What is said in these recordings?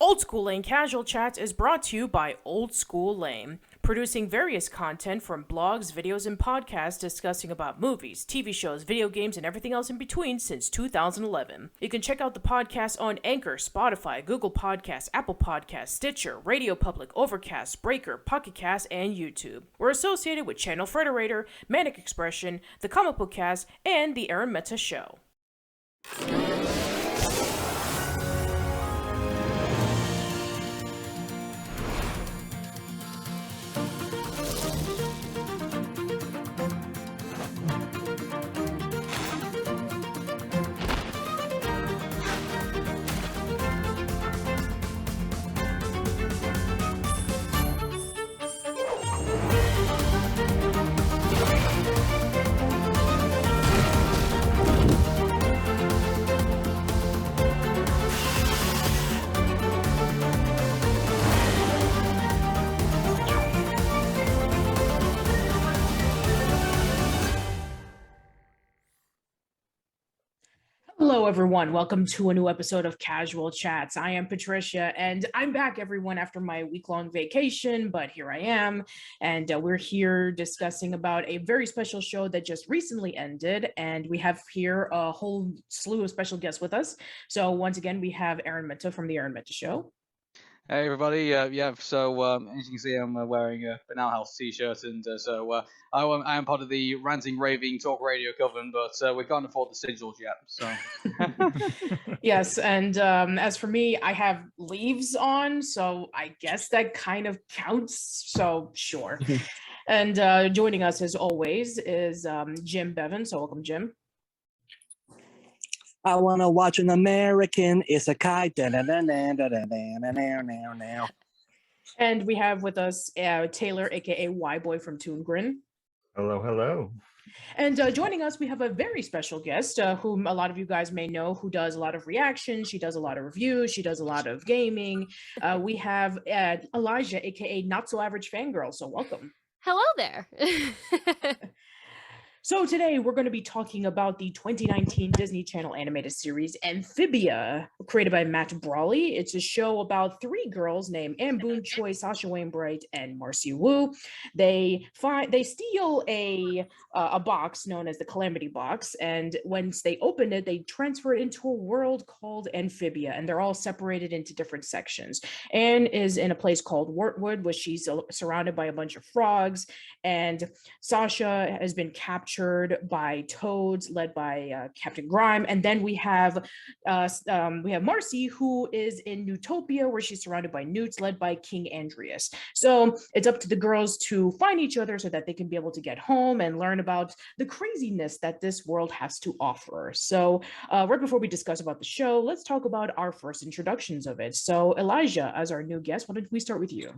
Old School Lane Casual Chats is brought to you by Old School Lane, producing various content from blogs, videos, and podcasts discussing about movies, TV shows, video games, and everything else in between since 2011. You can check out the podcast on Anchor, Spotify, Google Podcasts, Apple Podcasts, Stitcher, Radio Public, Overcast, Breaker, Pocket Cast, and YouTube. We're associated with Channel Frederator, Manic Expression, The Comic Book Cast, and The Arun Mehta Show. Hello, everyone. Welcome to a new episode of Casual Chats. I am Patricia, and I'm back, everyone, after my week-long vacation, but here I am, and we're here discussing about a very special show that just recently ended, and we have here a whole slew of special guests with us. So once again, we have Arun Mehta from The Arun Mehta Show. Hey everybody, as you can see, I'm wearing a Banal House t-shirt, and I am part of the ranting, raving talk radio coven, but we can't afford the sigils yet, so. Yes, and as for me, I have leaves on, so I guess that kind of counts, so sure. And joining us as always is Jim Bevan, so welcome, Jim. I want to watch an American isekai. And we have with us Taylor, aka Whyboy from ToonGrin. Hello, hello. And joining us, we have a very special guest whom a lot of you guys may know, who does a lot of reactions. She does a lot of reviews. She does a lot of gaming. We have Elijah, aka Not-So-Average-Fangirl. So welcome. Hello there. So today we're going to be talking about the 2019 Disney Channel animated series Amphibia, created by Matt Brawley. It's a show about three girls named Anne Boonchuy, Sasha Waybright, and Marcy Wu. They steal a box known as the Calamity Box, and once they open it, they transfer it into a world called Amphibia, and they're all separated into different sections. Anne is in a place called Wartwood, where she's surrounded by a bunch of frogs, and Sasha has been captured by toads led by Captain Grime, and then we have Marcy, who is in Newtopia, where she's surrounded by newts led by King Andrias. So it's up to the girls to find each other so that they can be able to get home and learn about the craziness that this world has to offer. So right before we discuss about the show, let's talk about our first introductions of it. So Elijah, as our new guest, why don't we start with you?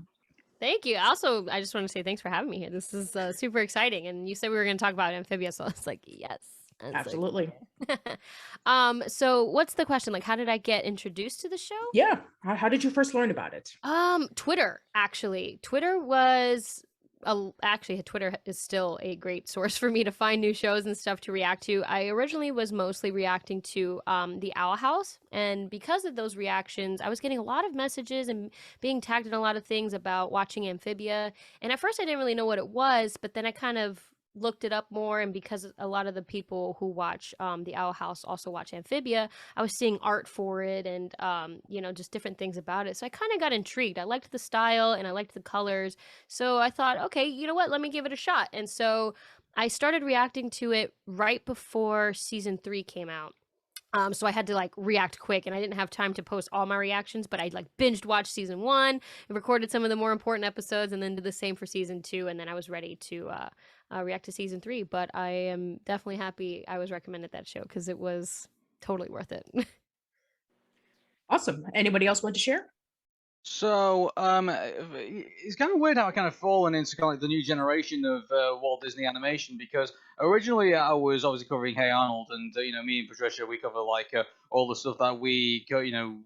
Thank you. Also, I just want to say thanks for having me here. This is super exciting. And you said we were going to talk about Amphibia, so it's like, yes. Absolutely. So what's the question? Like, how did I get introduced to the show? Yeah. How did you first learn about it? Twitter, actually. Twitter is still a great source for me to find new shows and stuff to react to. I originally was mostly reacting to the Owl House, and because of those reactions, I was getting a lot of messages and being tagged in a lot of things about watching Amphibia. And at first I didn't really know what it was, but then I kind of looked it up more, and because a lot of the people who watch the Owl House also watch Amphibia, I was seeing art for it and just different things about it, so I kind of got intrigued. I liked the style and I liked the colors, so I thought, okay, you know what, let me give it a shot. And so I started reacting to it right before season 3 came out. So I had to react quick, and I didn't have time to post all my reactions, but I binged watched season 1 and recorded some of the more important episodes, and then did the same for season 2, and then I was ready to react to season 3. But I am definitely happy I was recommended that show, because it was totally worth it. Awesome. Anybody else want to share? So, it's kind of weird how I kind of fallen into kind of the new generation of Walt Disney animation, because originally I was obviously covering Hey Arnold, and me and Patricia, we cover all the stuff that we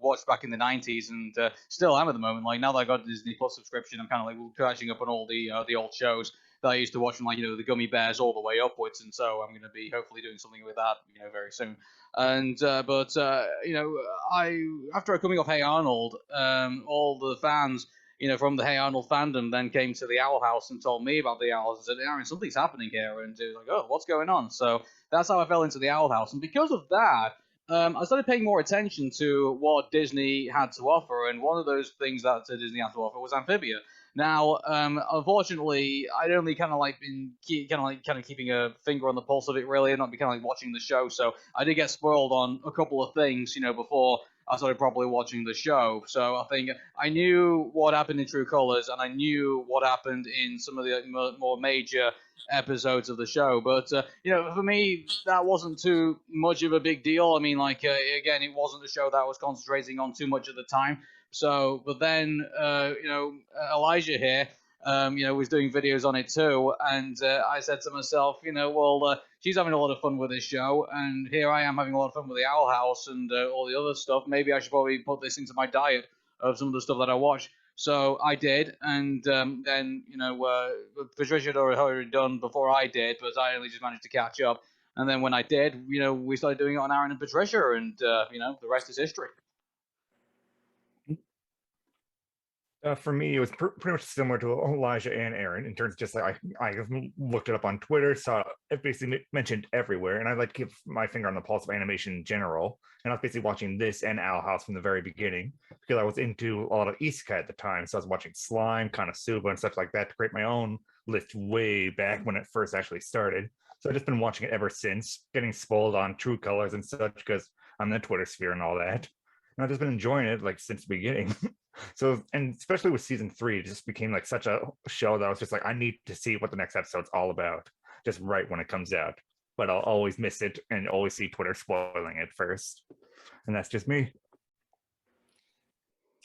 watched back in the 90s, and still am at the moment. Like, now that I got a Disney Plus subscription, I'm kind of catching up on all the old shows. that I used to watch from, like, the Gummy Bears all the way upwards, and so I'm going to be hopefully doing something with that, very soon. And but after coming off Hey Arnold, all the fans, from the Hey Arnold fandom then came to the Owl House and told me about the Owl House and said, Aaron, something's happening here, and it was like, oh, what's going on? So that's how I fell into the Owl House, and because of that, I started paying more attention to what Disney had to offer, and one of those things that Disney had to offer was Amphibia. Now, unfortunately, I'd only kind of been keeping a finger on the pulse of it, really, and not be kind of watching the show. So I did get spoiled on a couple of things, before I started properly watching the show. So I think I knew what happened in True Colors, and I knew what happened in some of the more major episodes of the show. But for me, that wasn't too much of a big deal. I mean, again, it wasn't a show that I was concentrating on too much at the time. So, but then, Elijah here, was doing videos on it too, and I said to myself, she's having a lot of fun with this show, and here I am having a lot of fun with the Owl House and all the other stuff. Maybe I should probably put this into my diet of some of the stuff that I watch. So I did, and then, Patricia had already done before I did, but I only just managed to catch up. And then when I did, we started doing it on Aaron and Patricia, and, the rest is history. For me, it was pretty much similar to Elijah and Aaron in terms of just I looked it up on Twitter, saw it basically mentioned everywhere, and I like to keep my finger on the pulse of animation in general. And I was basically watching this and Owl House from the very beginning because I was into a lot of isekai at the time. So I was watching Slime, Konosuba, and stuff like that to create my own list way back when it first actually started. So I've just been watching it ever since, getting spoiled on True Colors and such because I'm in the Twitter sphere and all that. And I've just been enjoying it since the beginning. So, and especially with season 3, it just became such a show that I was just I need to see what the next episode's all about, just right when it comes out. But I'll always miss it and always see Twitter spoiling it first. And that's just me.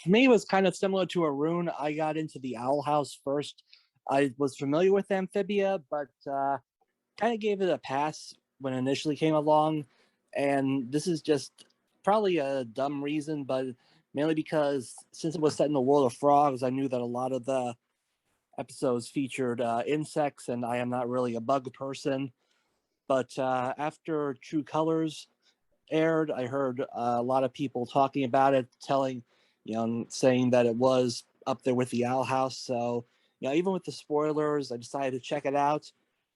For me, it was kind of similar to Arun. I got into the Owl House first. I was familiar with Amphibia, but kind of gave it a pass when it initially came along. And this is just probably a dumb reason, but mainly because since it was set in the world of frogs, I knew that a lot of the episodes featured insects, and I am not really a bug person. But after True Colors aired, I heard a lot of people talking about it, saying that it was up there with the Owl House. So, even with the spoilers, I decided to check it out.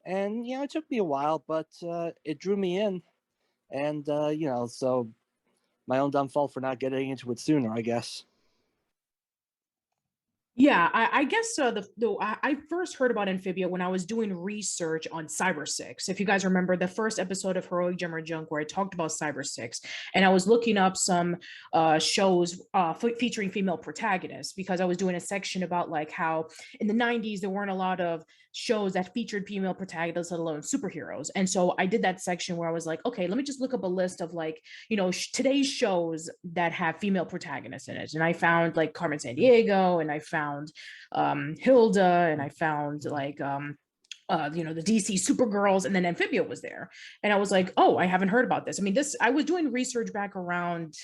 And, it took me a while, but it drew me in. And, so my own dumb fault for not getting into it sooner, I guess. Yeah, I guess I first heard about Amphibia when I was doing research on Cyber 6. If you guys remember the first episode of Heroic Gem or Junk where I talked about Cyber 6, and I was looking up some shows featuring female protagonists because I was doing a section about how in the 90s there weren't a lot of shows that featured female protagonists, let alone superheroes. And so I did that section where I was like, okay, let me just look up a list of today's shows that have female protagonists in it. And I found Carmen Sandiego, and I found Hilda, and I found the DC Supergirls, and then Amphibia was there. And I was like, oh, I haven't heard about this. I mean, I was doing research back around,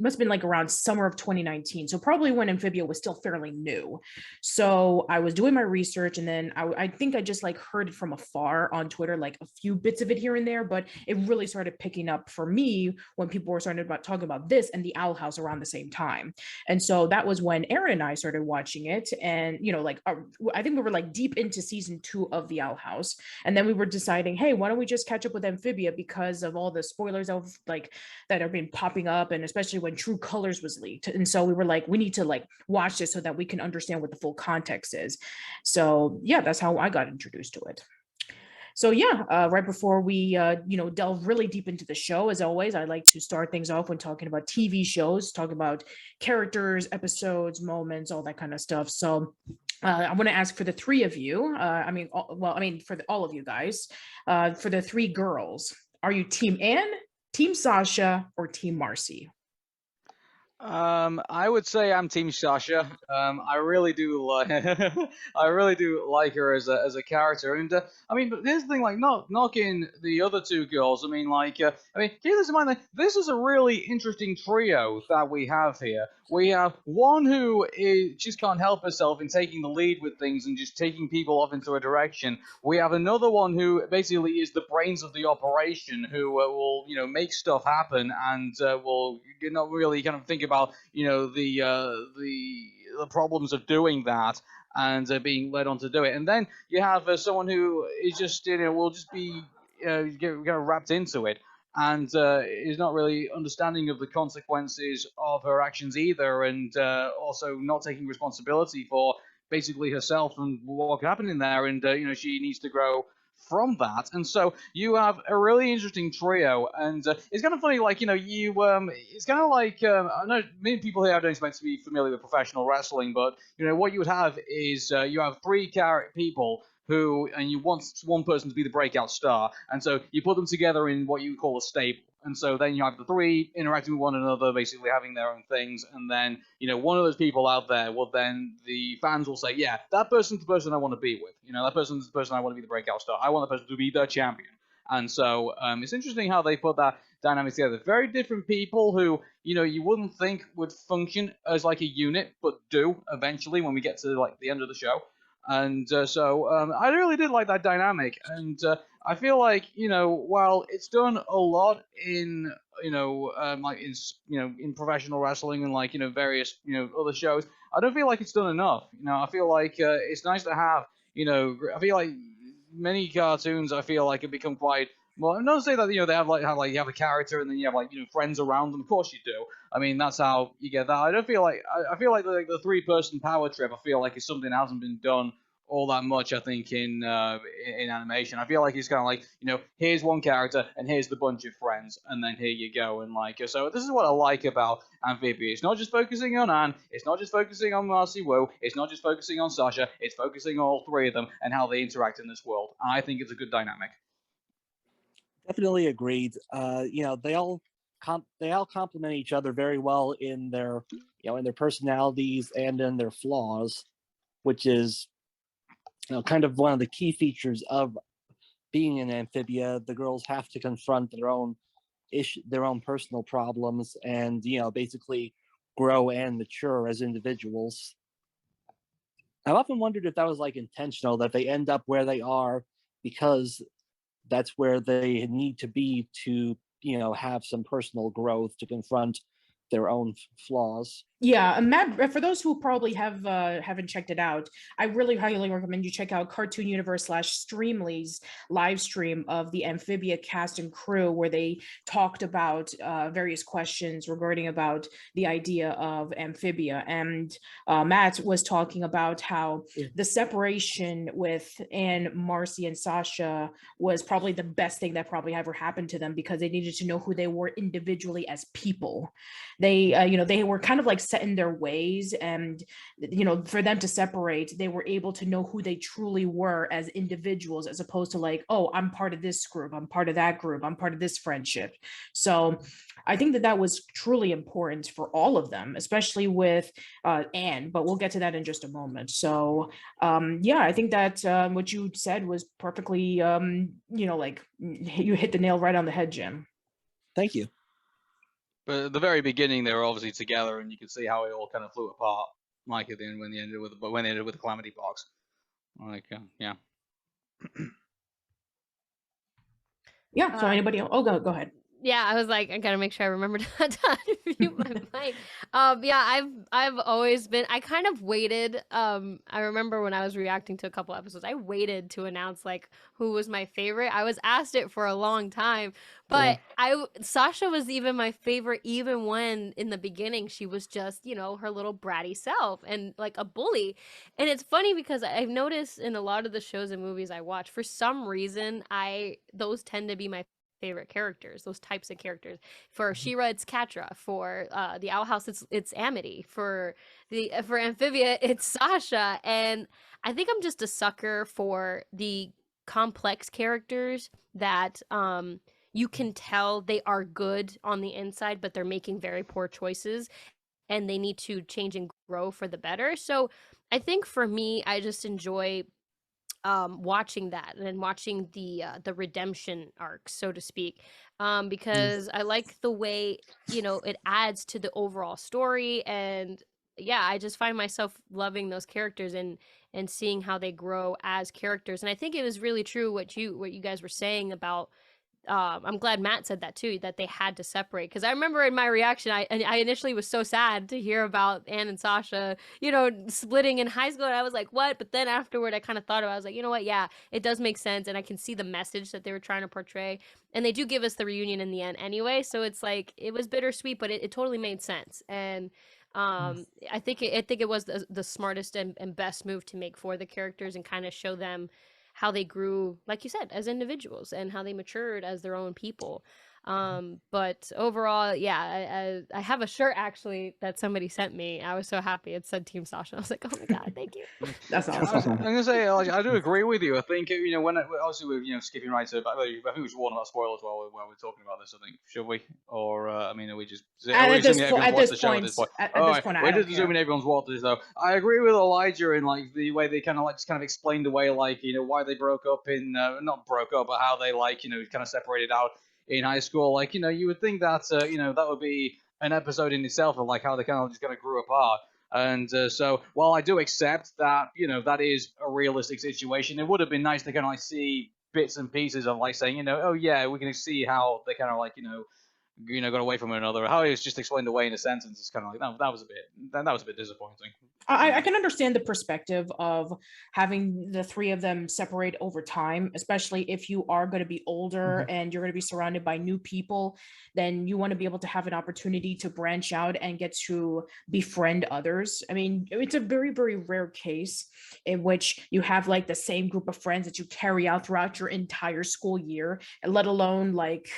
must have been around summer of 2019. So probably when Amphibia was still fairly new. So I was doing my research, and then I think I just heard it from afar on Twitter, a few bits of it here and there, but it really started picking up for me when people were starting about talking about this and the Owl House around the same time. And so that was when Aaron and I started watching it. And, I think we were deep into season 2 of the Owl House. And then we were deciding, hey, why don't we just catch up with Amphibia because of all the spoilers of that have been popping up, and especially when True Colors was leaked. And so we were we need to watch this so that we can understand what the full context is. So yeah, that's how I got introduced to it. So yeah, right before we delve really deep into the show, as always, I like to start things off when talking about TV shows, talking about characters, episodes, moments, all that kind of stuff. So I want to ask for the three of you, for all of you guys, for the three girls, are you Team Anne, Team Sasha, or Team Marcy? I would say I'm Team Sasha. I really do like, I really do like her as a character, and I mean, but here's the thing, like, not knocking the other two girls. I mean, like, I mean, keep this in mind. Like, this is a really interesting trio that we have here. We have one who just can't help herself in taking the lead with things and just taking people off into a direction. We have another one who basically is the brains of the operation, who will, you know, make stuff happen and will not really kind of think about, you know, the problems of doing that and being led on to do it. And then you have someone who is just, you know, will just be get kind of wrapped into it and is not really understanding of the consequences of her actions either, and also not taking responsibility for basically herself and what could happen in there, and you know, she needs to grow from that. And so you have a really interesting trio, and it's kind of funny, like, you know, you it's kind of like I know many people here don't expect to be familiar with professional wrestling, but you know what you would have is you have three people who, and you want one person to be the breakout star, and so you put them together in what you call a stable. And so then you have the three interacting with one another, basically having their own things, and then, you know, one of those people out there will then, the fans will say, yeah, that person's the person I want to be with. You know, that person's the person I want to be the breakout star. I want that person to be the champion. And so it's interesting how they put that dynamic together. Very different people who, you know, you wouldn't think would function as like a unit, but do eventually when we get to like the end of the show. And I really did like that dynamic, and I feel like, you know, while it's done a lot in, you know, like in, you know, in professional wrestling and like, you know, various, you know, other shows, I don't feel like it's done enough. You know, I feel like it's nice to have, you know, I feel like many cartoons, I feel like, have become quite, well, I'm not to say that, you know, they have like you have a character and then you have like, you know, friends around them. Of course you do. I mean, that's how you get that. I don't feel like I feel like the three-person power trip, I feel like, is something that hasn't been done all that much, I think, in animation. I feel like it's kind of like, you know, here's one character and here's the bunch of friends, and then here you go. And like, so this is what I like about Amphibia. It's not just focusing on Anne, it's not just focusing on Marcy Wu, it's not just focusing on Sasha, it's focusing on all three of them and how they interact in this world. I think it's a good dynamic. Definitely agreed. You know, they all complement each other very well in their, you know, in their personalities and in their flaws, which is, you know, kind of one of the key features of being an Amphibia. The girls have to confront their own their own personal problems, and, you know, basically grow and mature as individuals. I've often wondered if that was like intentional, that they end up where they are because that's where they need to be to, you know, have some personal growth to confront their own flaws. Yeah, and Matt, for those who probably haven't checked it out, I really highly recommend you check out Cartoon Universe / Streamly's live stream of the Amphibia cast and crew, where they talked about various questions regarding about the idea of Amphibia. And Matt was talking about how the separation with Anne, Marcy, and Sasha was probably the best thing that probably ever happened to them, because they needed to know who they were individually as people. They, you know, they were kind of like set in their ways, and, you know, for them to separate, they were able to know who they truly were as individuals, as opposed to like, oh, I'm part of this group, I'm part of that group, I'm part of this friendship. So I think that that was truly important for all of them, especially with Anne, but we'll get to that in just a moment. So yeah, I think that what you said was perfectly, you know, like, you hit the nail right on the head, Jim. Thank you. But at the very beginning, they were obviously together, and you could see how it all kind of flew apart, like at the end when they ended with the Calamity Box. Like, yeah. Yeah. So anybody else? Oh, go ahead. Yeah, I was like, I gotta make sure I remember to mute my mic. Yeah, I've always been. I kind of waited. I remember when I was reacting to a couple episodes, I waited to announce like who was my favorite. I was asked it for a long time, but Sasha was even my favorite, even when in the beginning she was just, you know, her little bratty self and like a bully. And it's funny because I've noticed in a lot of the shows and movies I watch, for some reason, those tend to be my favorite characters, those types of characters. For She-Ra, it's Catra. For the Owl House, it's Amity. For Amphibia, it's Sasha. And I think I'm just a sucker for the complex characters that you can tell they are good on the inside, but they're making very poor choices. and they need to change and grow for the better. So I think for me, I just enjoy watching that and watching the redemption arc, so to speak, because I like the way, you know, it adds to the overall story. And yeah, I just find myself loving those characters and seeing how they grow as characters. And I think it was really true what you guys were saying about, I'm glad Matt said that too, that they had to separate. Because I remember in my reaction, I initially was so sad to hear about Anne and Sasha, you know, splitting in high school. And I was like, what? But then afterward, I kind of thought about it. I was like, you know what? Yeah, it does make sense. And I can see the message that they were trying to portray. And they do give us the reunion in the end anyway. So it's like, it was bittersweet, but it totally made sense. And I think it was the smartest and best move to make for the characters and kind of show them how they grew, like you said, as individuals and how they matured as their own people. But overall, yeah, I have a shirt actually that somebody sent me. I was so happy. It said Team Sasha. I was like, oh my God, thank you. That's I'm awesome. gonna say, like, I do agree with you. I think, you know, when obviously we're skipping right to, but I think we should warn about spoilers while we're talking about this. I think, should we? Or I mean, are we just At assuming this everyone's point, watched the show at this point? at All this right, point, I we're don't just assuming care. everyone's watched this though. I agree with Elijah in like the way they kind of explained away, like, you know, why they broke up in not broke up, but how they, like, you know, kind of separated out in high school. Like, you know, you would think that you know, that would be an episode in itself of like how they kind of just kind of grew apart. And so while I do accept that, you know, that is a realistic situation, it would have been nice to kind of like see bits and pieces of like saying, you know, oh yeah, we can see how they kind of like, you know, got away from one another. How it was just explained away in a sentence is kind of like that was a bit disappointing. I can understand the perspective of having the three of them separate over time, especially if you are going to be older and you're going to be surrounded by new people. Then you want to be able to have an opportunity to branch out and get to befriend others. I mean, it's a very, very rare case in which you have like the same group of friends that you carry out throughout your entire school year, let alone like,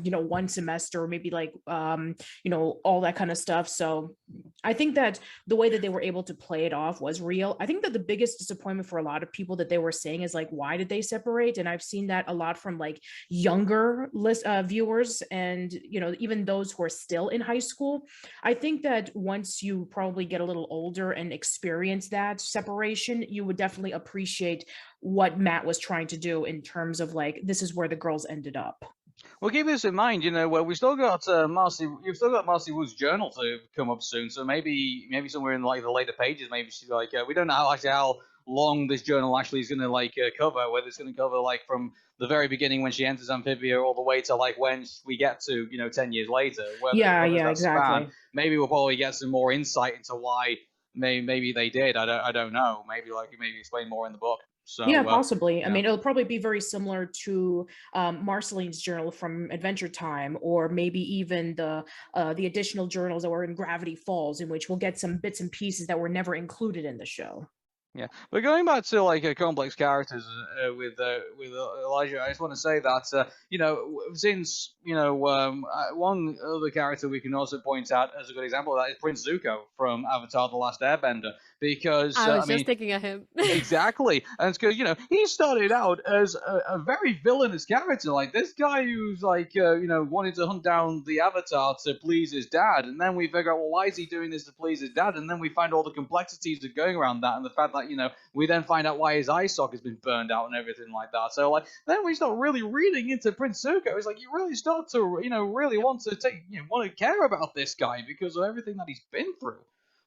you know, one semester or maybe like, you know, all that kind of stuff. So I think that the way that they were able to play it off was real. I think that the biggest disappointment for a lot of people that they were saying is like, why did they separate? And I've seen that a lot from like younger viewers and, you know, even those who are still in high school. I think that once you probably get a little older and experience that separation, you would definitely appreciate what Matt was trying to do in terms of like, this is where the girls ended up. Well, keep this in mind, you know, well, we still got you've still got Marcy Wu's journal to come up soon, so maybe somewhere in like the later pages, maybe she's like, we don't know how long this journal actually is going to like cover, whether it's going to cover like from the very beginning when she enters Amphibia all the way to like when we get to, you know, 10 years later. Yeah, exactly. Maybe we'll probably get some more insight into why maybe they did. I don't know. Maybe explain more in the book. So, yeah, possibly. yeah. I mean, it'll probably be very similar to Marceline's journal from Adventure Time, or maybe even the additional journals that were in Gravity Falls, in which we'll get some bits and pieces that were never included in the show. Yeah, but going back to like complex characters with Elijah, I just want to say that you know, since you know, one other character we can also point out as a good example of that is Prince Zuko from Avatar: The Last Airbender, because I was just thinking of him. Exactly, and it's because, you know, he started out as a very villainous character, like this guy who's like you know, wanted to hunt down the Avatar to please his dad, and then we figure out, well, why is he doing this to please his dad, and then we find all the complexities of going around that, and the fact that, you know, we then find out why his eye socket has been burned out and everything like that. So like then we start really reading into Prince Zuko. It's like you really start to, you know, really want to care about this guy because of everything that he's been through.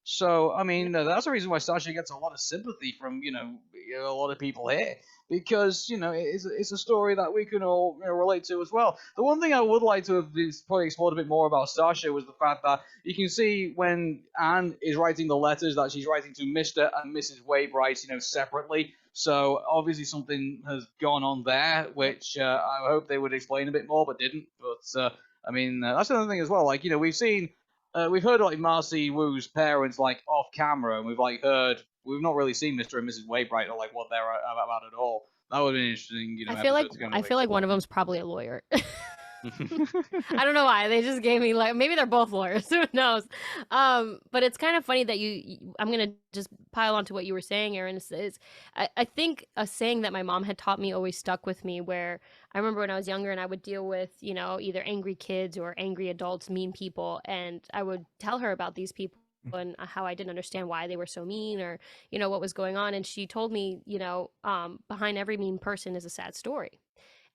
So I mean, that's the reason why Sasha gets a lot of sympathy from, you know, a lot of people here, because, you know, it's a story that we can all, you know, relate to as well. The one thing I would like to have probably explored a bit more about Sasha was the fact that you can see when Anne is writing the letters that she's writing to Mr. and Mrs. Waybright, you know, separately. So obviously something has gone on there, which I hope they would explain a bit more, but didn't. But I mean, that's another thing as well. Like, you know, we've heard like Marcy Wu's parents like off camera, and we've not really seen Mr. and Mrs. Waybright or like what they're about at all. That would be interesting, you know. I feel like one of them's probably a lawyer. I don't know why. They just gave me like, maybe they're both lawyers. Who knows? But it's kind of funny that I'm gonna just pile onto what you were saying, Aaron. I think a saying that my mom had taught me always stuck with me. Where I remember when I was younger and I would deal with, either angry kids or angry adults, mean people, and I would tell her about these people and how I didn't understand why they were so mean, or what was going on. And she told me, behind every mean person is a sad story.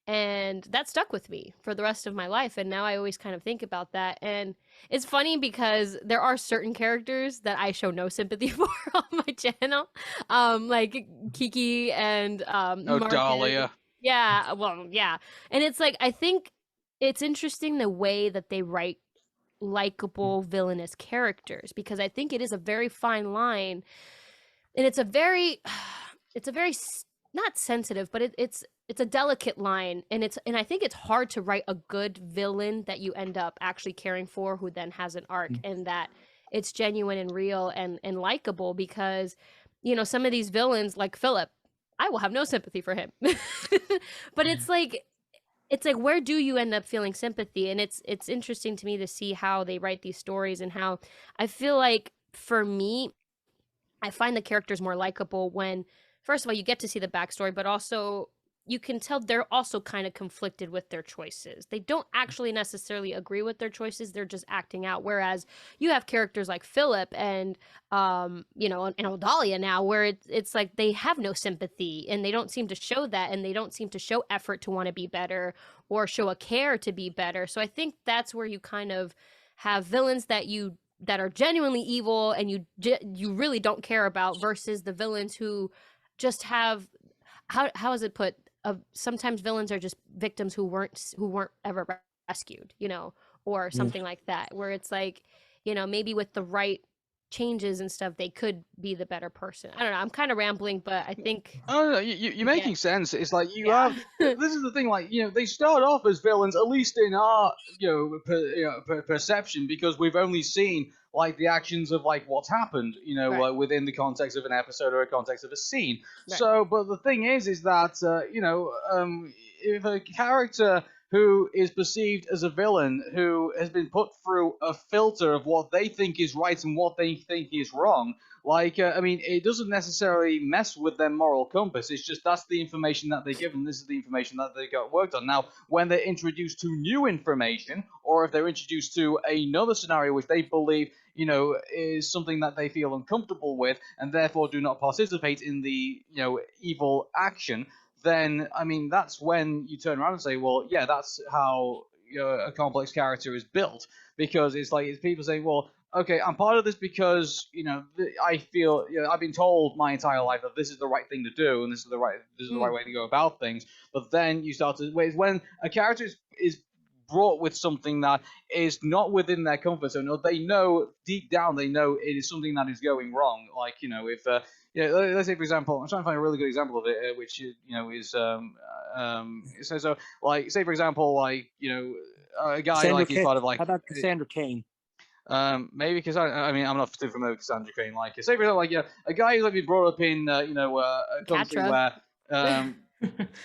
And that stuck with me for the rest of my life. And now I always kind of think about that. And it's funny because there are certain characters that I show no sympathy for on my channel. Like Kiki and Marcus. Dahlia. Yeah, well, yeah. And it's like, I think it's interesting the way that they write likable villainous characters, because I think it is a very fine line. And it's a very not sensitive, but it's a delicate line, and I think it's hard to write a good villain that you end up actually caring for, who then has an arc, and that it's genuine and real and likable, because some of these villains like Philip, I will have no sympathy for him. But it's like where do you end up feeling sympathy? And it's interesting to me to see how they write these stories, and how I feel like, for me, I find the characters more likable when, first of all, you get to see the backstory, but also you can tell they're also kind of conflicted with their choices. They don't actually necessarily agree with their choices. They're just acting out. Whereas you have characters like Philip and, and Odalia now, where it's like they have no sympathy, and they don't seem to show that, and they don't seem to show effort to want to be better or show a care to be better. So I think that's where you kind of have villains that are genuinely evil and you really don't care about, versus the villains who just have, how is it put? Sometimes villains are just victims who weren't ever rescued, or something like that, where it's like, maybe with the right changes and stuff, they could be the better person. I don't know. I'm kind of rambling, but I think. Oh no, you're making sense. It's like you have. This is the thing. Like they start off as villains, at least in our perception, because we've only seen like the actions of like what's happened, Right. within the context of an episode or a context of a scene. Right. So, but the thing is that if a character who is perceived as a villain, who has been put through a filter of what they think is right and what they think is wrong, it doesn't necessarily mess with their moral compass. It's just that's the information that they give them. This is the information that they got worked on. Now, when they're introduced to new information, or if they're introduced to another scenario which they believe, is something that they feel uncomfortable with, and therefore do not participate in the, evil action, then, that's when you turn around and say, well, yeah, that's how a complex character is built. Because it's people saying, well, okay, I'm part of this because, I feel, I've been told my entire life that this is the right thing to do, and this is the right way to go about things. But then you start to, when a character is brought with something that is not within their comfort zone, or they know deep down, it is something that is going wrong. Like, if let's say, for example, I'm trying to find a really good example of it, which is so like, say for example, like, a guy Cassandra like he's part of like, how about Cassandra Cain? Maybe because I'm not too familiar with Cassandra Cain. Like, say for example, like, a guy who's like been brought up in a country Catra. where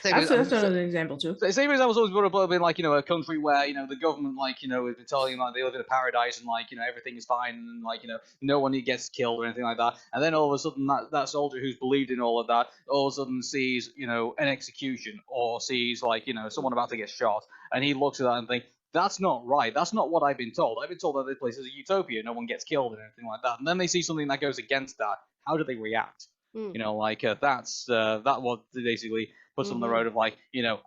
That's another example too. Say for example, someone's brought up in like a country where the government has been telling them like they live in a paradise and like everything is fine and like no one gets killed or anything like that, and then all of a sudden that soldier who's believed in all of that all of a sudden sees an execution, or sees like someone about to get shot, and he looks at that and thinks, that's not right. That's not what I've been told. I've been told that this place is a utopia. No one gets killed and anything like that. And then they see something that goes against that. How do they react? That's that what basically puts them on the road of like,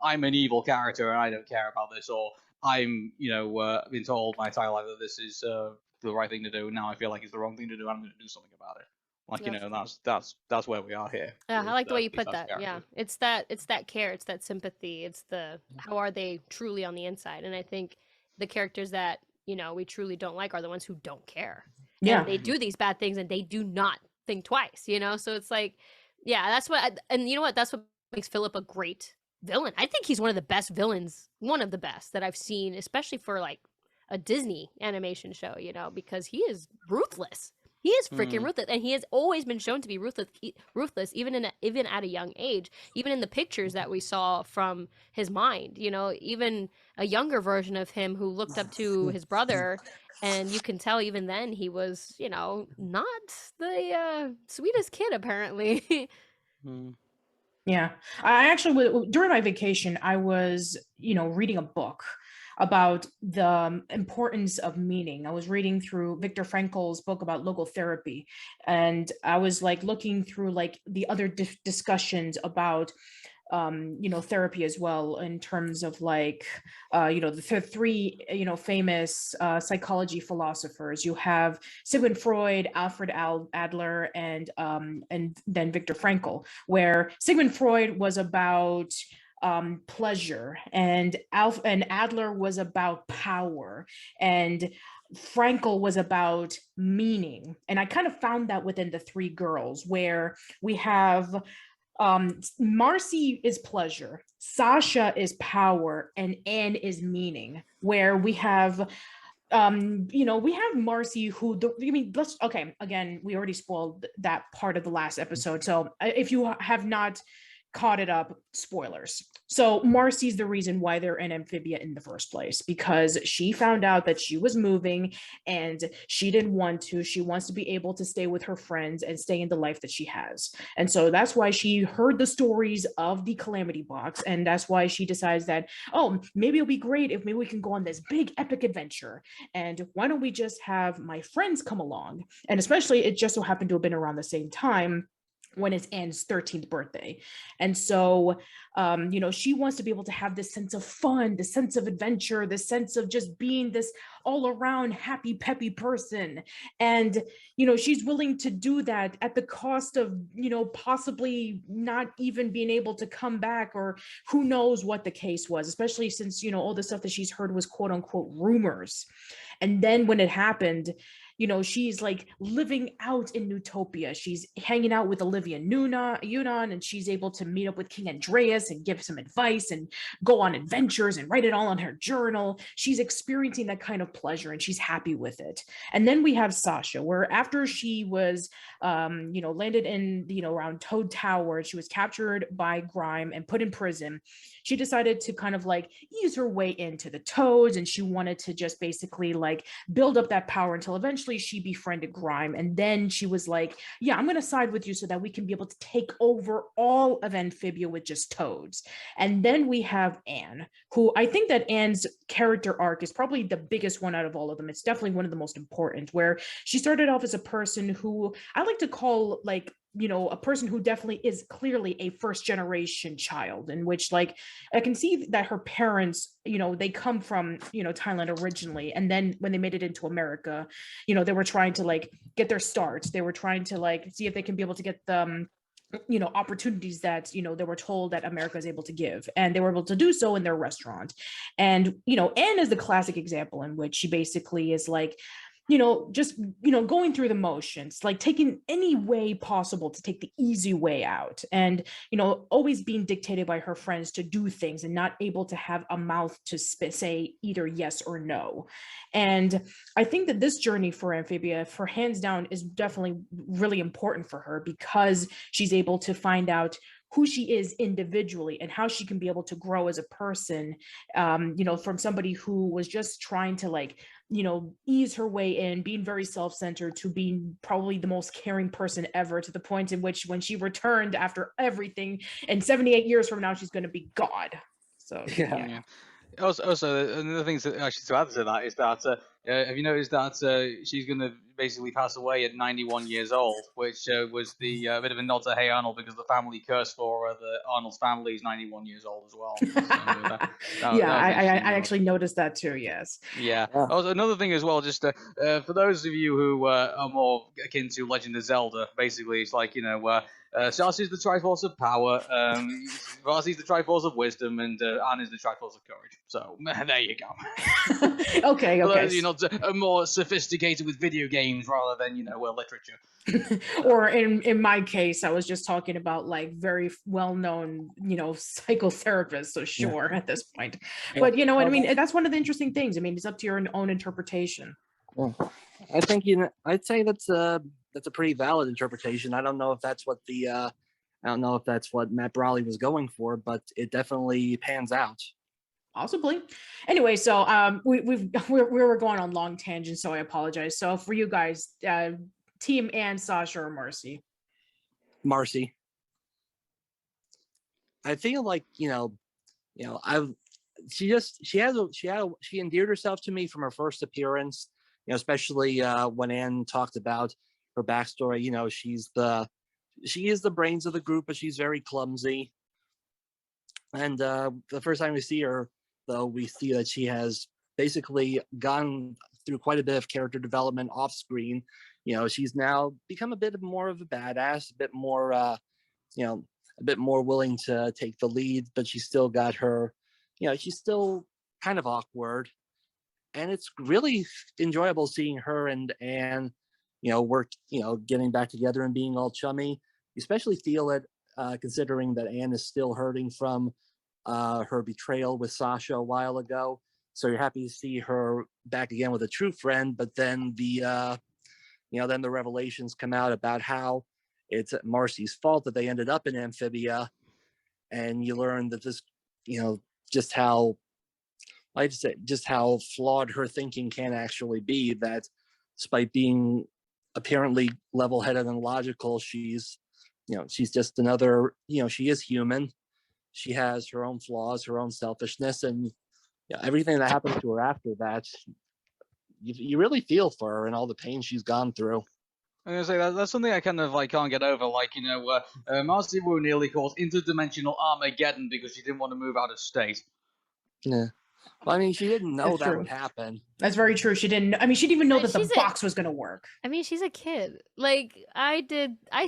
I'm an evil character and I don't care about this, or I'm, been told my entire life that this is the right thing to do. Now I feel like it's the wrong thing to do. I'm going to do something about it. Like, that's where we are here. Yeah, I like the way you put that. Yeah, it's that care, it's that sympathy, it's the how are they truly on the inside. And I think the characters that we truly don't like are the ones who don't care. Yeah, and they do these bad things and they do not think twice. So it's like, yeah, that's what. And you know what? That's what makes Philip a great villain. I think he's one of the best villains, one of the best that I've seen, especially for like a Disney animation show. Because he is ruthless. He is freaking ruthless, and he has always been shown to be ruthless, even at a young age. Even in the pictures that we saw from his mind, even a younger version of him who looked up to his brother, and you can tell even then he was, not the sweetest kid apparently. Yeah, I actually during my vacation I was, reading a book about the importance of meaning. I was reading through Viktor Frankl's book about logotherapy, and I was like looking through like the other discussions about therapy as well, in terms of like the three famous psychology philosophers. You have Sigmund Freud, Alfred Adler, and then Viktor Frankl, where Sigmund Freud was about pleasure, and Adler was about power, and Frankl was about meaning. And I kind of found that within the three girls, where we have Marcy is pleasure, Sasha is power, and Anne is meaning, where we have we have Marcy who again, we already spoiled that part of the last episode, so if you have not caught it up, spoilers. So Marcy's the reason why they're in Amphibia in the first place, because she found out that she was moving and she didn't want to. She wants to be able to stay with her friends and stay in the life that she has. And so that's why she heard the stories of the Calamity Box, and that's why she decides that, oh, maybe it'll be great if maybe we can go on this big epic adventure, and why don't we just have my friends come along? And especially it just so happened to have been around the same time when it's Anne's 13th birthday. And so, she wants to be able to have this sense of fun, this sense of adventure, this sense of just being this all around happy, peppy person. And, she's willing to do that at the cost of, possibly not even being able to come back, or who knows what the case was, especially since, all the stuff that she's heard was quote unquote rumors. And then when it happened, she's like living out in Newtopia. She's hanging out with Olivia and Yunan, and she's able to meet up with King Andrias and give some advice and go on adventures and write it all on her journal. She's experiencing that kind of pleasure, and she's happy with it. And then we have Sasha, where after she was, landed in, around Toad Tower, she was captured by Grime and put in prison. She decided to kind of like ease her way into the Toads, and she wanted to just basically like build up that power until eventually she befriended Grime. And then she was like, yeah, I'm going to side with you so that we can be able to take over all of Amphibia with just Toads. And then we have Anne, who I think that Anne's character arc is probably the biggest one out of all of them. It's definitely one of the most important, where she started off as a person who I like to call like, a person who definitely is clearly a first generation child, in which like I can see that her parents, they come from, Thailand originally. And then when they made it into America, they were trying to like get their starts. They were trying to like see if they can be able to get the opportunities that, they were told that America is able to give. And they were able to do so in their restaurant. And, Anne is the classic example in which she basically is like, just, going through the motions, like taking any way possible to take the easy way out, and, always being dictated by her friends to do things and not able to have a mouth to say either yes or no. And I think that this journey for Amphibia, for hands down, is definitely really important for her, because she's able to find out who she is individually and how she can be able to grow as a person, from somebody who was just trying to like, ease her way in, being very self-centered, to being probably the most caring person ever, to the point in which when she returned after everything, and 78 years from now, she's going to be God. So, yeah. Also, another thing to add to that is that have you noticed that she's going to basically pass away at 91 years old, which was the bit of a nod to Hey Arnold, because the family curse for Arnold's family is 91 years old as well. So I actually noticed that too. Yes. Yeah. Also, another thing as well, just for those of you who are more akin to Legend of Zelda, basically it's like Sasha's the Triforce of Power, Marcy's the Triforce of Wisdom, and Anne is the Triforce of Courage. So there you go. Okay. For those of you not more sophisticated with video games rather than literature. Or in my case, I was just talking about like very well-known, psychotherapists. So sure, at this point, but what I mean, that's one of the interesting things. I mean, it's up to your own interpretation. Well, I think I'd say that's a pretty valid interpretation. I don't know if that's what Matt Brawley was going for, but it definitely pans out. Possibly. Anyway, so we're going on long tangents, so I apologize. So for you guys, Team Anne, Sasha, or Marcy? Marcy. I feel like she endeared herself to me from her first appearance. Especially when Anne talked about her backstory. She is the brains of the group, but she's very clumsy. And the first time we see her, though, we see that she has basically gone through quite a bit of character development off screen. She's now become a bit more of a badass, a bit more willing to take the lead, but she's still got her, she's still kind of awkward. And it's really enjoyable seeing her and Anne, work, getting back together and being all chummy. You especially feel it considering that Anne is still hurting from her betrayal with Sasha a while ago. So you're happy to see her back again with a true friend. But then the revelations come out about how it's Marcy's fault that they ended up in Amphibia, and you learn that this, just how flawed her thinking can actually be. That despite being apparently level-headed and logical, she's just another. She is human. She has her own flaws, her own selfishness, and everything that happens to her after that, you really feel for her and all the pain she's gone through. I'm gonna say that's something I kind of can't get over. Marcy Wu nearly caused interdimensional Armageddon because she didn't want to move out of state. Yeah. Well, I mean, she didn't know That's that true. would happen. That's very true. She didn't. I mean, she didn't even know that the She's box was going to work. I mean, she's a kid. Like, I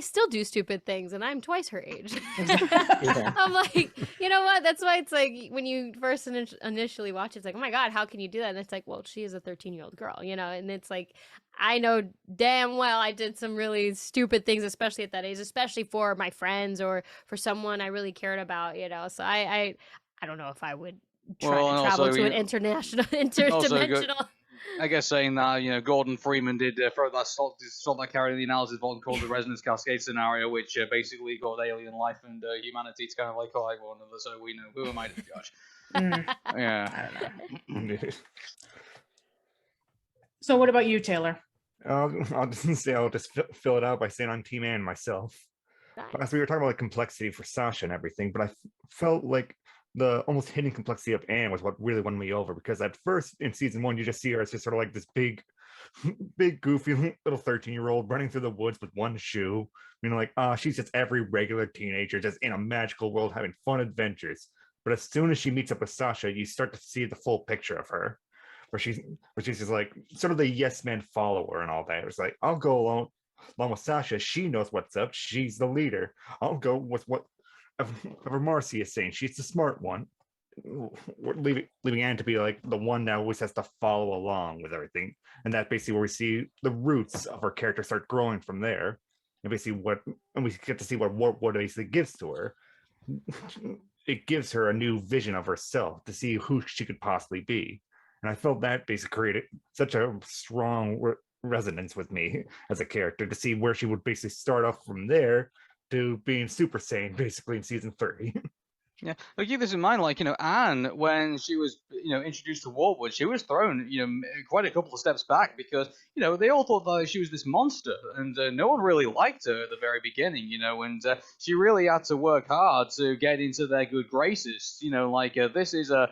still do stupid things, and I'm twice her age. Yeah. I'm like, you know what? That's why it's like when you first initially watch it, it's like, oh my god, how can you do that? And it's like, well, she is a 13-year-old girl, and it's like, I know damn well I did some really stupid things, especially at that age, especially for my friends or for someone I really cared about, So I don't know if I would try to travel to an interdimensional. I guess saying that, Gordon Freeman did throw that salt that carried the analysis vault called the resonance cascade scenario, which basically got alien life and humanity. It's kind of like, oh, one of us, so we know. Who am I to judge? Yeah. I don't know. So what about you, Taylor? I'll just fill it out by saying I'm Team Anne myself. Nice. But as we were talking about like complexity for Sasha and everything, but I felt like the almost hidden complexity of Anne was what really won me over, because at first in season 1 you just see her as just sort of like this big goofy little 13-year-old running through the woods with one shoe, she's just every regular teenager just in a magical world having fun adventures. But as soon as she meets up with Sasha, you start to see the full picture of her, where she's just like sort of the yes man follower and all that. It's like, I'll go along with Sasha, she knows what's up, she's the leader. I'll go with whatever Marcy is saying, she's the smart one. We're leaving Anne to be like the one that always has to follow along with everything, and that's basically where we see the roots of her character start growing from there, and basically we get to see what Wartwood basically gives to her. It gives her a new vision of herself to see who she could possibly be, and I felt that basically created such a strong resonance with me as a character, to see where she would basically start off from there to being Super Saiyan basically in season 3. Yeah, but keep this in mind, Anne, when she was, introduced to Wartwood, she was thrown, quite a couple of steps back, because, they all thought that she was this monster, and no one really liked her at the very beginning, and she really had to work hard to get into their good graces. This is a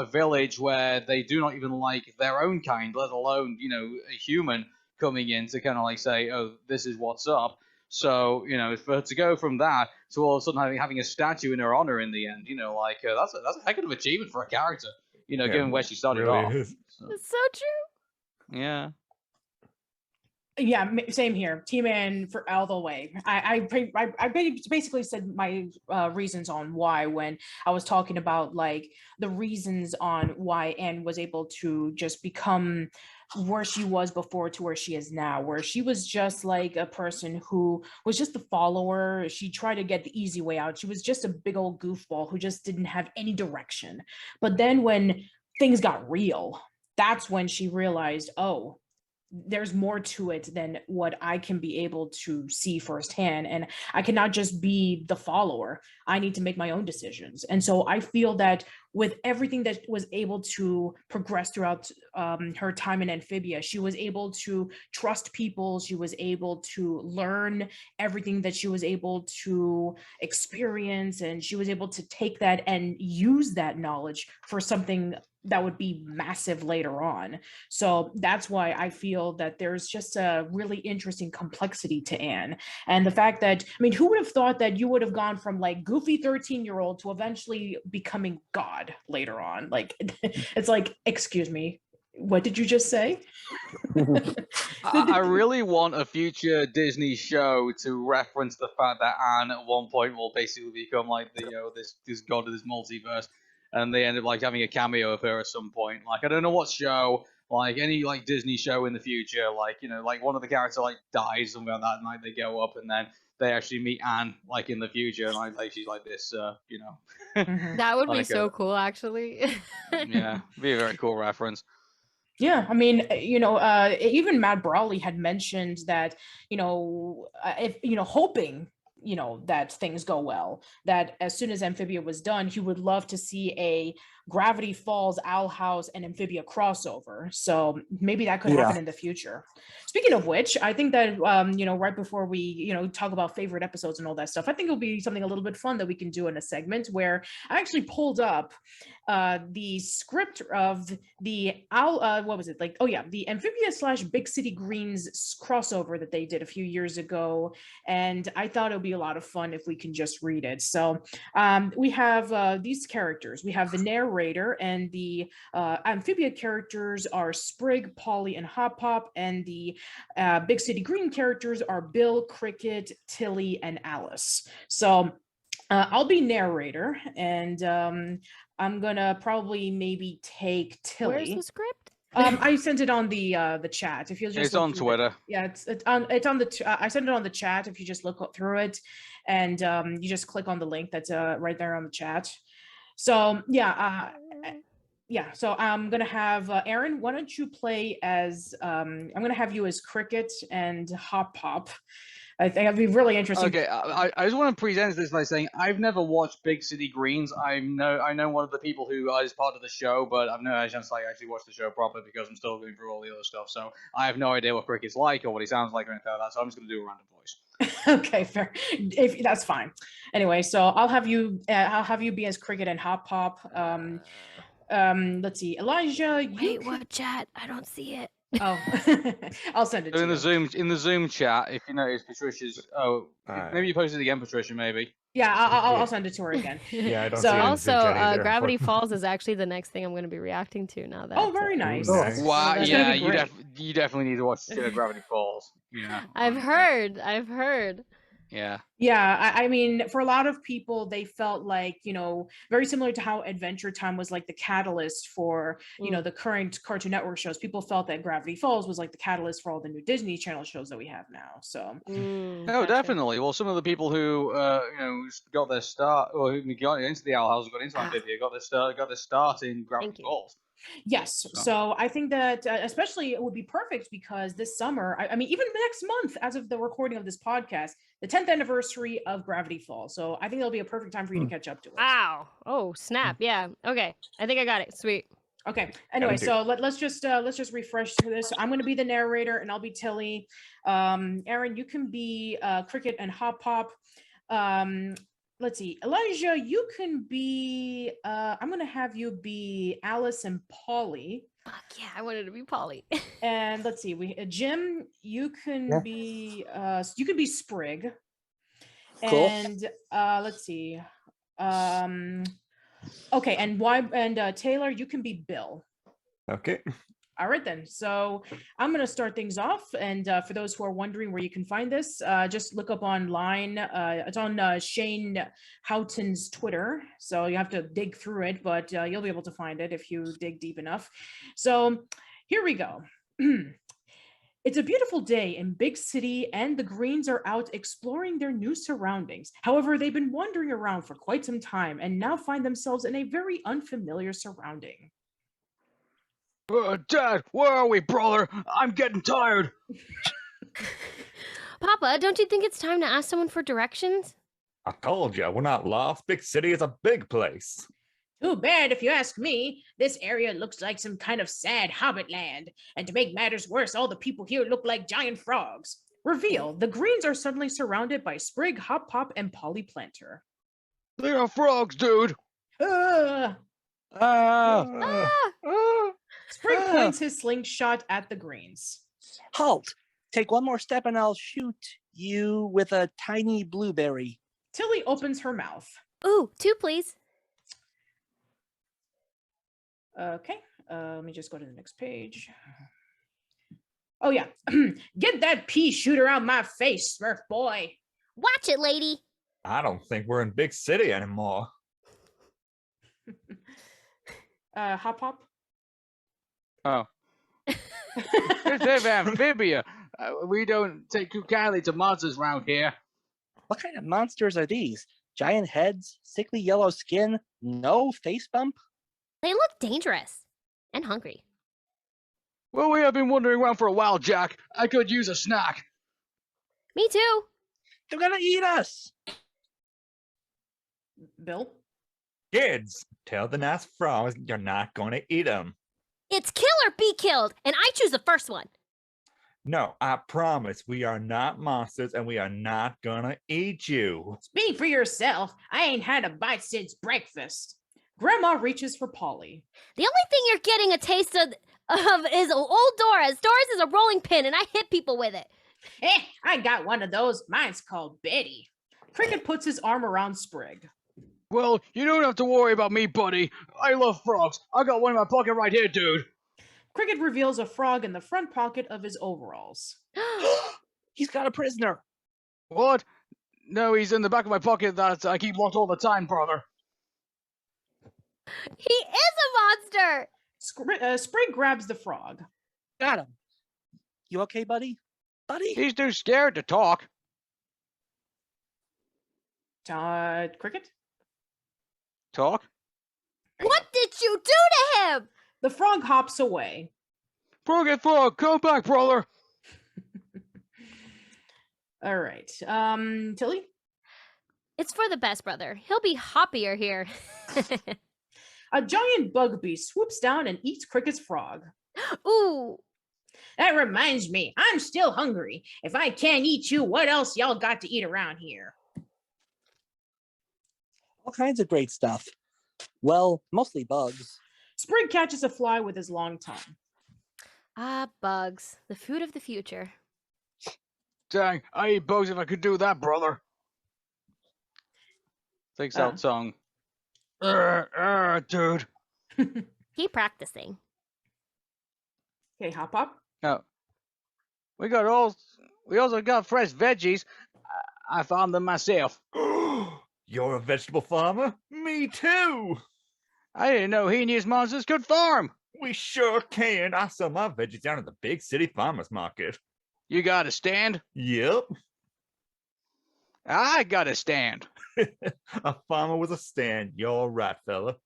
village where they do not even like their own kind, let alone, a human coming in to kind of say, oh, this is what's up. So, for her to go from that to all of a sudden having a statue in her honor in the end, that's a heck of an achievement for a character, given where she started really off. is. So, It's so true. yeah. Yeah, same here. Team Anne for all the way. I basically said my reasons on why when I was talking about like the reasons on why Anne was able to just become where she was before to where she is now, where she was just like a person who was just a follower. She tried to get the easy way out. She was just a big old goofball who just didn't have any direction. But then when things got real, that's when she realized, oh, there's more to it than what I can be able to see firsthand. And I cannot just be the follower. I need to make my own decisions. And so I feel that with everything that was able to progress throughout her time in Amphibia, she was able to trust people. She was able to learn everything that she was able to experience. And she was able to take that and use that knowledge for something that would be massive later on. So that's why I feel that there's just a really interesting complexity to Anne. And the fact that, I mean, who would have thought that you would have gone from like goofy 13-year-old to eventually becoming God later on? Like, it's like, excuse me, what did you just say? I really want a future Disney show to reference the fact that Anne at one point will basically become like the this god of this multiverse, and they end up like having a cameo of her at some point. Like I don't know what show, like any like Disney show in the future, like like one of the characters like dies something like that, and like they go up and then they actually meet Anne like in the future, and like she's like this, That would be like so cool, actually. yeah, be a very cool reference. Yeah, I mean, even Matt Brawley had mentioned that, if, hoping, that things go well, that as soon as Amphibia was done, he would love to see a Gravity Falls, Owl House, and Amphibia crossover. So maybe that could happen in the future. Speaking of which, I think that, right before we, talk about favorite episodes and all that stuff, I think it'll be something a little bit fun that we can do in a segment where I actually pulled up the script of the what was it like? Oh yeah, the Amphibia / Big City Greens crossover that they did a few years ago, and I thought it would be a lot of fun if we can just read it. So we have these characters. We have the narrator, and the Amphibia characters are Sprig, Polly, and Hop Pop, and the Big City Green characters are Bill, Cricket, Tilly, and Alice. So I'll be narrator, and I'm gonna probably maybe take Tilly. Where's the script? I sent it on the chat. If you just it's on Twitter. It's on the. I sent it on the chat. If you just look through it, and you just click on the link that's right there on the chat. So yeah. So I'm gonna have Aaron. Why don't you play as? I'm gonna have you as Cricket and Hop Pop. I think that'd be really interesting. Okay, I just want to present this by saying I've never watched Big City Greens. I know one of the people who is part of the show, but I've never had a chance to actually watch the show properly because I'm still going through all the other stuff. So I have no idea what Cricket's like or what he sounds like or anything like that. So I'm just going to do a random voice. Okay, fair. If that's fine. Anyway, so I'll have you be as Cricket and Hop Pop. Let's see, Elijah. Wait, what chat? I don't see it. Oh, I'll send it so to you. In the Zoom chat, if you notice Patricia's. Oh, maybe you posted it again, Patricia. Maybe. Yeah, I'll send it to her again. Yeah, I don't so, see it also, Gravity Falls is actually the next thing I'm going to be reacting to now. That. Oh, very nice. Wow, yeah, you definitely need to watch Gravity Falls. Yeah. I've heard. Yeah. Yeah, I mean, for a lot of people, they felt like, very similar to how Adventure Time was like the catalyst for, the current Cartoon Network shows. People felt that Gravity Falls was like the catalyst for all the new Disney Channel shows that we have now. So. Oh, definitely. Well, some of the people who, got their start, or who got into the Owl House, got into Amphibia, got their start in Gravity Falls. Yes. So I think that especially it would be perfect because this summer, I mean, even next month, as of the recording of this podcast, the 10th anniversary of Gravity Falls. So I think it'll be a perfect time for you to catch up to it. Wow. Oh, snap. Yeah. Okay. I think I got it. Sweet. Okay. Anyway, so let's just refresh through this. I'm going to be the narrator and I'll be Tilly. Aaron, you can be Cricket and Hop Pop. Let's see, Elijah, you can be, I'm going to have you be Alice and Polly. Fuck yeah, I wanted to be Polly. And let's see, Jim, you can be Sprig. Cool. And let's see, okay, and Taylor, you can be Bill. Okay. All right, then. So I'm going to start things off. And for those who are wondering where you can find this, just look up online. It's on Shane Houghton's Twitter. So you have to dig through it, but you'll be able to find it if you dig deep enough. So here we go. It's a beautiful day in Big City, and the Greens are out exploring their new surroundings. However, they've been wandering around for quite some time and now find themselves in a very unfamiliar surrounding. Dad, where are we, brother? I'm getting tired. Papa, don't you think it's time to ask someone for directions? I told you, we're not lost. Big City is a big place. Too bad if you ask me. This area looks like some kind of sad hobbit land. And to make matters worse, all the people here look like giant frogs. Reveal, the Greens are suddenly surrounded by Sprig, Hop Pop, and Polly Planter. They are frogs, dude. Ah! Ah! Sprig points his slingshot at the Greens. Halt! Take one more step and I'll shoot you with a tiny blueberry. Tilly opens her mouth. Ooh, 2, please. Okay, let me just go to the next page. Oh, yeah. Get that pea shooter out my face, Smurf boy. Watch it, lady. I don't think we're in Big City anymore. Hop Hop? Oh. This is Amphibia. We don't take too kindly to monsters around here. What kind of monsters are these? Giant heads, sickly yellow skin, no face bump? They look dangerous and hungry. Well, we have been wandering around for a while, Jack. I could use a snack. Me too. They're gonna eat us! Bill? Kids, tell the nice frogs you're not going to eat them. It's kill or be killed, and I choose the first one. No, I promise we are not monsters and we are not gonna eat you. Speak for yourself. I ain't had a bite since breakfast. Grandma reaches for Polly. The only thing you're getting a taste of is old Dora's. Dora's is a rolling pin, and I hit people with it. I got one of those. Mine's called Betty. Cricket puts his arm around Sprig. Well, you don't have to worry about me, buddy. I love frogs. I got one in my pocket right here, dude. Cricket reveals a frog in the front pocket of his overalls. He's got a prisoner. What? No, he's in the back of my pocket that I keep locked all the time, brother. He is a monster. Sprig grabs the frog. Got him. You okay, buddy? Buddy? He's too scared to talk. Cricket? Talk? What did you do to him? The frog hops away. Frog, come back, brother. All right. Tilly? It's for the best, brother. He'll be happier here. A giant bug beast swoops down and eats Cricket's frog. Ooh. That reminds me, I'm still hungry. If I can't eat you, what else y'all got to eat around here? All kinds of great stuff. Well, mostly bugs. Sprig catches a fly with his long tongue. Ah, bugs. The food of the future. Dang, I eat bugs if I could do that, brother. Thanks out song. Dude. Keep practicing. Okay, Hop Hop. No. We also got fresh veggies. I farmed them myself. You're a vegetable farmer? Me too. I didn't know he and his monsters could farm. We sure can. I sell my veggies down at the big city farmers market. You got a stand? Yep. I got a stand. A farmer with a stand. You're right, fella.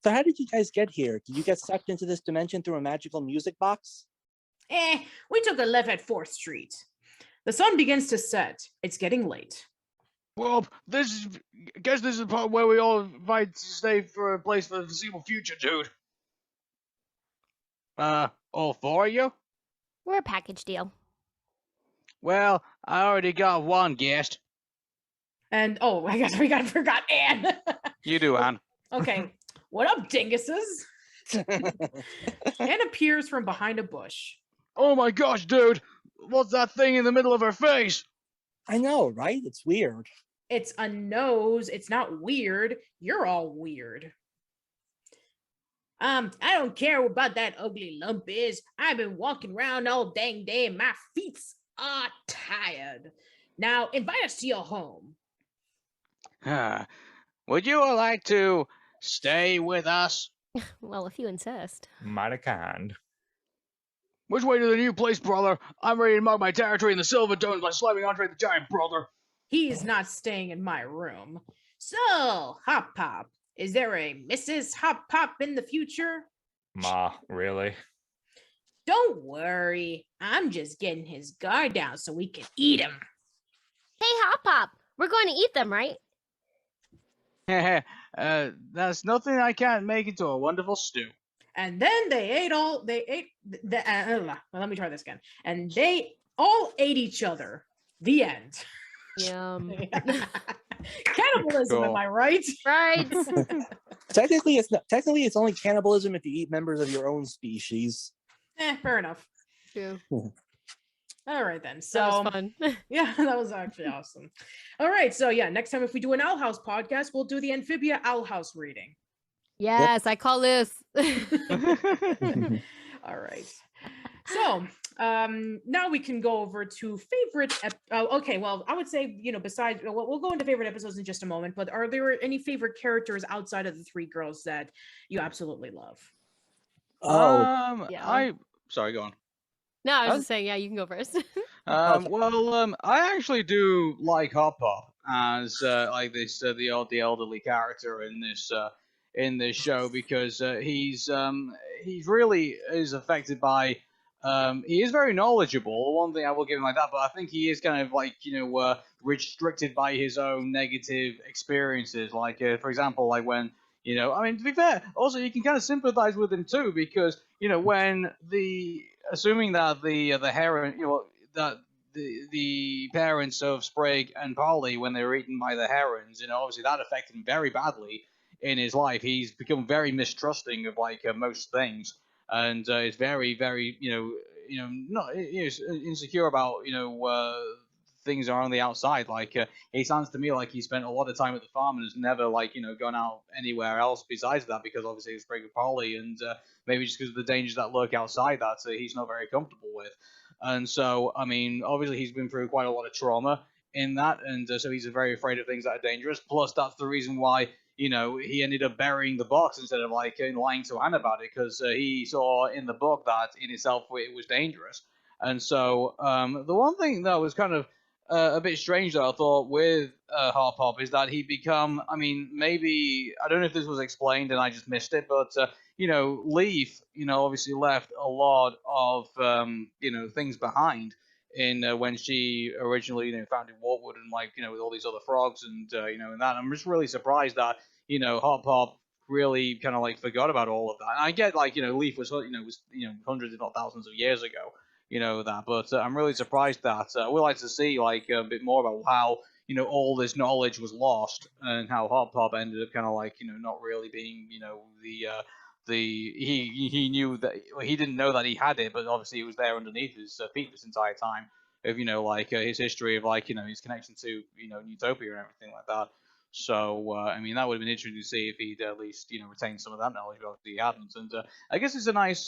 So how did you guys get here? Did you get sucked into this dimension through a magical music box? We took a left at 4th Street. The sun begins to set. It's getting late. Well, guess this is the part where we all invite to stay for a place for the foreseeable future, dude. All 4 of you? We're a package deal. Well, I already got one guest. And, I guess forgot Anne. You do, Anne. Okay. What up, dinguses? Anne appears from behind a bush. Oh my gosh, dude! What's that thing in the middle of her face? I know, right? It's weird. It's a nose. It's not weird. You're all weird. I don't care about that ugly lump is. I've been walking around all dang day and my feet's are tired. Now, invite us to your home. Would you all like to stay with us? Well, if you insist. Mighty kind. Which way to the new place, brother? I'm ready to mark my territory in the Silver Domes by slamming Andre the Giant, brother. He's not staying in my room. So, Hop Pop, is there a Mrs. Hop Pop in the future? Ma, really? Don't worry. I'm just getting his guard down so we can eat him. Hey, Hop Pop, we're going to eat them, right? That's nothing I can't make into a wonderful stew. And then well, let me try this again. And they all ate each other. The end. Yum. Cannibalism, Cool. am I right? Right. Technically, it's only cannibalism if you eat members of your own species. Fair enough. True. All right then. That So was fun. yeah, that was actually awesome. All right. So yeah, next time if we do an Owl House podcast, we'll do the Amphibia Owl House reading. Yes, I call this. All right. So now we can go over to favorite. Okay, well, I would say besides we'll go into favorite episodes in just a moment. But are there any favorite characters outside of the three girls that you absolutely love? Yeah. Sorry, go on. No, I was just saying, yeah, you can go first. I actually do like Hop Pop as like this the elderly character in this show because he's really is affected by he is very knowledgeable. One thing I will give him like that, but I think he is kind of like restricted by his own negative experiences. Like for example, like when I mean, to be fair, also you can kind of sympathize with him too because when assuming that the heron, that the parents of Sprig and Polly, when they were eaten by the herons, obviously that affected him very badly in his life. He's become very mistrusting of like most things, and is very, very, not insecure about things are on the outside. Like he sounds to me like he spent a lot of time at the farm and has never gone out anywhere else besides that because obviously he's Sprig and Polly, and maybe just because of the dangers that lurk outside that he's not very comfortable with. And so, I mean, obviously he's been through quite a lot of trauma in that, and so he's very afraid of things that are dangerous. Plus, that's the reason why, he ended up burying the box instead of lying to Anne about it, because he saw in the book that in itself it was dangerous. And so, the one thing that was kind of a bit strange that I thought with Hop Pop is that he become, I mean, maybe, I don't know if this was explained and I just missed it, but Leaf, obviously left a lot of, things behind in when she originally, founded Wartwood and with all these other frogs and, and that. I'm just really surprised that, Hop Pop really kind of forgot about all of that. And I get Leaf was, hundreds if not thousands of years ago, that, but I'm really surprised that I would like to see a bit more about how, all this knowledge was lost and how Hop Pop ended up kind of not really being, he knew that he didn't know that he had it, but obviously it was there underneath his feet this entire time of his history of his connection to Newtopia and everything like that. So I mean that would have been interesting to see if he'd at least retained some of that knowledge, but obviously he hadn't. And I guess it's a nice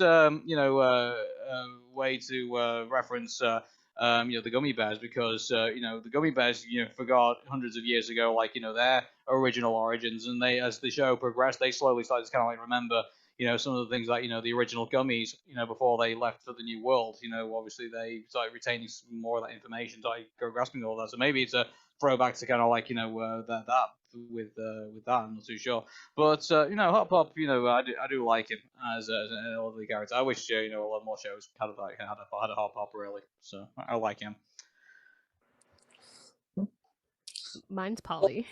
way to reference the gummy bears because the gummy bears forgot hundreds of years ago their original origins, and they, as the show progressed, they slowly started to kind of remember some of the things that the original gummies before they left for the new world. Obviously they started retaining some more of that information, started grasping all that. So maybe it's a throwback to kind of that with that. I'm not too sure, but Hop Pop, I do like him as an elderly character. I wish a lot more shows had a Hop Pop really. So I like him. Mine's Polly.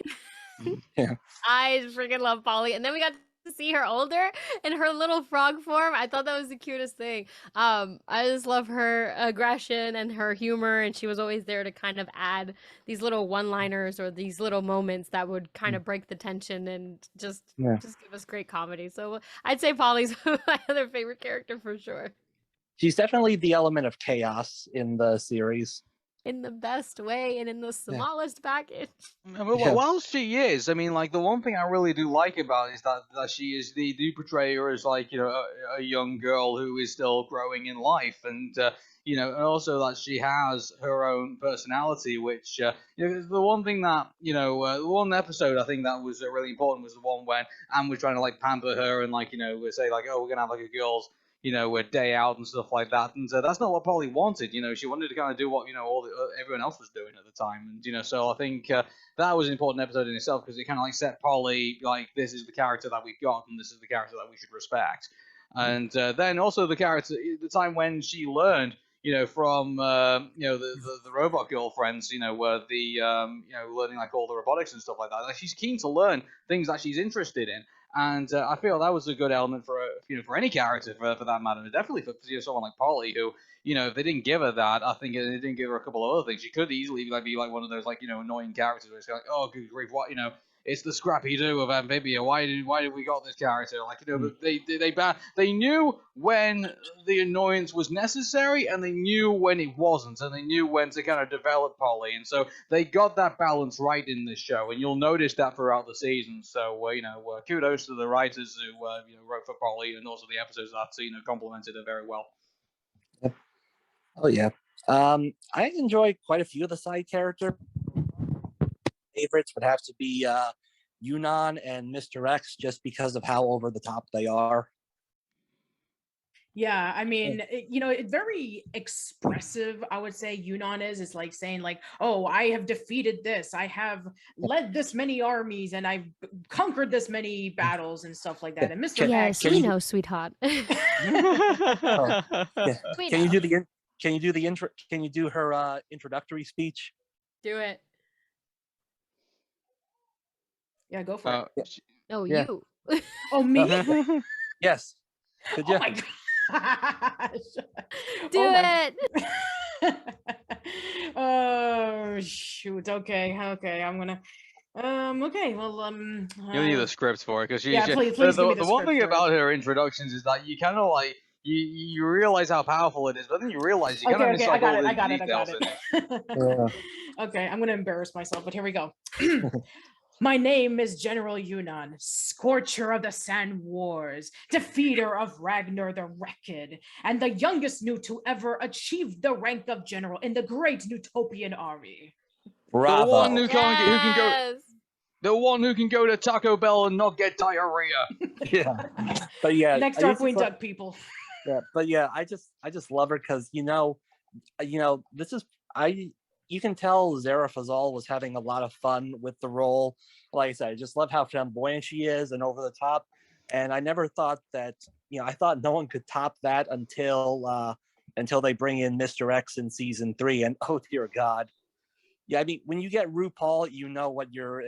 Yeah. I freaking love Polly. And then we got to see her older in her little frog form. I thought that was the cutest thing. I just love her aggression and her humor, and she was always there to kind of add these little one-liners or these little moments that would kind of break the tension and just give us great comedy. So I'd say Polly's my other favorite character for sure. She's definitely the element of chaos in the series. In the best way and in the smallest package. While she is, I mean, the one thing I really do like about it is that she is they do portray her as a young girl who is still growing in life, and and also that she has her own personality, which the one thing that one episode I think that was really important was the one when Anne was trying to pamper her and say oh, we're gonna have a girls a day out and stuff like that, and that's not what Polly wanted. She wanted to kind of do what everyone else was doing at the time, and so I think that was an important episode in itself because it kind of set Polly this is the character that we've got and this is the character that we should respect. And then also the character, the time when she learned, from the robot girlfriends, learning like all the robotics and stuff like that. Like she's keen to learn things that she's interested in, and I feel that was a good element for for any character for that matter. Definitely for someone like Polly, who if they didn't give her that, I think they didn't give her a couple of other things. She could easily be like one of those annoying characters where it's like, oh good grief, what it's the Scrappy Doo of Amphibia. Why did we got this character? But they knew when the annoyance was necessary, and they knew when it wasn't, and they knew when to kind of develop Polly, and so they got that balance right in this show, and you'll notice that throughout the season. So kudos to the writers who wrote for Polly, and also the episodes that complemented her very well. Yep. Oh yeah. I enjoy quite a few of the side characters. Favorites would have to be Yunan and Mr. X, just because of how over the top they are. Yeah, I mean, it's very expressive. I would say Yunan is. It's like saying like, oh, I have defeated this. I have led this many armies, and I've conquered this many battles and stuff like that. And Mr. Yes, X, we know, sweetheart. Oh, yeah. We Can you know. do the intro? Can you do her introductory speech? Do it. yeah, go for it. No, Yeah. you. Oh, me? Yes. Could you? Oh my gosh. Do Oh my- it. Oh shoot. Okay. I'm gonna. Okay. Well. You'll need the script for it, because Yeah, please the give me the one script thing for it. about her introductions is that you kind of like you realize how powerful it is, but then you realize you kind of miss like all the details in it. Yeah. Okay, I'm gonna embarrass myself, but here we go. My name is General Yunan, Scorcher of the Sand Wars, Defeater of Ragnar the Wrecked, and the youngest New to ever achieve the rank of General in the great Newtopian army. Bravo. The one who can go. Yes. The one who can go to Taco Bell and not get diarrhea. Yeah. But yeah. Next I used to Darkwing put- Duck people. Yeah, but yeah, I just love her because this is you can tell Zara Fazal was having a lot of fun with the role. Like I said, I just love how flamboyant she is and over the top. And I never thought that I thought no one could top that until they bring in Mr. X in season 3. And oh dear God, yeah, I mean when you get RuPaul, you know what you're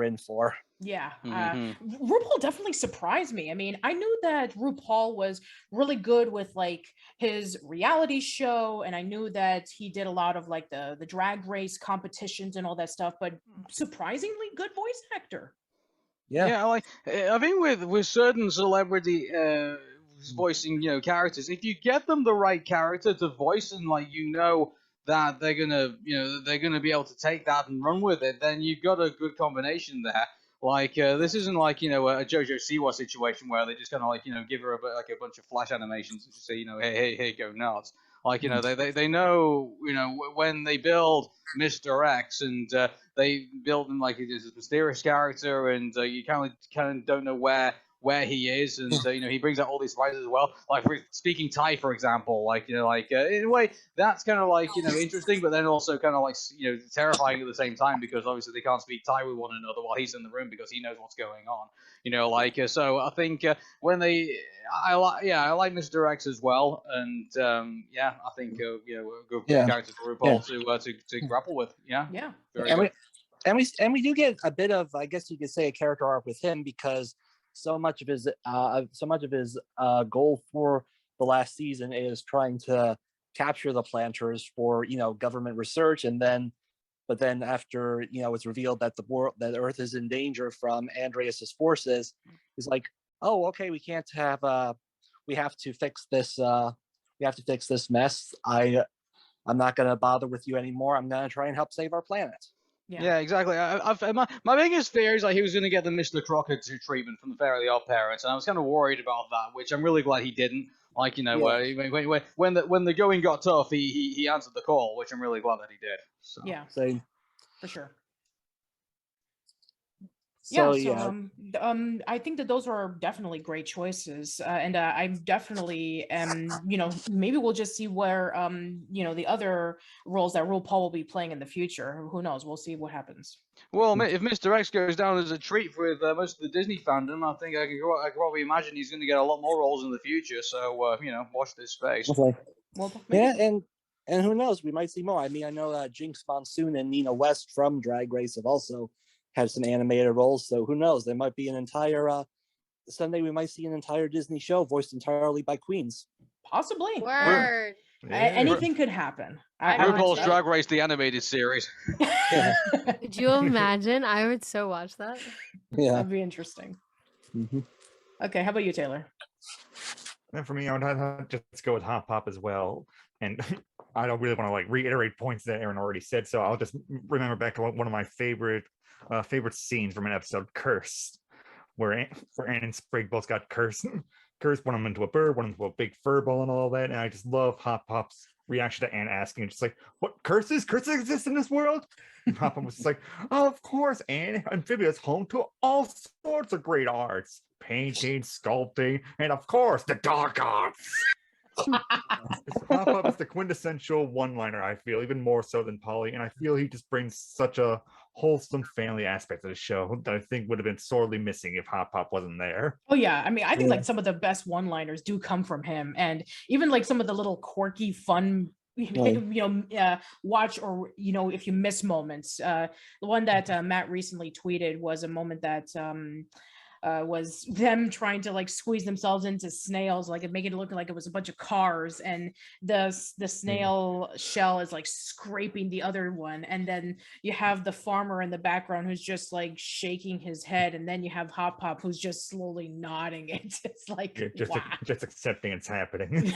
in for. Yeah, Mm-hmm. RuPaul definitely surprised me. I mean, I knew that RuPaul was really good with like his reality show, and I knew that he did a lot of like the drag race competitions and all that stuff, but surprisingly good voice actor. Yeah. Like I think with certain celebrity voicing characters, if you get them the right character to voice, and that they're gonna be able to take that and run with it, then you've got a good combination there. Like this isn't like a JoJo Siwa situation where they just kind of give her a bunch of flash animations and just say hey go nuts. Like they know when they build Mr. X, and they build him like he's a mysterious character, and you kind of don't know where he is, and he brings out all these surprises as well. Like speaking Thai, for example, in a way that's kind of interesting, but then also kind of terrifying at the same time, because obviously they can't speak Thai with one another while he's in the room because he knows what's going on. So I think when I like Mr. X as well, and I think a good character for RuPaul to grapple with. Yeah. Very good. And we do get a bit of, I guess you could say, a character arc with him, because so much of his goal for the last season is trying to capture the planters for government research, but then after it's revealed that that Earth is in danger from Andrias's forces, he's like, oh okay, we have to fix this mess. I'm not going to bother with you anymore. I'm going to try and help save our planet. Yeah, exactly. My biggest fear is he was going to get the Mr. Crocker treatment from the Fairly Odd Parents, and I was kind of worried about that, which I'm really glad he didn't. When the going got tough, he answered the call, which I'm really glad that he did. So. Yeah, So, for sure. So yeah, so yeah, I think that those are definitely great choices, and I definitely maybe we'll just see where the other roles that RuPaul will be playing in the future. Who knows? We'll see what happens. Well, if Mr. X goes down as a treat with most of the Disney fandom, I think I can probably imagine he's going to get a lot more roles in the future. So watch this space. okay. Well, maybe. Yeah, and who knows? We might see more. I mean, I know Jinx Monsoon and Nina West from Drag Race have also had some animated roles. So who knows? There might be an entire Sunday. We might see an entire Disney show voiced entirely by queens. Possibly. Word. Anything could happen. RuPaul's Drag Race, the animated series. Could you imagine? I would so watch that. Yeah, That'd be interesting. Mm-hmm. Okay, how about you, Taylor? And for me, I would just go with Hop Pop as well. And I don't really want to like reiterate points that Aaron already said, so I'll just remember back to one of my favorite scenes from an episode, Cursed, where Anne and Sprig both got cursed. Cursed, one of them into a bird, one into a big fur ball and all that. And I just love Hop Pop's reaction to Anne asking, just like, what, curses? Curses exist in this world? And Hop Pop was just like, oh, of course, Anne. Amphibia is home to all sorts of great arts. Painting, sculpting, and of course, the dark arts. Hop Pop is the quintessential one-liner, I feel, even more so than Polly, and I feel he just brings such a wholesome family aspect to the show that I think would have been sorely missing if Hop Pop wasn't there. Oh yeah, I mean, I think like some of the best one-liners do come from him, and even like some of the little quirky, fun, watch or if you miss moments. The one that Matt recently tweeted was a moment that was them trying to like squeeze themselves into snails, like and make it look like it was a bunch of cars, and the snail shell is like scraping the other one, and then you have the farmer in the background who's just like shaking his head, and then you have Hop Pop who's just slowly nodding. It's like just accepting it's happening.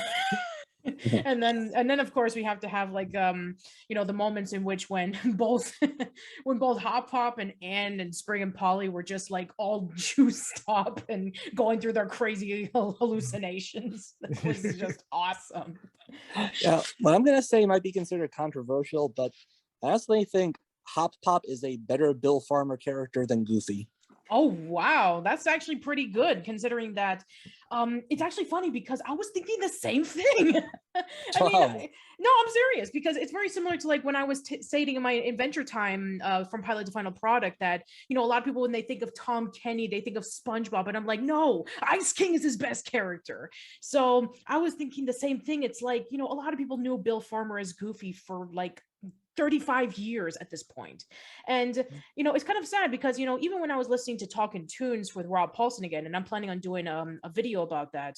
and then of course we have to have like the moments in which when both Hop Pop and Anne and Sprig and Polly were just like all juiced up and going through their crazy hallucinations. That was just awesome. Yeah, what I'm gonna say might be considered controversial, but I honestly think Hop Pop is a better Bill Farmer character than Goofy. Oh wow, that's actually pretty good considering that. It's actually funny because I was thinking the same thing. No, I'm serious, because it's very similar to like when I was stating in my Adventure Time from pilot to final product that a lot of people, when they think of Tom Kenny, they think of SpongeBob, and I'm like, no, Ice King is his best character. So I was thinking the same thing. It's like a lot of people knew Bill Farmer as Goofy for like 35 years at this point. And it's kind of sad because even when I was listening to Talking Tunes with Rob Paulson again, and I'm planning on doing a video about that,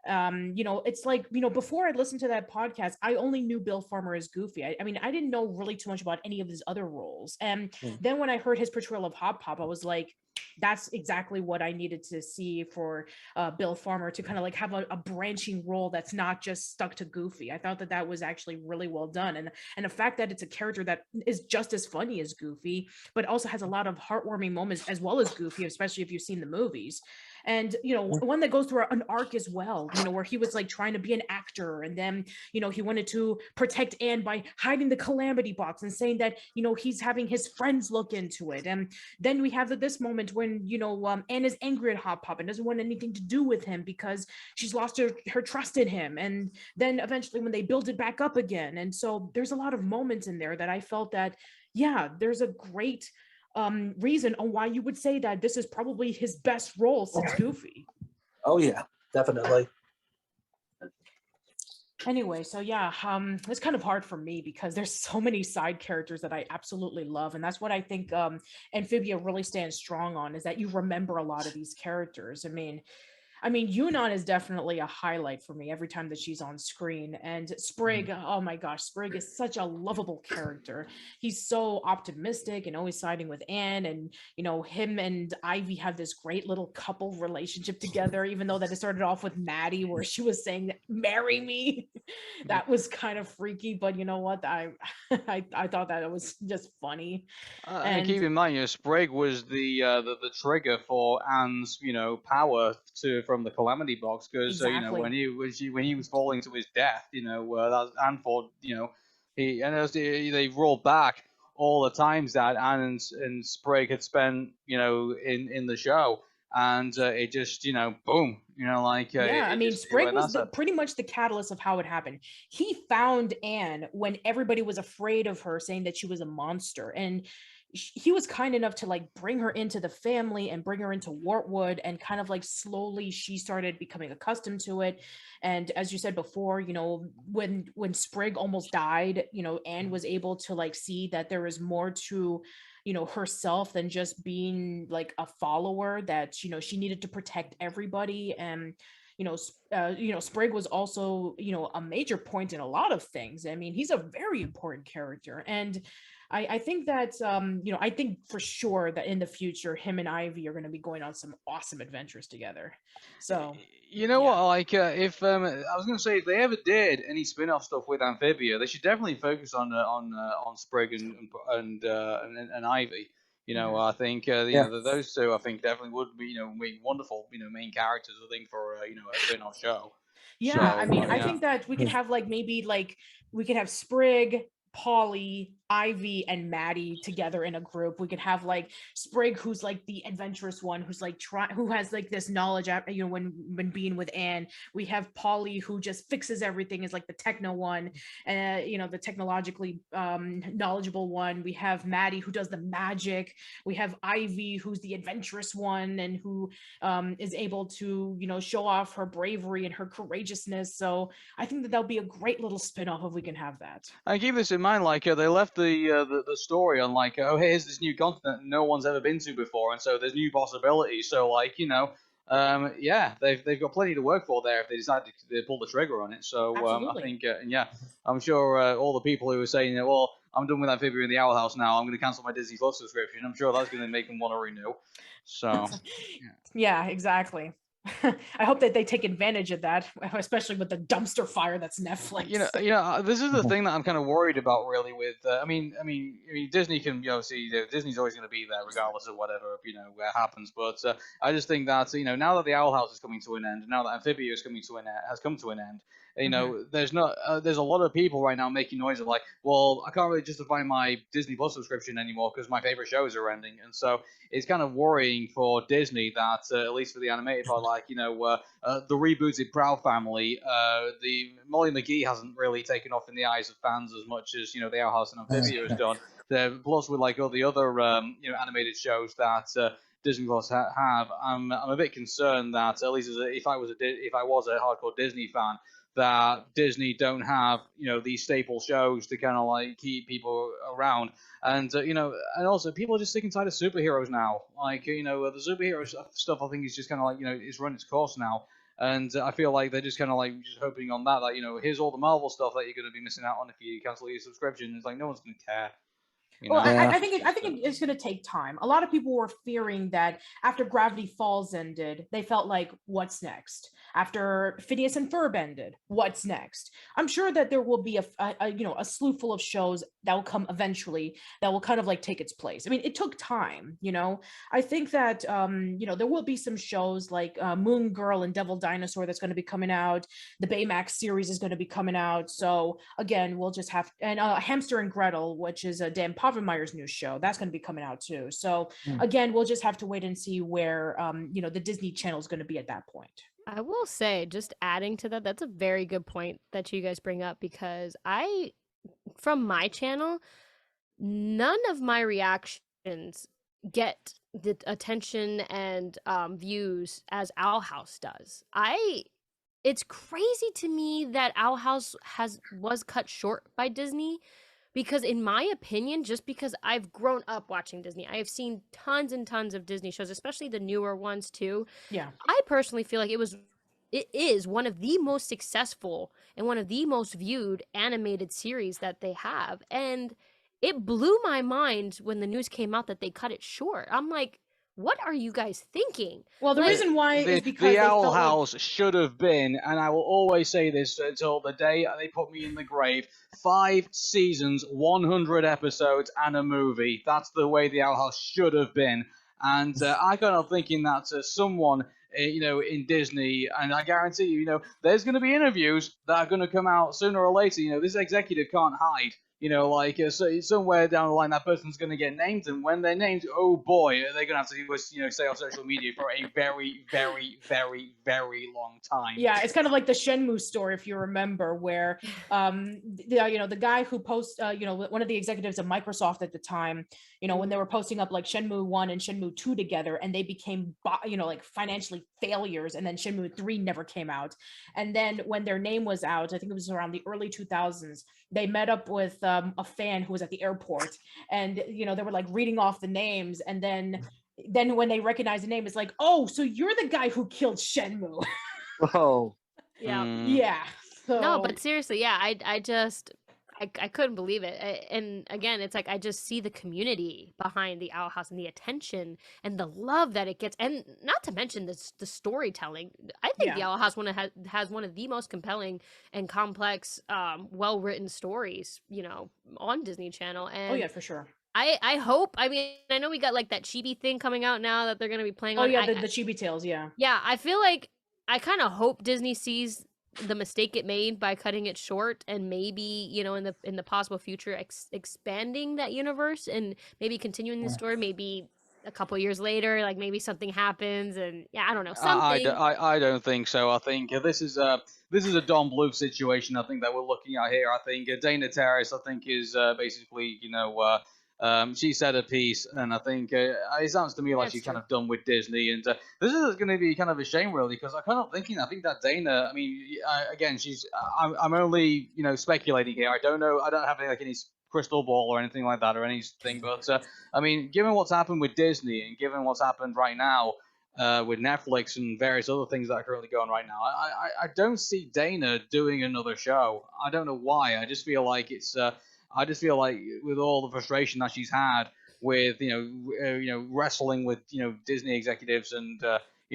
it's like before I listened to that podcast, I only knew Bill Farmer as Goofy. I mean, I didn't know really too much about any of his other roles, and then when I heard his portrayal of Hop Pop, I was like, that's exactly what I needed to see for Bill Farmer to kind of like have a branching role that's not just stuck to Goofy. I thought that was actually really well done, and the fact that it's a character that is just as funny as Goofy, but also has a lot of heartwarming moments as well as Goofy, especially if you've seen the movies. And one that goes through an arc as well, where he was like trying to be an actor, and then he wanted to protect Anne by hiding the calamity box and saying that he's having his friends look into it. And then we have this moment when Anne is angry at Hop Pop and doesn't want anything to do with him because she's lost her trust in him, and then eventually when they build it back up again. And so there's a lot of moments in there that I felt that there's a great reason on why you would say that this is probably his best role since Goofy. Oh yeah, definitely. Anyway, so it's kind of hard for me because there's so many side characters that I absolutely love, and that's what I think Amphibia really stands strong on, is that you remember a lot of these characters. I mean, Yunan is definitely a highlight for me every time that she's on screen. And Sprig, oh my gosh, Sprig is such a lovable character. He's so optimistic and always siding with Anne. And, him and Ivy have this great little couple relationship together, even though that it started off with Maddie, where she was saying, marry me. That was kind of freaky, but you know what? I thought that it was just funny. And keep in mind, Sprig was the trigger for Anne's, power from the calamity box, because Exactly. when he was falling to his death, that's Anne thought, they rolled back. all the times that Anne and Sprig had spent, in the show. And it just, boom, like Yeah, I it mean, just it Sprig went was nuts. pretty much the catalyst of how it happened. He found Anne when everybody was afraid of her, saying that she was a monster, and he was kind enough to like bring her into the family and bring her into Wartwood, and kind of like slowly she started becoming accustomed to it. And as you said before, when Sprig almost died, Anne was able to like see that there is more to herself than just being like a follower, that she needed to protect everybody. And Sprig was also a major point in a lot of things. I mean, he's a very important character, and I think that I think for sure that in the future him and Ivy are going to be going on some awesome adventures together. So You know yeah. what? Like, if I was gonna say, if they ever did any spin-off stuff with Amphibia, they should definitely focus on Sprig and Ivy. I think those two, I think definitely would be make wonderful main characters. I think for a spin-off show. Yeah, So, I mean, I yeah. think that we could have like maybe like we could have Sprig, Polly, Ivy, and Maddie together in a group. We could have like Sprig, who's like the adventurous one, who's like who has like this knowledge, when being with Anne. We have Polly, who just fixes everything, is like the techno one, the technologically knowledgeable one. We have Maddie, who does the magic. We have Ivy, who's the adventurous one, and who is able to show off her bravery and her courageousness. So I think that that'll be a great little spin-off if we can have that. And keep this in mind, like they left the story on like, oh, here's this new continent no one's ever been to before, and so there's new possibilities. So like, yeah, they've got plenty to work for there if they decide to pull the trigger on it. So I think, yeah, I'm sure all the people who are saying, well, I'm done with Amphibia in the Owl House now, I'm going to cancel my Disney Plus subscription, I'm sure that's going to make them want to renew. So yeah, exactly. I hope that they take advantage of that, especially with the dumpster fire that's Netflix. This is the thing that I'm kind of worried about, really. With I mean, Disney can obviously Disney's always going to be there regardless of whatever happens. But I just think that now that the Owl House is coming to an end, now that Amphibia has come to an end. There's a lot of people right now making noise of like, well, I can't really justify my Disney Plus subscription anymore because my favorite shows are ending, and so it's kind of worrying for Disney that at least for the animated part, like the rebooted Proud Family, the Molly McGee hasn't really taken off in the eyes of fans as much as the Owl House and Amphibia has done. Plus with like all the other animated shows that Disney Plus have, I'm a bit concerned that at least if I was a hardcore Disney fan, that Disney don't have these staple shows to kind of like keep people around, and and also people are just sick and tired of superheroes now. Like the superhero stuff I think is just kind of like it's run its course now, and I feel like they're just kind of like just hoping on that here's all the Marvel stuff that you're going to be missing out on if you cancel your subscription. It's like no one's going to care. Well, I think it's going to take time. A lot of people were fearing that after Gravity Falls ended, they felt like, what's next? After Phineas and Ferb ended, what's next? I'm sure that there will be a slew full of shows that will come eventually that will kind of like take its place. I mean, it took time, I think that there will be some shows like Moon Girl and Devil Dinosaur that's going to be coming out. The Baymax series is going to be coming out. So again, we'll just have, and Hamster and Gretel, which is a Dan Povenmire's new show, that's going to be coming out too. So again, we'll just have to wait and see where the Disney Channel is going to be at that point. I will say, just adding to that, that's a very good point that you guys bring up, because from my channel, none of my reactions get the attention and views as Owl House does. It's crazy to me that Owl House was cut short by Disney, because in my opinion, just because I've grown up watching Disney, I have seen tons and tons of Disney shows, especially the newer ones too. Yeah. I personally feel like it is one of the most successful and one of the most viewed animated series that they have. And it blew my mind when the news came out that they cut it short. I'm like, what are you guys thinking? Well, the reason why is because the Owl House should have been, and I will always say this until the day they put me in the grave, 5 seasons, 100 episodes, and a movie. That's the way the Owl House should have been. And I kind of thinking that someone, in Disney, and I guarantee you, there's going to be interviews that are going to come out sooner or later. This executive can't hide. like so somewhere down the line that person's going to get named, and when they're named, oh boy, are they going to have to stay on social media for a very, very, very, very long time. Yeah, it's kind of like the Shenmue story, if you remember, where the guy who posts one of the executives of Microsoft at the time, when they were posting up like Shenmue 1 and Shenmue 2 together, and they became like financially failures, and then Shenmue 3 never came out. And then when their name was out, I think it was around the early 2000s, they met up with a fan who was at the airport, and they were like reading off the names, and then when they recognized the name, it's like, oh, so you're the guy who killed Shenmue. Whoa. Yeah. Yeah. So... No, but seriously, yeah, I couldn't believe it. And again, it's like I just see the community behind the Owl House and the attention and the love that it gets, and not to mention the storytelling. I think the Owl House has one of the most compelling and complex, well-written stories, on Disney Channel. And oh yeah, for sure. I hope. I mean, I know we got like that chibi thing coming out now that they're gonna be playing on. Oh yeah, the Chibi Tales. Yeah. Yeah, I feel like I kind of hope Disney sees the mistake it made by cutting it short, and maybe in the possible future expanding that universe and maybe continuing the story. Maybe a couple years later, like maybe something happens, and I don't know, something. I don't think so. I think this is a Don Bluth situation. I think that we're looking at here. I think Dana Terrace, I think, is basically she said a piece, and I think it sounds to me like she's kind of done with Disney, and this is going to be kind of a shame, really, because I'm kind of thinking, I think that Dana, I mean, again, I'm only speculating here. I don't know, I don't have any crystal ball or anything like that or anything, but I mean, given what's happened with Disney and given what's happened right now with Netflix and various other things that are currently going right now, I don't see Dana doing another show. I don't know why. I just feel like with all the frustration that she's had with wrestling with Disney executives and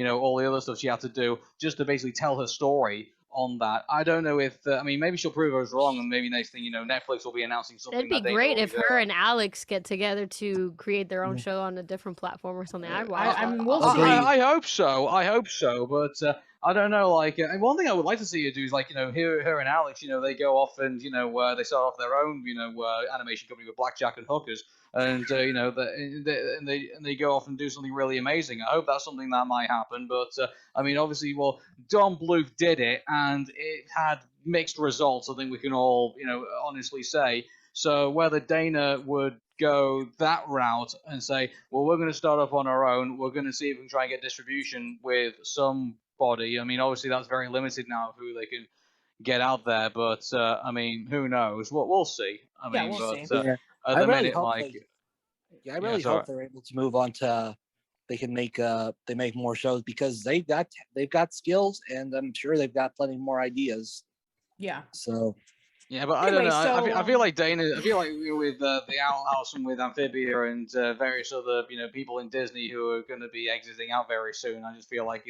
all the other stuff she had to do just to basically tell her story on that. I don't know if I mean, maybe she'll prove us wrong, and maybe next thing Netflix will be announcing something. It'd be great if her and Alex get together to create their own show on a different platform or something. I'd watch. I hope so. I hope so, but I don't know. Like, one thing I would like to see her do is like her and Alex. They go off and they start off their own animation company with Blackjack and Hookers, and they go off and do something really amazing. I hope that's something that might happen. But I mean, obviously, Don Bluth did it, and it had mixed results. I think we can all honestly say. So whether Dana would go that route and say, well, we're going to start up on our own. We're going to see if we can try and get distribution with somebody. I mean, obviously that's very limited now of who they can get out there. But I mean, who knows? We'll see. I mean, we'll see. I really hope they're able to move on to they make more shows, because they've got skills, and I'm sure they've got plenty more ideas. Yeah. So. Yeah, but anyway, I don't know. I feel like Dana. I feel like with the Owl House and with Amphibia and various other people in Disney who are going to be exiting out very soon. I just feel like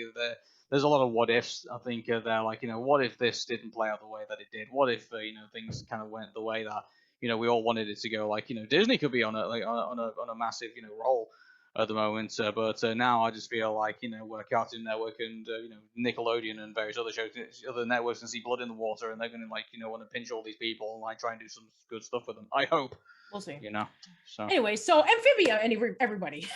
there's a lot of what ifs. I think they're like, what if this didn't play out the way that it did? What if things kind of went the way that we all wanted it to go? Like Disney could be on a massive roll at the moment, but now I just feel like Cartoon Network and Nickelodeon and various other shows, other networks, can see blood in the water, and they're going to want to pinch all these people and like try and do some good stuff with them. I hope. We'll see. So anyway, so Amphibia, everybody.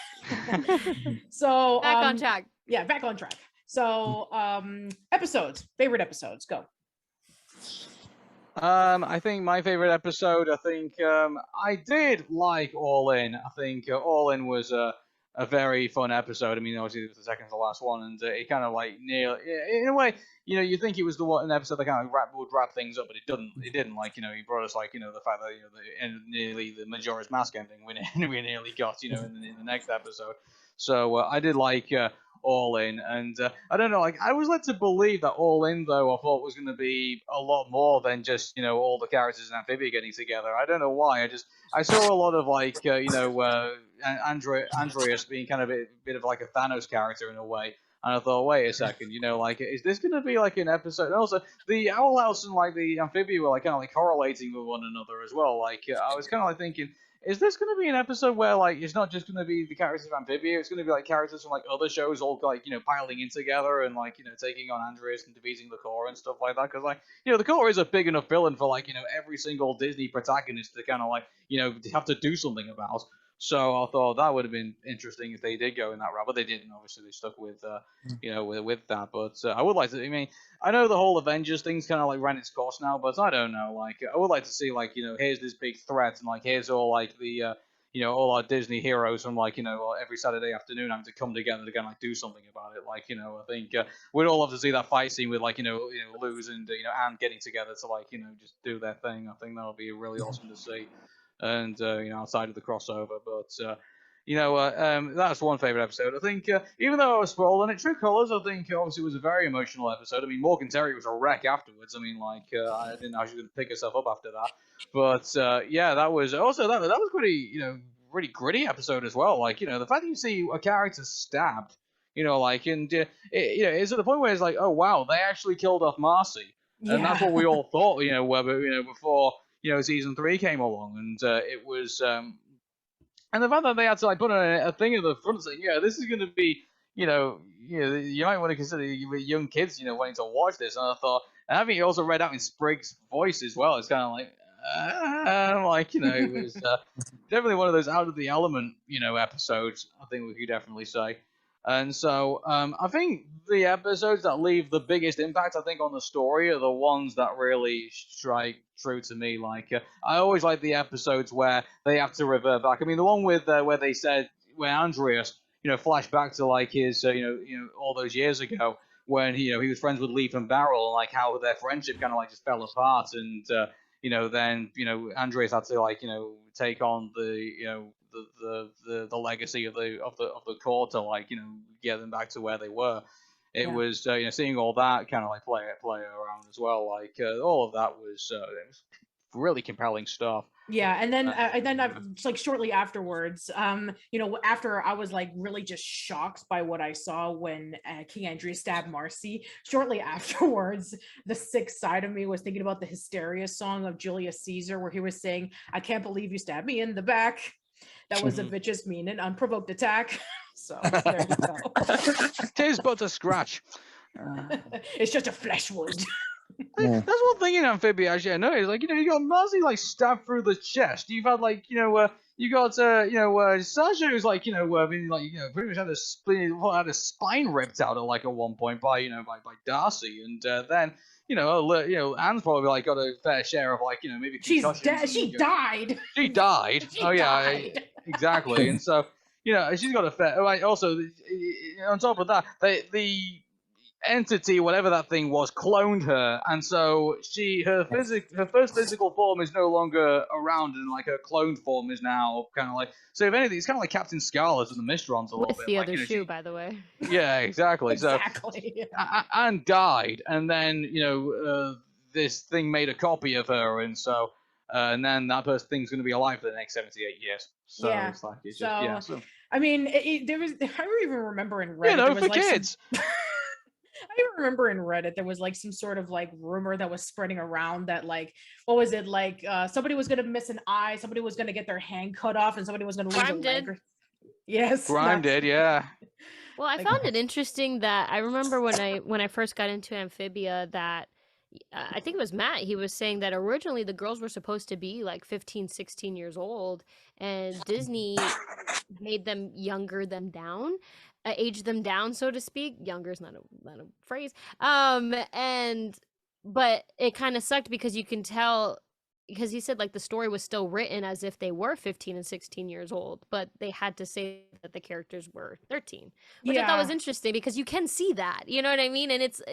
So back on track. Yeah, back on track. So favorite episodes, go. I think my favorite episode, I did like All In. I think All In was a very fun episode. I mean, obviously it was the second to the last one, and it kind of like in a way, you think it was an episode that kind of would wrap things up, but it didn't. It didn't. Like, he brought us like the fact that nearly the Majora's Mask ending we nearly got in the next episode. So I did like All In, and I don't know, like, I was led to believe that All In, though, I thought was going to be a lot more than just all the characters in Amphibia getting together. I don't know why. I saw a lot of like Andrias being kind of a bit of like a Thanos character in a way, and I thought, wait a second, like, is this going to be like an episode? And also, the Owl House and like the Amphibia were like kind of like correlating with one another as well. Like, I was kind of like thinking, is this going to be an episode where like it's not just going to be the characters of Amphibia, it's going to be like characters from like other shows all like piling in together and like taking on Andrias and defeating the core and stuff like that? Because like the core is a big enough villain for like every single Disney protagonist to kind of like have to do something about. So I thought that would have been interesting if they did go in that route, but they didn't. Obviously, they stuck with with that. But I would like to. I mean, I know the whole Avengers thing's kind of like ran its course now, but I don't know. Like, I would like to see like here's this big threat, and like here's all like the all our Disney heroes from like every Saturday afternoon having to come together to kind of like do something about it. Like I think we'd all love to see that fight scene with like Luz and Anne getting together to like just do their thing. I think that would be really awesome to see. And outside of the crossover, but that's one favorite episode. I think even though I was spoiled on it, True Colors, I think obviously was a very emotional episode. I mean, Morgan Terry was a wreck afterwards. I mean, like I didn't know she was going to pick herself up after that. But yeah, that was also that was pretty really gritty episode as well. Like the fact that you see a character stabbed, like and it's at the point where it's like, oh wow, they actually killed off Marcy, and that's what we all thought. Before. Season 3 came along, and it was, and the fact that they had to like put a thing at the front saying, this is going to be, you might want to consider young kids, wanting to watch this. And I thought, and having it also read out in Sprig's voice as well, it's kind of like, it was definitely one of those out of the element, episodes. I think we could definitely say. And so I think the episodes that leave the biggest impact, I think, on the story are the ones that really strike true to me. Like I always like the episodes where they have to revert back. I mean, the one with where they said where Andrias, flashed back to like his, all those years ago when he was friends with Leaf and Barrel, and like how their friendship kind of like just fell apart, and then Andrias had to like take on the the legacy of the core to like get them back to where they were. It was seeing all that kind of like play around as well. Like all of that was really compelling stuff. Yeah, and then like shortly afterwards, after I was like really just shocked by what I saw when King Andrias stabbed Marcy. Shortly afterwards, the sick side of me was thinking about the Hysteria song of Julius Caesar, where he was saying, "I can't believe you stabbed me in the back." That was a vicious, mean, and unprovoked attack. So there you go. Tis but a scratch. It's just a flesh wound. That's one thing in Amphibia actually I noticed. Like you got Marcy like stabbed through the chest. You've had like you got Sasha who's like pretty much had a spine ripped out at like at one point by by Darcy, and then Anne's probably like got a fair share of like maybe she's dead. She died. She died. Died. Exactly, and so she's got a fair. Like also on top of that, the entity, whatever that thing was, cloned her, and so her first physical form is no longer around, and like her cloned form is now kind of like. So if anything, it's kind of like Captain Scarlet and the Mysterons a little bit. With the other shoe, by the way. Yeah, exactly. Exactly. So Anne died, and then this thing made a copy of her, and so and then that thing's going to be alive for the next 78 years. So it's like it's just So I mean, there was. I even remember in Reddit. there was for like kids. I even remember in Reddit there was like some sort of like rumor that was spreading around that like what was it like somebody was gonna miss an eye, somebody was gonna get their hand cut off, and somebody was gonna lose a leg. Yes, Grime did, yeah. Well, I found it interesting that I remember when I first got into Amphibia that I think it was Matt, he was saying that originally the girls were supposed to be like 15, 16 years old, and Disney made them younger them down, aged them down, so to speak. Younger is not a phrase. But it kind of sucked because you can tell, because he said like the story was still written as if they were 15 and 16 years old, but they had to say that the characters were 13, which I thought was interesting because you can see that, you know what I mean? And it's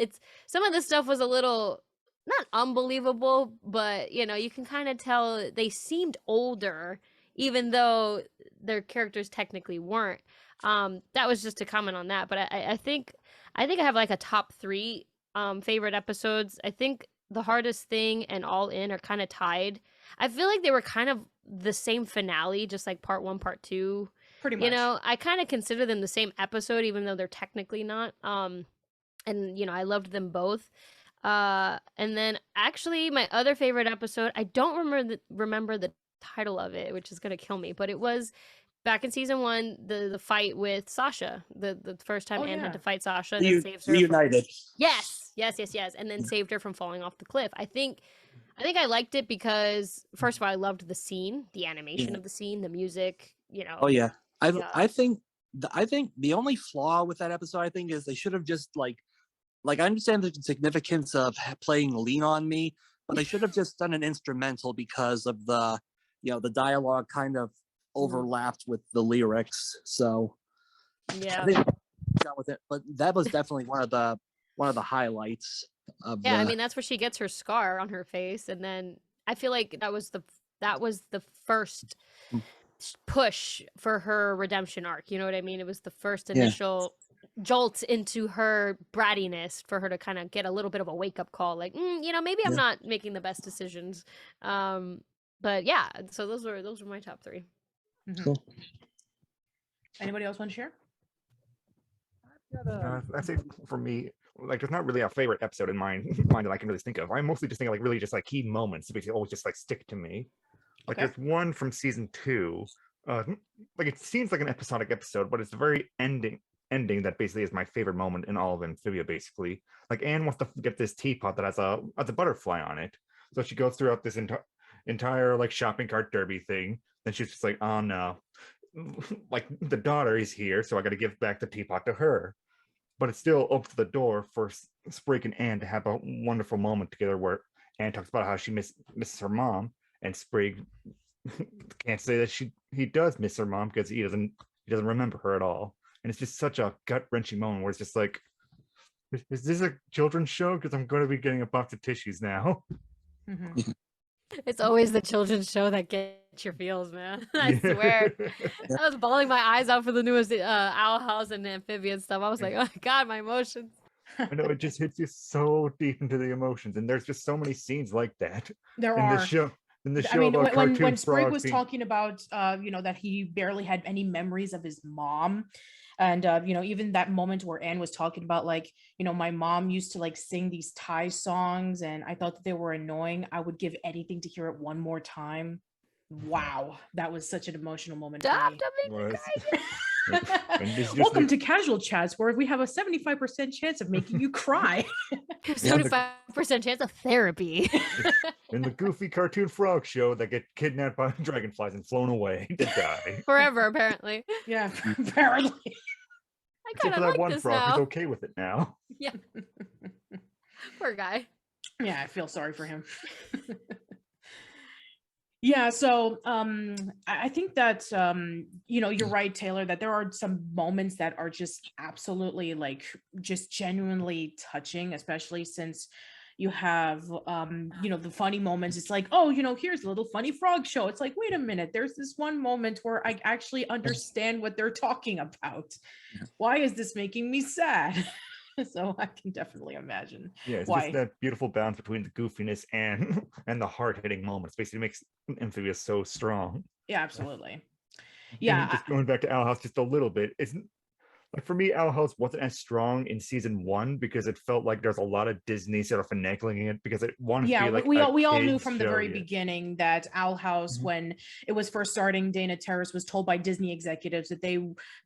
some of the stuff was a little not unbelievable, but you can kind of tell they seemed older even though their characters technically weren't. That was just to comment on that, but I think I have like a top 3 favorite episodes. I think The Hardest Thing and All In are kind of tied. I feel like they were kind of the same finale, just like part 1, part 2. Pretty much. I kind of consider them the same episode, even though they're technically not. And I loved them both. And then actually my other favorite episode, I don't remember the title of it, which is gonna kill me, but it was back in season 1, the fight with Sasha, the first time Anne had to fight Sasha and then saves her. Reunited. Yes, and then saved her from falling off the cliff. I think I liked it because first of all, I loved the scene, the animation of the scene, the music. Oh yeah, I think the only flaw with that episode, I think, is they should have just like I understand the significance of playing "Lean on Me," but they should have just done an instrumental because of the the dialogue kind of overlapped with the lyrics. So yeah, I think done with it, but that was definitely one of the highlights of I mean, that's where she gets her scar on her face, and then I feel like that was the first push for her redemption arc. You know what I mean? It was the first initial jolt into her brattiness for her to kind of get a little bit of a wake up call, like maybe I'm not making the best decisions. But yeah, so those were my top 3. Cool. Anybody else want to share? I think for me, like, there's not really a favorite episode in mind that I can really think of. I mostly just think of like really just like key moments that basically always just like stick to me. Like there's one from season 2. Like it seems like an episodic episode, but it's the very ending that basically is my favorite moment in all of Amphibia. Basically, like Anne wants to get this teapot that has a butterfly on it, so she goes throughout this entire like shopping cart derby thing. Then she's just like, oh no, like the daughter is here, so I got to give back the teapot to her. But it still opens the door for Sprig and Anne to have a wonderful moment together where Anne talks about how she misses her mom, and Sprig can't say that he does miss her mom because he doesn't remember her at all. And it's just such a gut-wrenching moment where it's just like, is this a children's show? Because I'm going to be getting a box of tissues now. It's always the children's show that gets your feels, man. I swear. I was bawling my eyes out for the newest Owl House and Amphibian stuff. I was like, oh my god, my emotions. I know, it just hits you so deep into the emotions, and there's just so many scenes like that There in are. the show. I mean, when Sprig was being... talking about, that he barely had any memories of his mom. And, even that moment where Anne was talking about, like, my mom used to like sing these Thai songs and I thought that they were annoying. I would give anything to hear it one more time. Wow. That was such an emotional moment for me. Welcome to Casual Chats, where we have a 75% chance of making you cry. 75% chance of therapy. In the goofy cartoon frog show that get kidnapped by dragonflies and flown away to die. Forever, apparently. Yeah, apparently. I kind of like one this frog now. who's okay with it now. Yeah. Poor guy. Yeah, I feel sorry for him. Yeah, so I think that you're right, Taylor, that there are some moments that are just absolutely like just genuinely touching, especially since you have the funny moments. It's like, oh, here's a little funny frog show. It's like, wait a minute, there's this one moment where I actually understand what they're talking about. Why is this making me sad? So I can definitely imagine. Yeah, it's just that beautiful balance between the goofiness and the hard-hitting moments. Basically makes Amphibia so strong. Yeah, absolutely. Yeah. And just going back to Owl House just a little bit, it's like, for me, Owl House wasn't as strong in season 1 because it felt like there's a lot of Disney sort of finagling it because it wanted to be like we all knew from the very beginning that Owl House, Mhm. when it was first starting, Dana Terrace was told by Disney executives that they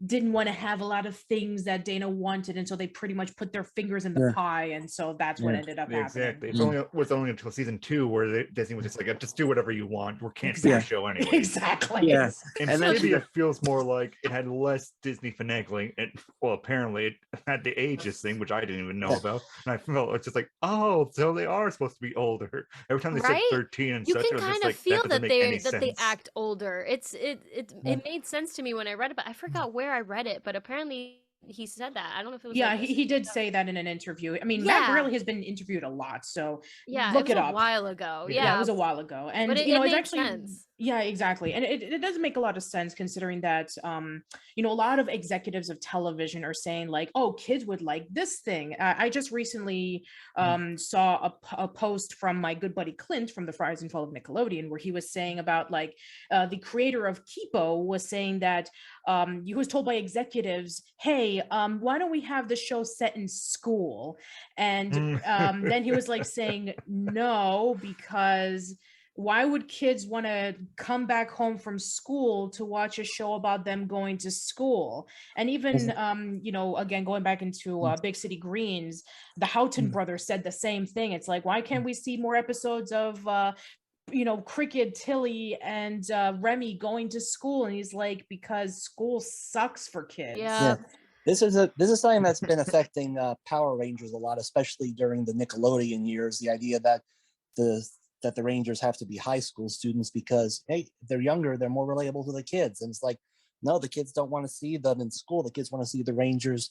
didn't want to have a lot of things that Dana wanted, and so they pretty much put their fingers in the pie, and so that's what ended up happening. Exactly. It was only until season 2 where Disney was just like, just do whatever you want. We're canceling the show anyway. Exactly. Yeah. And Amphibia feels more like it had less Disney finagling. Well, apparently it had the ages thing, which I didn't even know about. And I felt it's just like, oh, so they are supposed to be older. Every time they said 13 and you such, can it was kind just of like, feel that they act older. It made sense to me when I read it, but I forgot where I read it. But apparently he said that. I don't know if it was. Yeah, he did say that in an interview. I mean, Matt Borelli has been interviewed a lot, so look it up. A while ago. Yeah, it was a while ago, and but it's actually sense. Yeah, exactly, and it does make a lot of sense considering that a lot of executives of television are saying like, oh, kids would like this thing. I just recently saw a post from my good buddy Clint from the Rise and Fall of Nickelodeon, where he was saying about like the creator of Kipo was saying that he was told by executives, hey, why don't we have the show set in school? And then he was like saying no, because why would kids want to come back home from school to watch a show about them going to school? And even again, going back into Big City Greens, the Houghton brothers said the same thing. It's like, why can't we see more episodes of Cricket, Tilly, and Remy going to school? And he's like, because school sucks for kids. Yeah. This is something that's been affecting Power Rangers a lot, especially during the Nickelodeon years. The idea that the Rangers have to be high school students because, hey, they're younger, they're more relatable to the kids. And it's like, no, the kids don't want to see them in school. The kids want to see the Rangers,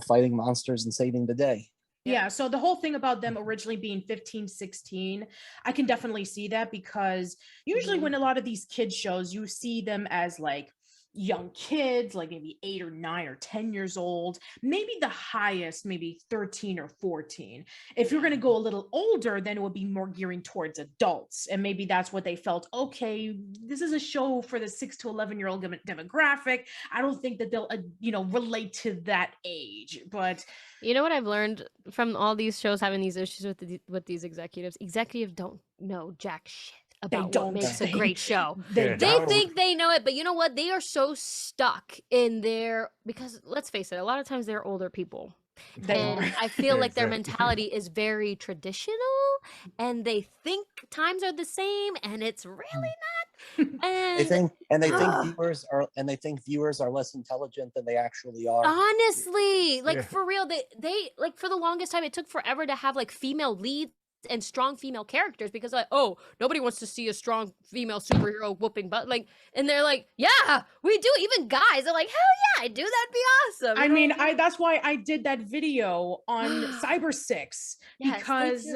fighting monsters and saving the day. Yeah, so the whole thing about them originally being 15, 16, I can definitely see that, because usually when a lot of these kids shows, you see them as like young kids, like maybe 8 or 9 or 10 years old, maybe the highest, maybe 13 or 14. If you're going to go a little older, then it would be more gearing towards adults. And maybe that's what they felt. Okay, this is a show for the 6 to 11-year-old demographic. I don't think that they'll, relate to that age. But you know what I've learned from all these shows having these issues with these executives? Executives don't know jack shit about what makes a great show. They think they know it, but you know what? They are so stuck in because let's face it, a lot of times they're older people. I feel like their mentality is very traditional, and they think times are the same, and it's really not. And they think viewers are less intelligent than they actually are. Honestly, for real, they like, for the longest time, it took forever to have like female leads and strong female characters, because nobody wants to see a strong female superhero whooping butt, and they're like, yeah, we do. Even guys are like, hell yeah, I do, that'd be awesome. That's why I did that video on Cyber 6, because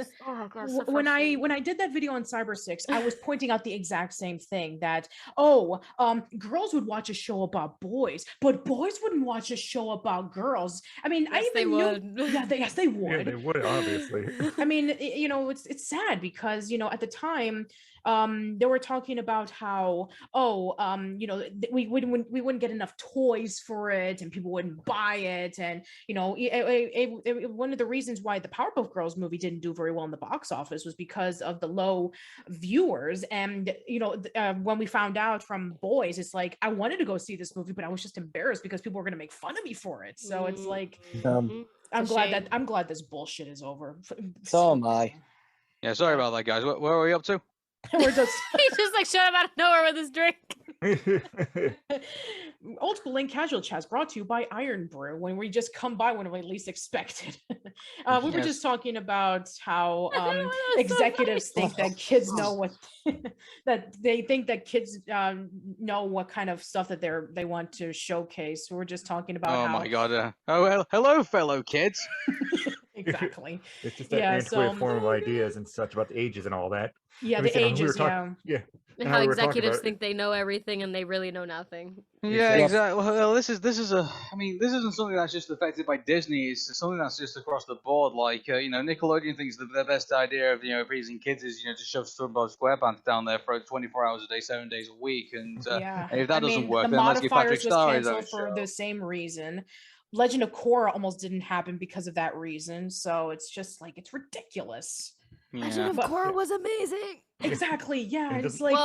when I did that video on Cyber 6, I was pointing out the exact same thing, that girls would watch a show about boys, but boys wouldn't watch a show about girls. I mean, yes, they would. Yes, they would. Yeah, they would, obviously. I mean, it's sad, because at the time they were talking about how we wouldn't get enough toys for it, and people wouldn't buy it, and one of the reasons why the Powerpuff Girls movie didn't do very well in the box office was because of the low viewers. And when we found out from boys, it's like, I wanted to go see this movie, but I was just embarrassed because people were going to make fun of me for it. So it's like, I'm glad this bullshit is over. So am I. Yeah, sorry about that, guys. Where are we up to? We're just he's just like showing up out of nowhere with his drink. Old School Link Casual Chats brought to you by Iron Brew, when we just come by when we least expected. We were just talking about how executives think that kids know what that they think that kids know what kind of stuff that they want to showcase. So we're just talking about my god. Hello, fellow kids. Exactly. It's just that antiquated form of ideas and such about the ages and all that. Yeah, the ages, and how executives think they know everything and they really know nothing. Yeah, exactly. Well, this isn't something that's just affected by Disney. It's something that's just across the board. Like, Nickelodeon thinks their best idea of raising kids is to shove SpongeBob SquarePants down their throat 24 hours a day, 7 days a week, and if that doesn't work, then let's give Patrick Star his own show. For the same reason. Legend of Korra almost didn't happen because of that reason. So it's just like, it's ridiculous. Legend of Korra was amazing. Exactly. Yeah. It's like,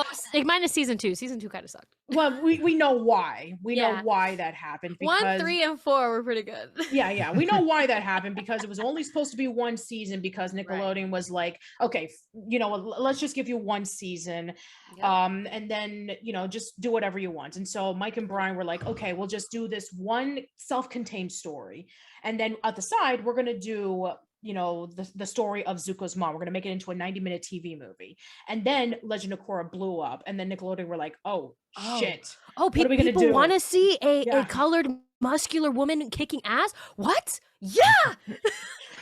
minus season 2. Season 2 kind of sucked. Well, we know why. We know why that happened. Because 1, 3, and 4 were pretty good. Yeah. We know why that happened, because it was only supposed to be 1 season, because Nickelodeon was like, okay, let's just give you 1 season. And then, just do whatever you want. And so Mike and Brian were like, okay, we'll just do this 1 self-contained story. And then at the side, we're going to do the story of Zuko's mom. We're going to make it into a 90-minute TV movie. And then Legend of Korra blew up, and then Nickelodeon were like, shit. People want to see a colored muscular woman kicking ass? What? Yeah.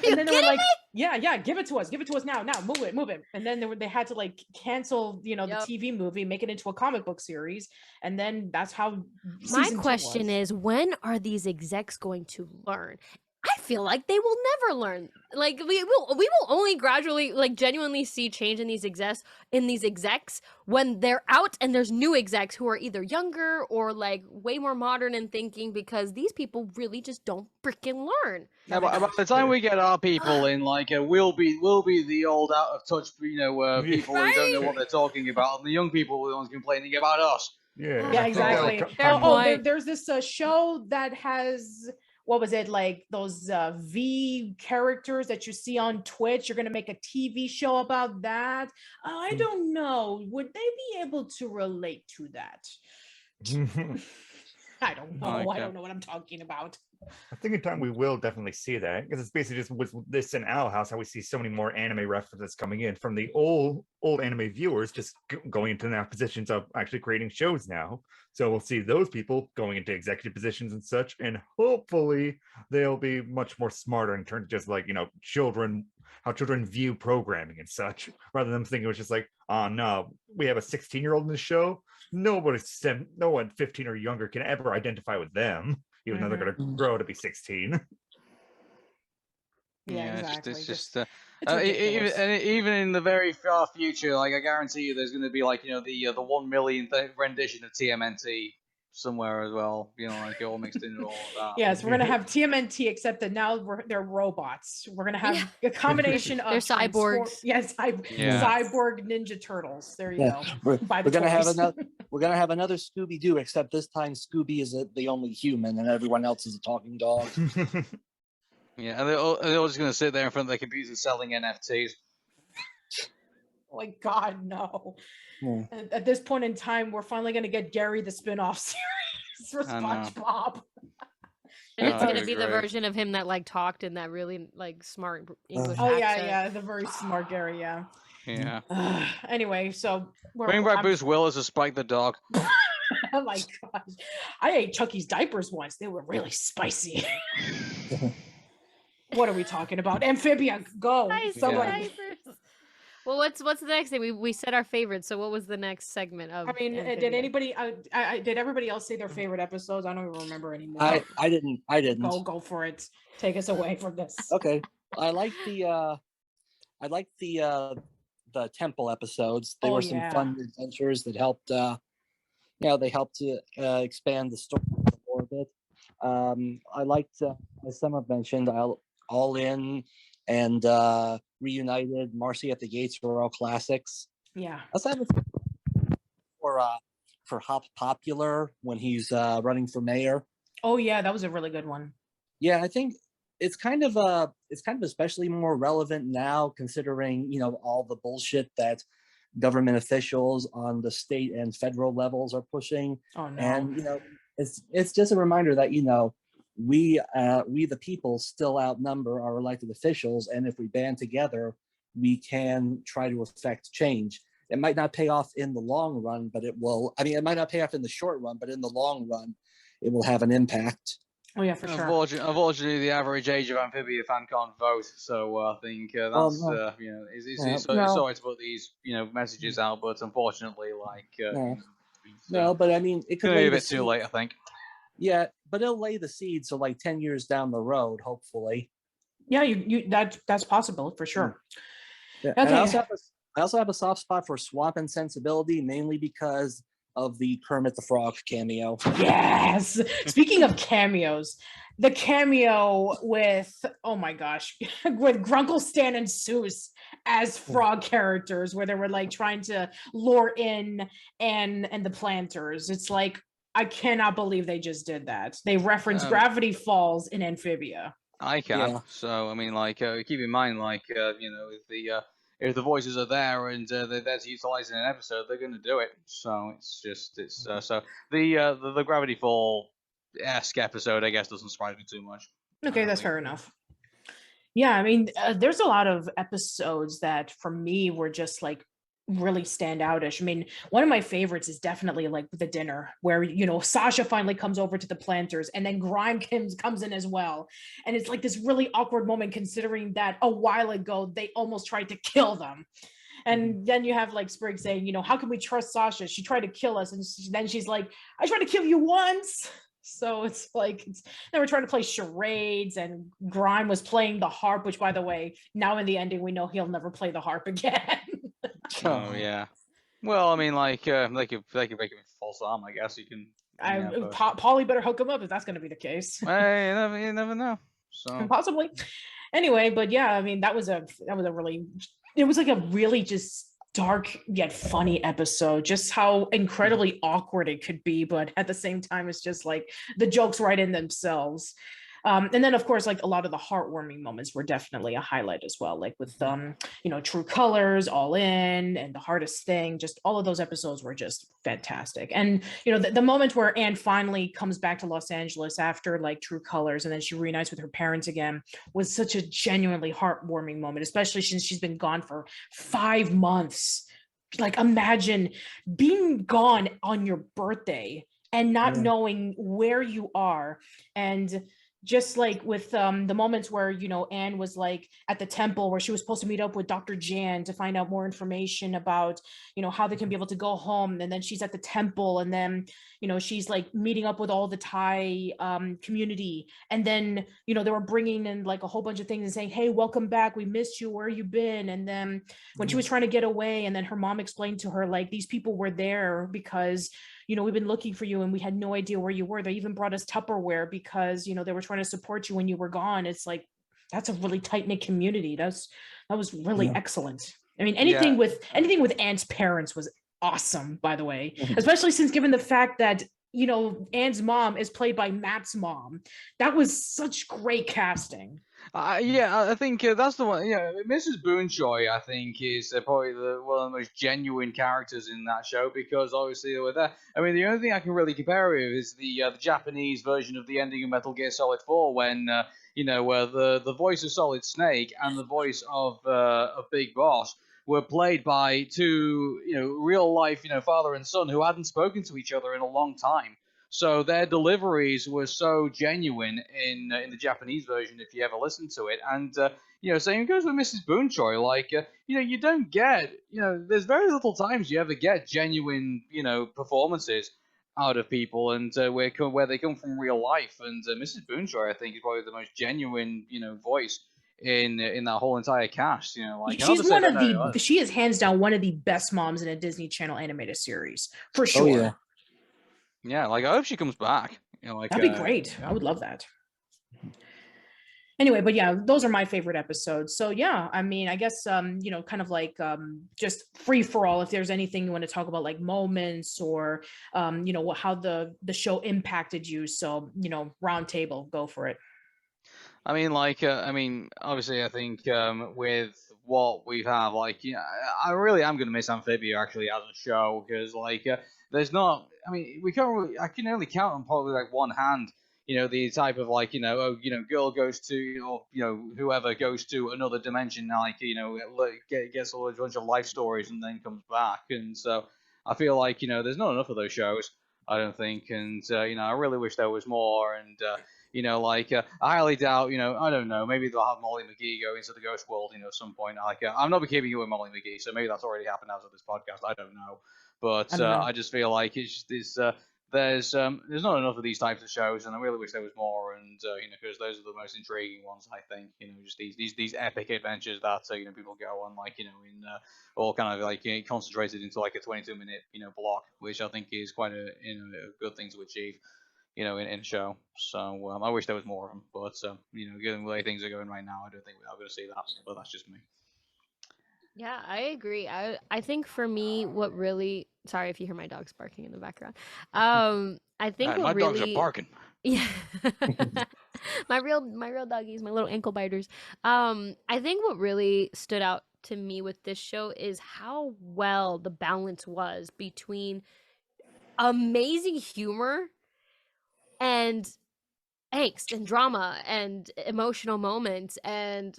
And then they were like, yeah, give it to us now, move it. And then they had to like cancel, the TV movie, make it into a comic book series. And then that's how my question is, when are these execs going to learn? I feel like they will never learn. Like we will only gradually, like, genuinely see change in these execs when they're out and there's new execs who are either younger or like way more modern in thinking, because these people really just don't freaking learn. No, but by the time we get our people in, like, we'll be the old out of touch, people who don't know what they're talking about, and the young people are the ones complaining about us. Yeah, exactly. There's this show that has, what was it, like those V characters that you see on Twitch. You're gonna make a TV show about that. I don't know. Would they be able to relate to that? I don't know. Okay. I don't know what I'm talking about. I think in time we will definitely see that, because it's basically just with this in Owl House how we see so many more anime references coming in from the old anime viewers, just going into now positions of actually creating shows now. So we'll see those people going into executive positions and such, and hopefully they'll be much more smarter in terms of just like, how children view programming and such, rather than thinking it was just like, oh no, we have a 16-year-old in the show. No one 15 or younger can ever identify with them, even though they're going to grow to be 16. Yeah, exactly. It's just even in the very far future, like, I guarantee you, there's going to be like, the 1 millionth rendition of TMNT somewhere as well. Like, all mixed into all of that. Yes, we're gonna have TMNT, except that now they're robots. We're gonna have a combination of they're cyborgs. Cyborg Ninja Turtles. There you go. We're gonna have another Scooby Doo, except this time Scooby is the only human, and everyone else is a talking dog. Yeah, and they're all just gonna sit there in front of their computers selling NFTs. Oh my God, no. At this point in time, we're finally going to get Gary the spin-off series for SpongeBob. And it's going to be the version of him that like talked in that really like smart English accent. Yeah, the very smart Gary, yeah. Anyway, so bring back Bruce Willis as Spike the dog. Oh my God. I ate Chucky's diapers once. They were really spicy. What are we talking about? Amphibia, go. Somebody. Well, what's the next thing? We said our favorites. So what was the next segment of? I mean, Amphibia? Did anybody? Did everybody else say their favorite episodes? I don't even remember anymore. I didn't. Go for it. Take us away from this. Okay. I like the temple episodes. They were some fun adventures that helped. They helped to expand the story a bit. I liked, as some have mentioned, All In and Reunited, Marcy at the Gates were all classics. Yeah. Also have for Hop Popular when he's running for mayor. Oh yeah, that was a really good one. Yeah, I think it's kind of especially more relevant now, considering all the bullshit that government officials on the state and federal levels are pushing. Oh no. And it's just a reminder that we the people still outnumber our elected officials, and if we band together, we can try to affect change. It might not pay off in the long run, but it will. I mean, it might not pay off in the short run, but in the long run, it will have an impact. Oh yeah, for sure. Unfortunately, the average age of Amphibia fan can't vote, so I think that's it's sorry to put these messages out, but unfortunately, no, but I mean, it could be a bit too late, I think. Yeah, but it'll lay the seeds, so like 10 years down the road, hopefully. Yeah, that's possible for sure. Yeah. Okay. And I also have a soft spot for Swamp and Sensibility, mainly because of the Kermit the Frog cameo. Yes. Speaking of cameos, the cameo with, oh my gosh, with Grunkle Stan and Seuss as frog characters, where they were like trying to lure in and the Planters. It's like, I cannot believe they just did that. They referenced Gravity Falls in Amphibia. I can. Yeah. So I mean, keep in mind, if the voices are there and they're there to utilize in an episode, they're going to do it. So so the Gravity Fall-esque episode, I guess, doesn't surprise me too much. Okay, that's fair enough. Yeah, I mean, there's a lot of episodes that for me were just like really stand outish. I mean, one of my favorites is definitely like the dinner where Sasha finally comes over to the Planters, and then Grime comes in as well, and it's like this really awkward moment considering that a while ago they almost tried to kill them. And then you have like Sprig saying, how can we trust Sasha? She tried to kill us, and then she's like, I tried to kill you once. So it's like they were trying to play charades, and Grime was playing the harp, which, by the way, now in the ending we know he'll never play the harp again. Oh yeah. Well, I mean, like they could make him false arm. I guess you can. Paulie better hook him up if that's going to be the case. Hey, you never know. So possibly. Anyway, but yeah, I mean, it was like a really just dark yet funny episode. Just how incredibly awkward it could be, but at the same time, it's just like the jokes right in themselves. And then, of course, like a lot of the heartwarming moments were definitely a highlight as well, like with True Colors, All In, and The Hardest Thing. Just all of those episodes were just fantastic. And the moment where Anne finally comes back to Los Angeles after like True Colors, and then she reunites with her parents again, was such a genuinely heartwarming moment, especially since she's been gone for 5 months. Like, imagine being gone on your birthday and not knowing where you are. And just like with the moments where, Anne was like at the temple where she was supposed to meet up with Dr. Jan to find out more information about, how they can be able to go home. And then she's at the temple, and then, she's like meeting up with all the Thai community. And then, they were bringing in like a whole bunch of things and saying, hey, welcome back. We missed you. Where you been? And then when she was trying to get away, and then her mom explained to her, like, these people were there because we've been looking for you and we had no idea where you were. They even brought us Tupperware because, they were trying to support you when you were gone. It's like, that's a really tight-knit community. That was really excellent. I mean, anything with Anne's parents was awesome, by the way, especially since given the fact that, Anne's mom is played by Matt's mom. That was such great casting. I think that's the one. Yeah, Mrs. Boonchuy, I think, is probably one of the most genuine characters in that show, because obviously with that, I mean, the only thing I can really compare with is the Japanese version of the ending of Metal Gear Solid 4, when where the voice of Solid Snake and the voice of Big Boss were played by two real life father and son who hadn't spoken to each other in a long time. So their deliveries were so genuine in the Japanese version, if you ever listen to it. And same goes with Mrs. Boonchuy. Like you don't get there's very little times you ever get genuine performances out of people, and where they come from real life. And Mrs. Boonchuy, I think, is probably the most genuine voice in that whole entire cast. She is hands down one of the best moms in a Disney Channel animated series, for sure. Oh, yeah. Yeah, like, I hope she comes back. That'd be great. I would love that. Anyway, but yeah, those are my favorite episodes. So yeah, I mean, I guess kind of like just free for all. If there's anything you want to talk about, like moments or how the show impacted you. So round table, go for it. I mean, obviously, I think with what we've had, I really am going to miss Amphibia actually as a show, because there's not. I mean, I can only count on probably like one hand. The type of girl goes to, or whoever goes to another dimension, gets a bunch of life stories and then comes back, and so I feel like there's not enough of those shows, I don't think, and I really wish there was more, and I highly doubt, I don't know, maybe they'll have Molly McGee go into the Ghost World, at some point. I'm not keeping it with Molly McGee, so maybe that's already happened as of this podcast. I don't know, but I just feel like there's not enough of these types of shows, and I really wish there was more. And because those are the most intriguing ones, I think. Just these epic adventures that people go on, in all kind of concentrated into like a 22-minute block, which I think is quite a good thing to achieve. In a show. So I wish there was more of them, but given the way things are going right now, I don't think we're going to see that. But that's just me. Yeah, I agree. I think for me, what really, sorry if you hear my dogs barking in the background. I think my dogs are barking. Yeah. my real doggies, my little ankle biters. I think what really stood out to me with this show is how well the balance was between amazing humor and angst and drama and emotional moments, and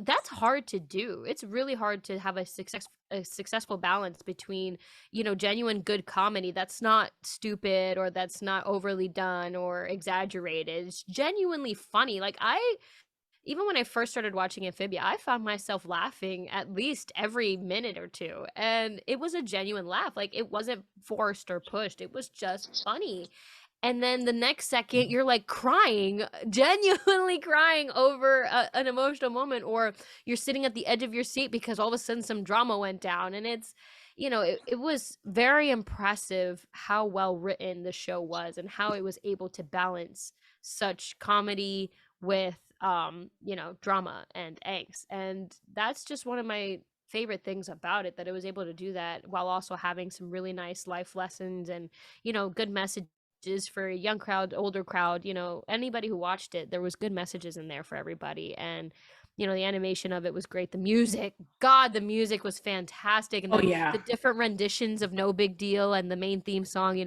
that's hard to do. It's really hard to have a successful balance between genuine good comedy that's not stupid or that's not overly done or exaggerated. It's genuinely funny. Like, even when I first started watching Amphibia, I found myself laughing at least every minute or two, and it was a genuine laugh. Like, it wasn't forced or pushed, it was just funny. and then the next second you're like crying, genuinely crying over an emotional moment, or you're sitting at the edge of your seat because all of a sudden some drama went down. And it's, it was very impressive how well written the show was and how it was able to balance such comedy with drama and angst. And that's just one of my favorite things about it, that it was able to do that while also having some really nice life lessons and good messages for a young crowd, older crowd, anybody who watched it. There was good messages in there for everybody. And the animation of it was great. The music, the music was fantastic. And the different renditions of No Big Deal and the main theme song,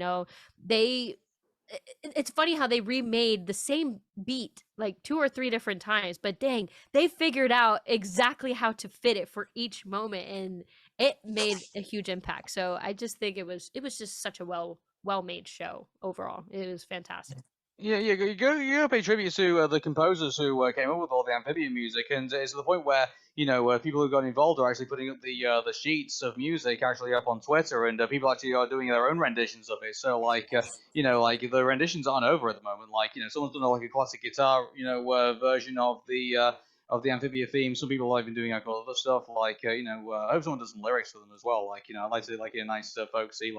it's funny how they remade the same beat like 2 or 3 different times, but dang, they figured out exactly how to fit it for each moment, and it made a huge impact. So I just think it was just such a well-made show overall. It was fantastic. Yeah, you gotta pay tribute to the composers who came up with all the Amphibia music, and it's to the point where people who got involved are actually putting up the sheets of music actually up on Twitter, and people actually are doing their own renditions of it. So like the renditions aren't over at the moment. Like someone's done like a classic guitar version of the Amphibia theme. Some people have been doing other stuff like I hope someone does some lyrics for them as well. Like I'd like to like a nice folksy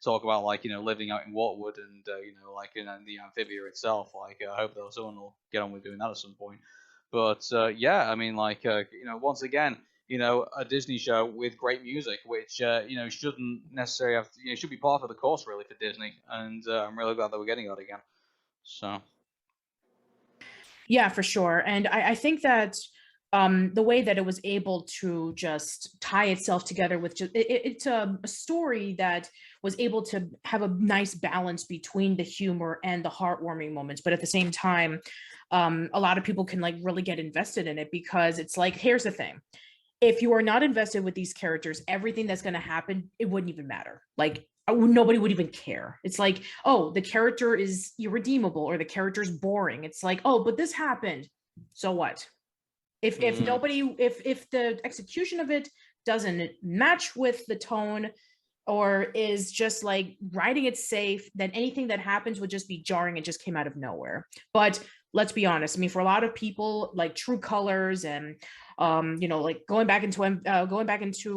talk about living out in Wartwood and the Amphibia itself. Like I hope that someone will get on with doing that at some point. But yeah, I mean once again, a Disney show with great music, which shouldn't necessarily have should be part of the course really for Disney, and I'm really glad that we're getting that again. So yeah, for sure. And I think that the way that it was able to just tie itself together with it's a story that was able to have a nice balance between the humor and the heartwarming moments, but at the same time a lot of people can like really get invested in it, because it's like, here's the thing: if you are not invested with these characters, everything that's going to happen, it wouldn't even matter. Like nobody would even care. It's like, oh, the character is irredeemable, or the character is boring. It's like, oh, but this happened, so what? If the execution of it doesn't match with the tone, or is just like writing it safe, then anything that happens would just be jarring and just came out of nowhere. But let's be honest. I mean, for a lot of people, like True Colors and like going back into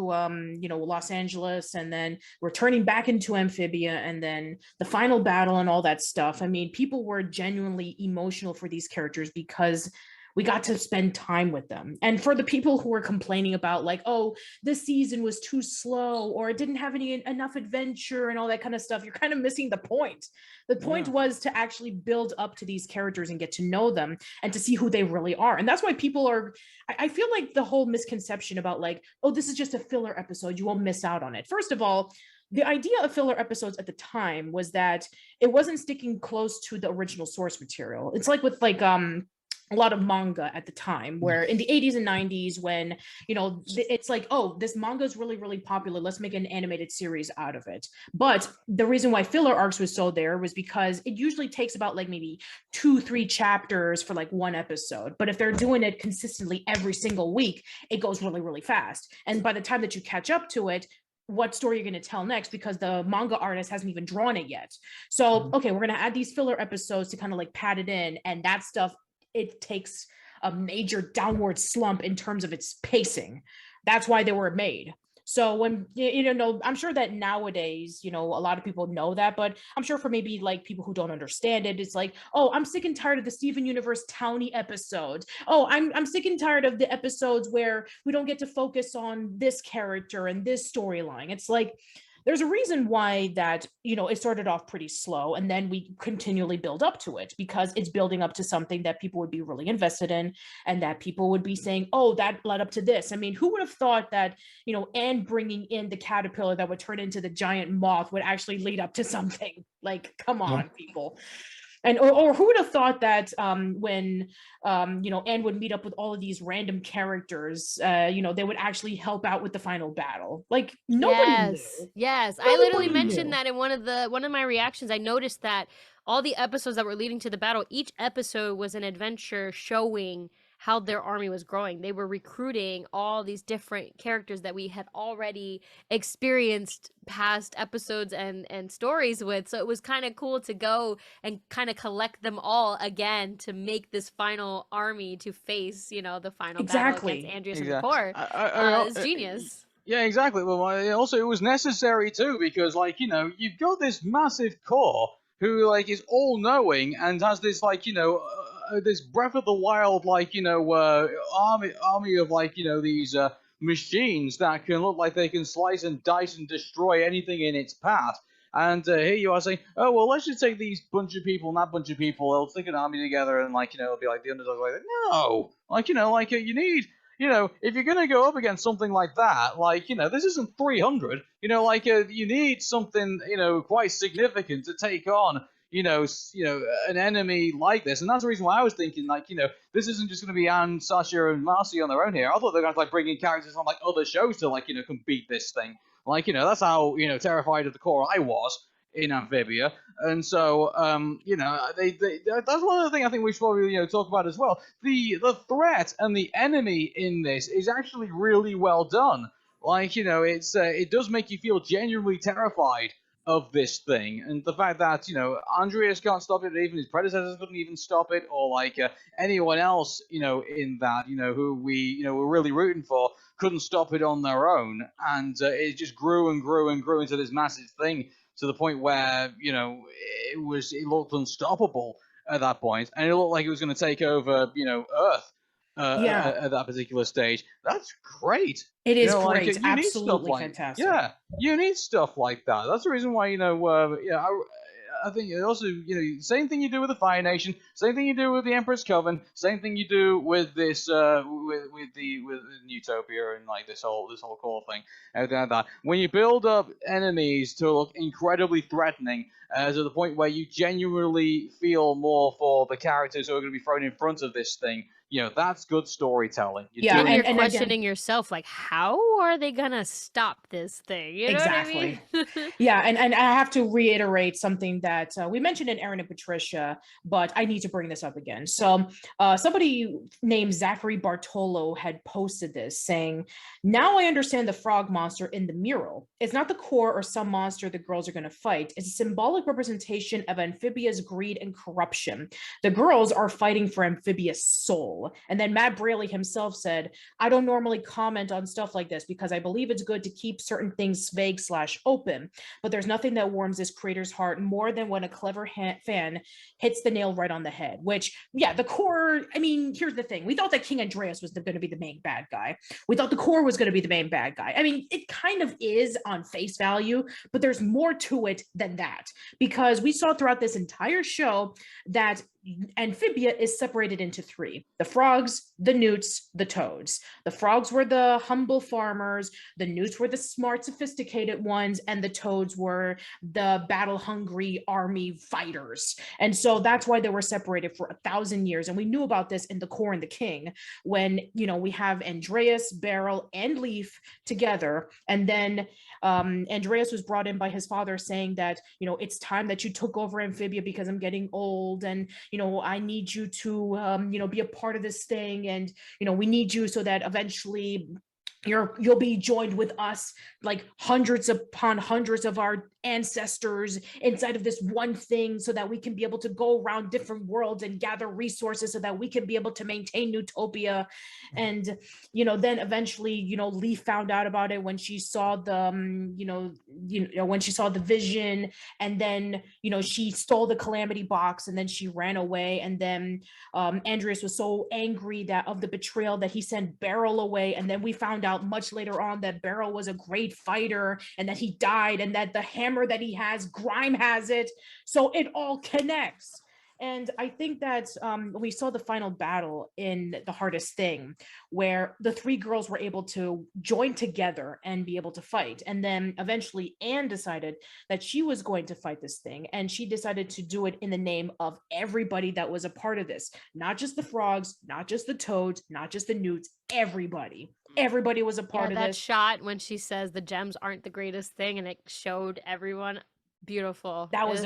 Los Angeles, and then returning back into Amphibia, and then the final battle and all that stuff. I mean, people were genuinely emotional for these characters because we got to spend time with them. And for the people who were complaining about like, oh, this season was too slow, or it didn't have enough adventure and all that kind of stuff, you're kind of missing the point. The point was to actually build up to these characters and get to know them and to see who they really are. And that's why people are, I feel like the whole misconception about like, oh, this is just a filler episode, you won't miss out on it. First of all, the idea of filler episodes at the time was that it wasn't sticking close to the original source material. It's like with like a lot of manga at the time, where in the 80s and 90s, when it's like, oh, this manga is really, really popular, let's make an animated series out of it. But the reason why filler arcs was so there was because it usually takes about like maybe 2-3 chapters for like one episode. But if they're doing it consistently every single week, it goes really, really fast. And by the time that you catch up to it, what story you're going to tell next, because the manga artist hasn't even drawn it yet. So okay, we're going to add these filler episodes to kind of like pad it in, and that stuff, it takes a major downward slump in terms of its pacing. That's why they were made. So when, I'm sure that nowadays, a lot of people know that, but I'm sure for maybe like people who don't understand it, it's like, oh, I'm sick and tired of the Steven Universe Townie episodes. Oh, I'm sick and tired of the episodes where we don't get to focus on this character and this storyline. It's like, there's a reason why that, it started off pretty slow, and then we continually build up to it, because it's building up to something that people would be really invested in, and that people would be saying, oh, that led up to this. I mean, who would have thought that, Anne bringing in the caterpillar that would turn into the giant moth would actually lead up to something? Like, come on, people. And or who would have thought that when Anne would meet up with all of these random characters, they would actually help out with the final battle. Like, nobody knew. Yes. I literally mentioned that in one of my reactions. I noticed that all the episodes that were leading to the battle, each episode was an adventure showing how their army was growing. They were recruiting all these different characters that we had already experienced past episodes and stories with. So it was kind of cool to go and kind of collect them all again to make this final army to face, the final battle against Andrias and the Corps. It's genius. Yeah, exactly. Well, also it was necessary too, because you've got this massive core who is all knowing and has this this Breath of the Wild army of these machines that can look like they can slice and dice and destroy anything in its path. And here you are saying, oh well, let's just take these bunch of people and that bunch of people. They'll stick an army together and it'll be like the underdog. No, you need. If you're going to go up against something like that, this isn't 300, you need something, quite significant to take on, an enemy like this. And that's the reason why I was thinking, this isn't just going to be Anne, Sasha, and Marcy on their own here. I thought they're going to bring in characters from, other shows to, come beat this thing. That's how, terrified of the core I was in Amphibia. And so, that's one of the things I think we should probably, talk about as well. The threat and the enemy in this is actually really well done. It does make you feel genuinely terrified of this thing. And the fact that, Andrias can't stop it, even his predecessors couldn't even stop it, or anyone else, in that, who we, were really rooting for, couldn't stop it on their own. And it just grew and grew and grew into this massive thing, to the point where, it looked unstoppable at that point, and it looked like it was going to take over, Earth at that particular stage. That's great. It is great. Absolutely fantastic. Yeah, you need stuff like that. That's the reason why, I think it also, same thing you do with the Fire Nation, same thing you do with the Emperor's Coven, same thing you do with this, with Newtopia and this whole core thing, everything like that. When you build up enemies to look incredibly threatening, to the point where you genuinely feel more for the characters who are going to be thrown in front of this thing, that's good storytelling. You're questioning yourself, how are they gonna stop this thing? You know exactly. What I mean? Yeah, and I have to reiterate something that we mentioned in Aaron and Patricia, but I need to bring this up again. So somebody named Zachary Bartolo had posted this saying, now I understand the frog monster in the mural. It's not the core or some monster the girls are going to fight. It's a symbolic representation of Amphibia's greed and corruption. The girls are fighting for Amphibia's soul. And then Matt Braley himself said, I don't normally comment on stuff like this because I believe it's good to keep certain things vague/open, but there's nothing that warms this creator's heart more than when a clever fan hits the nail right on the head, which, yeah, the core, I mean, here's the thing. We thought that King Andrias was going to be the main bad guy. We thought the core was going to be the main bad guy. I mean, it kind of is on face value, but there's more to it than that, because we saw throughout this entire show that Amphibia is separated into three: the frogs, the newts, the toads. The frogs were the humble farmers, the newts were the smart, sophisticated ones, and the toads were the battle-hungry army fighters. And so that's why they were separated for 1,000 years. And we knew about this in the core and the king, when, we have Andrias, Beryl, and Leaf together. And then Andrias was brought in by his father saying that, it's time that you took over Amphibia because I'm getting old, and I need you to, be a part of this thing. And, we need you so that eventually you'll be joined with us, like hundreds upon hundreds of our ancestors inside of this one thing, so that we can be able to go around different worlds and gather resources so that we can be able to maintain Newtopia. And, then eventually, Lee found out about it when she saw the, when she saw the vision, and then, she stole the calamity box, and then she ran away. And then Andrias was so angry that of the betrayal that he sent Beryl away. And then we found out much later on that Beryl was a great fighter and that he died, and that the hammer that he has, Grime has it. So it all connects. And I think that we saw the final battle in The Hardest Thing, where the three girls were able to join together and be able to fight. And then eventually Anne decided that she was going to fight this thing. And she decided to do it in the name of everybody that was a part of this. Not just the frogs, not just the toads, not just the newts, everybody. Everybody was a part of that this. shot when she says the gems aren't the greatest thing and it showed everyone. Beautiful. That was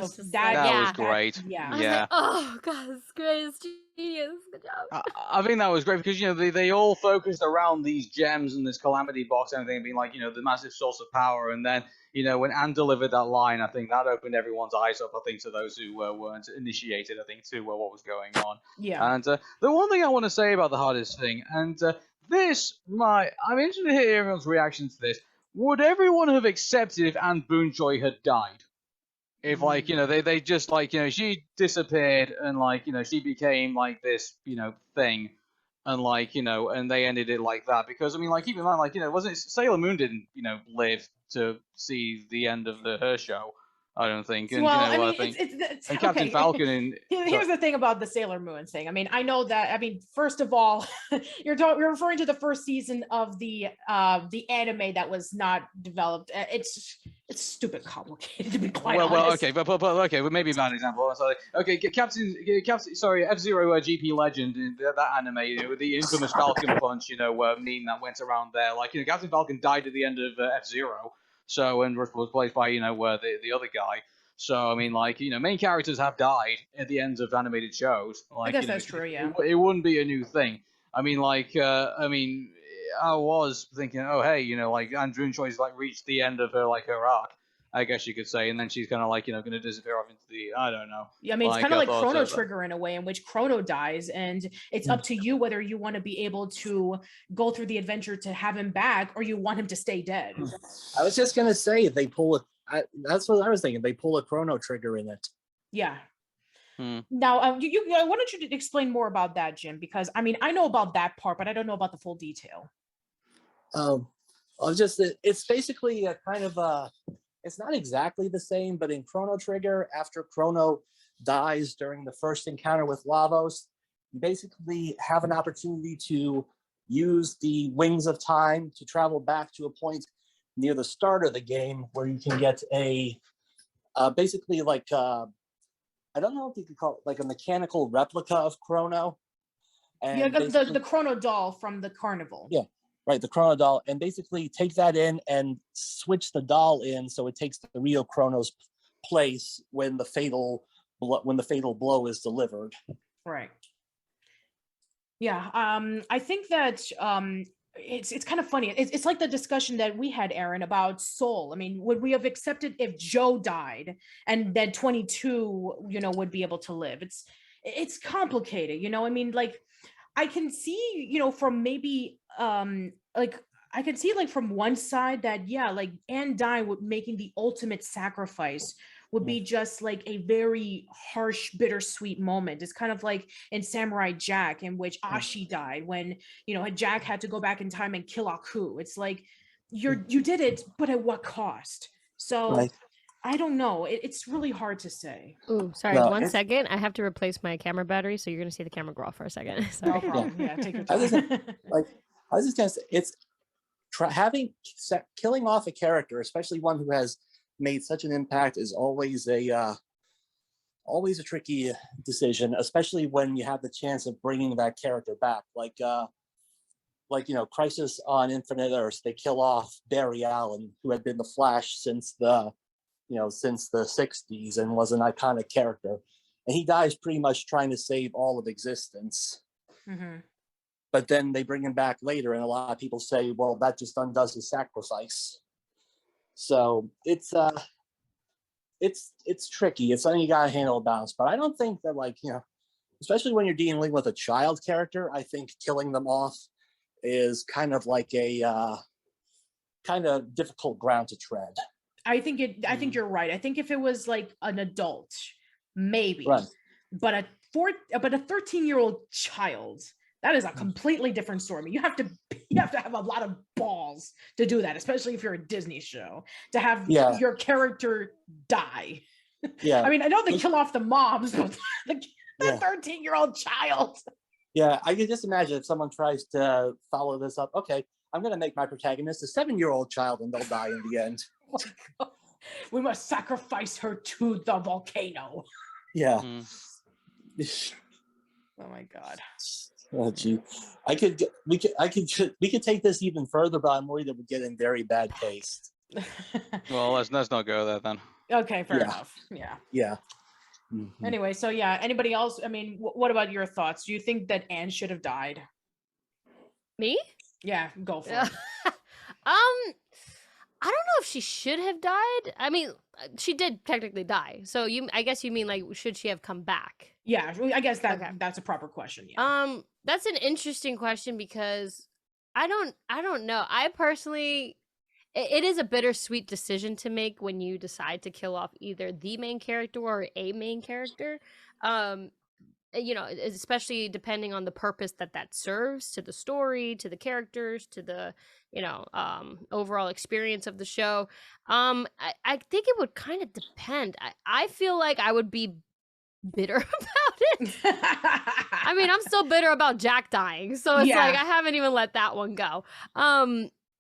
great. Yeah. I was like, oh god, it's great. It's Genius. Good job. I think that was great because they all focused around these gems and this calamity box and everything being like the massive source of power, and then when Anne delivered that line, I think that opened everyone's eyes up. I think to those who weren't initiated, I think to what was going on. Yeah. And the one thing I want to say about the hardest thing, and I'm interested to hear everyone's reaction to this. Would everyone have accepted if Anne Boonchuy had died? If they just she disappeared and she became this thing, and and they ended it like that, because I mean keep in mind wasn't it Sailor Moon didn't live to see the end of her show, I don't think. And well, I mean, think it's and Captain okay. Falcon and Here's the thing about the Sailor Moon thing. I mean, I know that. I mean, first of all, you're referring to the first season of the anime that was not developed. It's stupid complicated, to be quite honest. Okay, but maybe a bad example. Okay, Captain, sorry, F-Zero GP Legend, that anime, with the infamous Falcon Punch, meme that went around there. Captain Falcon died at the end of F-Zero, so and was played by the other guy. So I mean, main characters have died at the ends of animated shows. I guess that's true. Yeah, it wouldn't be a new thing. I mean, I was thinking, oh hey, Anne Boonchuy reached the end of her her arc, I guess you could say, and then she's kind of going to disappear off into the, I don't know. Yeah, I mean, it's kind of like Chrono Trigger in a way, in which Chrono dies, and it's up to you whether you want to be able to go through the adventure to have him back, or you want him to stay dead. I was just gonna say they pull that's what I was thinking. They pull a Chrono Trigger in it. Yeah. Now, I wanted you to explain more about that, Jim, because I mean, I know about that part, but I don't know about the full detail. It's basically a kind of it's not exactly the same, but in Chrono Trigger, after Chrono dies during the first encounter with Lavos, you basically have an opportunity to use the Wings of Time to travel back to a point near the start of the game where you can get a basically I don't know if you could call it a mechanical replica of Chrono. And yeah, the Chrono doll from the carnival. Yeah. Right, the Chrono doll, and basically take that in and switch the doll in so it takes the real Chrono's place when the fatal blow is delivered. Right. Yeah. I think that it's kind of funny. It's like the discussion that we had, Aaron, about Soul. I mean, would we have accepted if Joe died and then 22, would be able to live? It's complicated, I mean, I can see, from maybe I can see from one side that Anne dying making the ultimate sacrifice would be just a very harsh, bittersweet moment. It's kind of like in Samurai Jack, in which Ashi died when Jack had to go back in time and kill Aku. It's like you did it, but at what cost? So right. I don't know. It's really hard to say. Ooh, sorry. No, 1 second. I have to replace my camera battery, so you're going to see the camera go off for a second. Sorry. No problem. Yeah, take your time. I was just going to say, it's killing off a character, especially one who has made such an impact, is always a tricky decision, especially when you have the chance of bringing that character back. Crisis on Infinite Earths, they kill off Barry Allen, who had been the Flash since the 60s and was an iconic character, and he dies pretty much trying to save all of existence. Mm-hmm. But then they bring him back later, and a lot of people say, well, that just undoes his sacrifice. So it's tricky. It's something you gotta handle balance. But I don't think that especially when you're dealing with a child character, I think killing them off is kind of a kind of difficult ground to tread. I think you're right. I think if it was an adult, maybe, right. But a 13-year-old child, that is a completely different story. I mean, you have to have a lot of balls to do that, especially if you're a Disney show, to have your character die. Yeah. I mean, I know they kill off the moms, but the 13-year-old child. Yeah, I can just imagine if someone tries to follow this up. Okay, I'm going to make my protagonist a 7-year-old child, and they'll die in the end. We must sacrifice her to the volcano. Yeah. Oh my God. Oh gee, we could take this even further, but I'm worried it would get in very bad taste. Well, let's not go there then. Okay, fair enough. Yeah. Anyway, so yeah, anybody else? I mean, what about your thoughts? Do you think that Anne should have died? Me? Yeah, go for Yeah. it. I don't know if she should have died. I mean, she did technically die. So I guess you mean like, should she have come back? Yeah, I guess Okay. that's a proper question. Yeah. That's an interesting question because I don't know. I personally, it is a bittersweet decision to make when you decide to kill off either the main character or a main character. You know, especially depending on the purpose that serves to the story, to the characters, to the, you know, overall experience of the show. I think it would kind of depend. I feel like I would be bitter about it. I mean, I'm still bitter about Jack dying, so it's like I haven't even let that one go.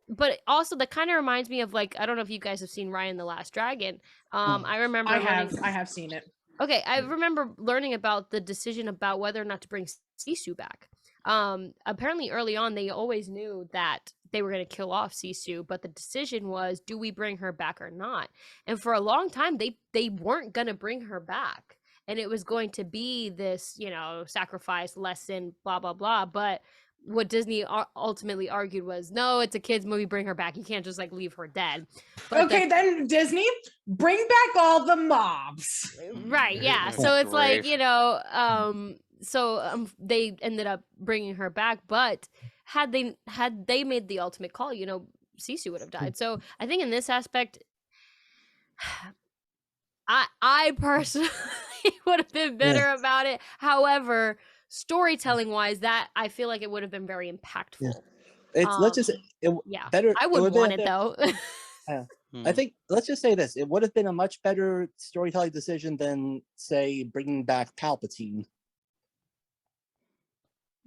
But also that kind of reminds me of, like, I don't know if you guys have seen Ryan the Last Dragon. I remember I have seen it. Okay, I remember learning about the decision about whether or not to bring Sisu back. Apparently early on they always knew that they were going to kill off Sisu, but the decision was, do we bring her back or not? And for a long time they weren't going to bring her back. And it was going to be this, you know, sacrifice lesson, blah, blah, blah. But what Disney ultimately argued was, no, it's a kid's movie, bring her back. You can't just like leave her dead. But okay, then Disney, bring back all the mobs. Right, yeah. So it's like, you know, they ended up bringing her back, but had they made the ultimate call, you know, Sisu would have died. So I think in this aspect, I personally would have been bitter about it. However, storytelling wise, that I feel like it would have been very impactful. Let's just better. I wouldn't want it though. I think let's just say this: it would have been a much better storytelling decision than, say, bringing back Palpatine.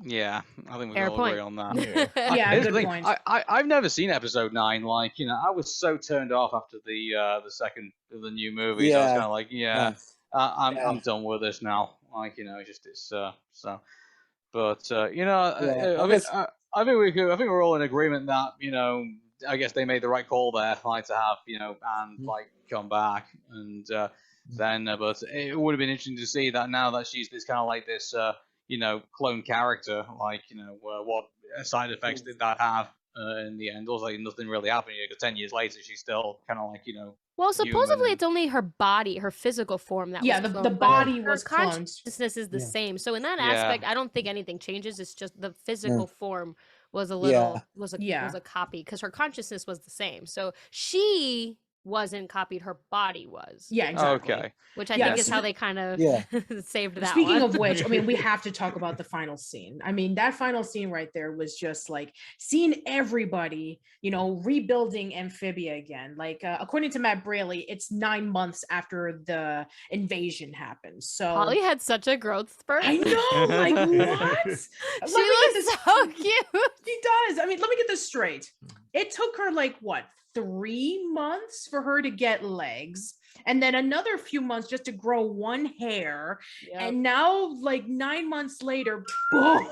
Yeah, I think we Fair all point. agree on that. Yeah, Here's the good thing, point. I've never seen episode 9. Like, you know, I was so turned off after the second of the new movies. I was kind of like, I'm done with this now. Like, you know, it's so. But you know, I think we're all in agreement that, you know, I guess they made the right call there, like, to have, you know, Anne like come back, and then but it would have been interesting to see that now that she's this kind of like this you know, clone character, like, you know, what side effects did that have in the end? Also, like, nothing really happened, because 10 years later she's still kind of like, you know. Well, supposedly it's only her body, her physical form that was cloned. The body was her consciousness is the same. So in that aspect, I don't think anything changes. It's just the physical form was a little was a copy, because her consciousness was the same. So she wasn't copied, her body was. Yeah, exactly. Okay. Which I think is how they kind of saved that. Speaking of which, I mean, we have to talk about the final scene. I mean, that final scene right there was just like seeing everybody, you know, rebuilding Amphibia again. Like, according to Matt Braley, it's 9 months after the invasion happened. So Holly had such a growth spurt. I know, like, what? She looks so cute. She does. I mean, let me get this straight. It took her like what, 3 months for her to get legs, and then another few months just to grow one hair. And now, like 9 months later, boom.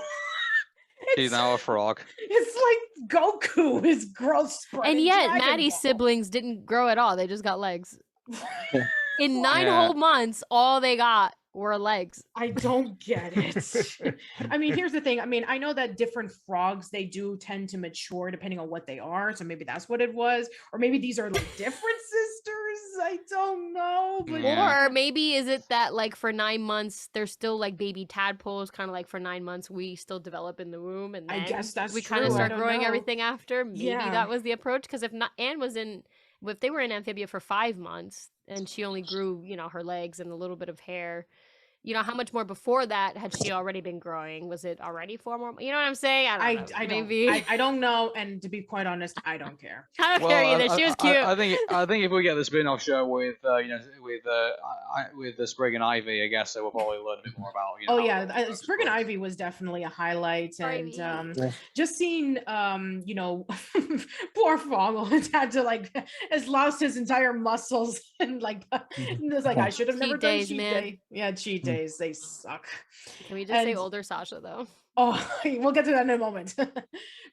She's now a frog. It's like Goku, his growth spurt. And yet Maddie's siblings didn't grow at all. They just got legs. In 9 whole months, all they got were legs. I don't get it. I mean, here's the thing. I mean, I know that different frogs, they do tend to mature depending on what they are. So maybe that's what it was. Or maybe these are like different sisters. I don't know. But or maybe is it that like for 9 months, they're still like baby tadpoles, kind of like for 9 months, we still develop in the womb. And then I guess that's we kind of start growing know. Everything after. Maybe that was the approach. Because if not, Anne was in, if they were in Amphibia for 5 months and she only grew, you know, her legs and a little bit of hair, you know, how much more before that had she already been growing? Was it already 4 more? You know what I'm saying? I don't know. I don't know. And to be quite honest, I don't care. I don't care either. She was cute. I think if we get the spin-off show with you know, with the Sprig and Ivy, I guess we'll probably learn a bit more about. You know, Sprig and Ivy was definitely a highlight, and just seeing you know, poor Foggle had to like has lost his entire muscles, and like it's like I should have never done cheat day. Yeah, cheat days, they suck. Can we just say older Sasha though? Oh, we'll get to that in a moment.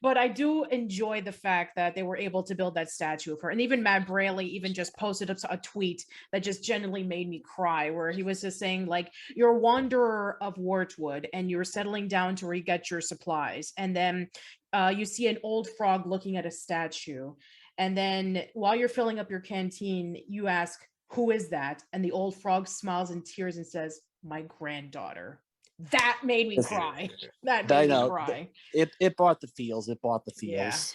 But I do enjoy the fact that they were able to build that statue of her. And even Matt Braley even just posted up a tweet that just genuinely made me cry, where he was just saying, like, you're a wanderer of Wartwood and you're settling down to where you get your supplies. And then you see an old frog looking at a statue. And then while you're filling up your canteen, you ask, who is that? And the old frog smiles in tears and says, my granddaughter. That made me cry. That made me cry. It brought the feels. It brought the Yeah. feels.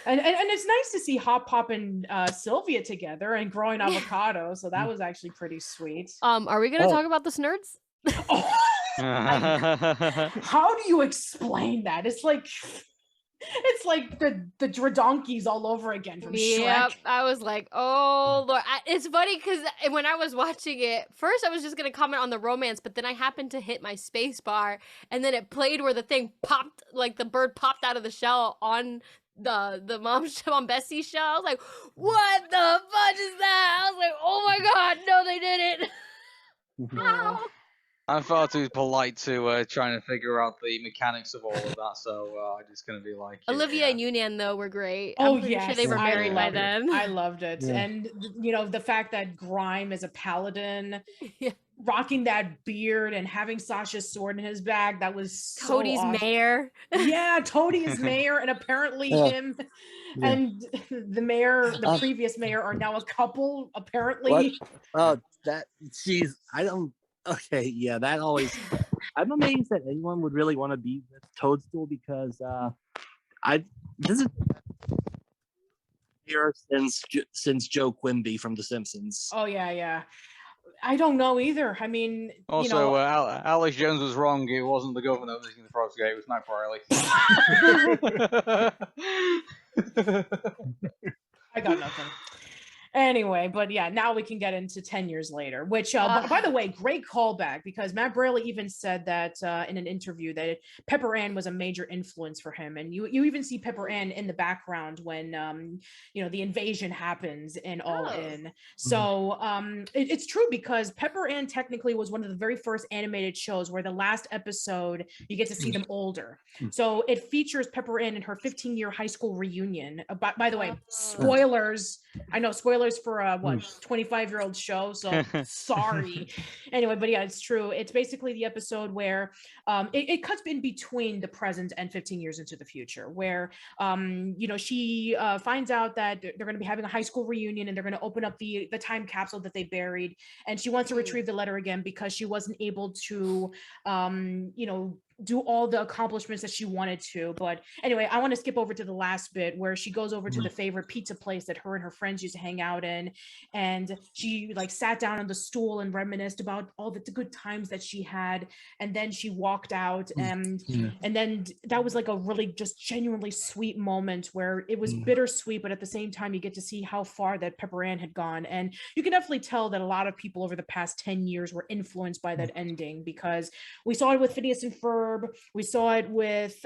And it's nice to see Hop Pop and Sylvia together and growing avocado. So that was actually pretty sweet. Are we gonna talk about the Snurds? Oh, how do you explain that? It's like the Dredonkeys all over again from Shrek. Yep, I was like, oh Lord. It's funny because when I was watching it, first I was just gonna comment on the romance, but then I happened to hit my space bar, and then it played where the thing popped, like the bird popped out of the shell on the Mom Bessie shell. I was like, what the fudge is that? I was like, oh my God, no, they didn't. How? I'm far too polite to trying to figure out the mechanics of all of that, so I'm just gonna be like Olivia and Yunan though were great. Oh, I'm pretty sure they were married by then. I loved it. Yeah. And you know, the fact that Grime is a paladin, rocking that beard and having Sasha's sword in his bag, that was so Cody's awesome. mayor. Yeah, Toady is mayor, and apparently him and the mayor, the previous mayor, are now a couple, apparently. What? I don't. Okay, yeah, that always. I'm amazed that anyone would really want to be with Toadstool because this is here since Joe Quimby from The Simpsons. Oh yeah. I don't know either. I mean, also, Alex Jones was wrong. It wasn't the governor that was in the Frogs Gate. It was Matt Braley. I got nothing. Anyway, but yeah, now we can get into 10 years later, which, by the way, great callback, because Matt Braley even said that in an interview that Pepper Ann was a major influence for him. And you even see Pepper Ann in the background when, the invasion happens in All In. So it's true, because Pepper Ann technically was one of the very first animated shows where the last episode, you get to see them older. So it features Pepper Ann in her 15-year high school reunion. By the way, spoilers. I know spoilers for a 25-year-old show, so sorry. Anyway, but yeah, it's true. It's basically the episode where it cuts in between the present and 15 years into the future, where she finds out that they're going to be having a high school reunion, and they're going to open up the time capsule that they buried, and she wants to retrieve the letter again because she wasn't able to do all the accomplishments that she wanted to. But anyway, I want to skip over to the last bit where she goes over to the favorite pizza place that her and her friends used to hang out in, and she sat down on the stool and reminisced about all the good times that she had, and then she walked out, and then that was a really just genuinely sweet moment where it was bittersweet, but at the same time you get to see how far that Pepper Ann had gone. And you can definitely tell that a lot of people over the past 10 years were influenced by that ending, because we saw it with Phineas and Ferb. We saw it with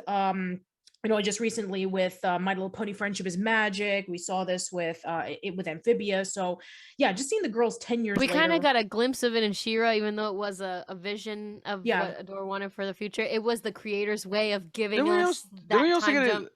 just recently with My Little Pony Friendship is Magic. We saw this with Amphibia. So yeah, just seeing the girls 10 years we later. kind of got a glimpse of it in She-Ra, even though it was a vision of what Adore wanted for the future. It was the creator's way of giving us that time jump.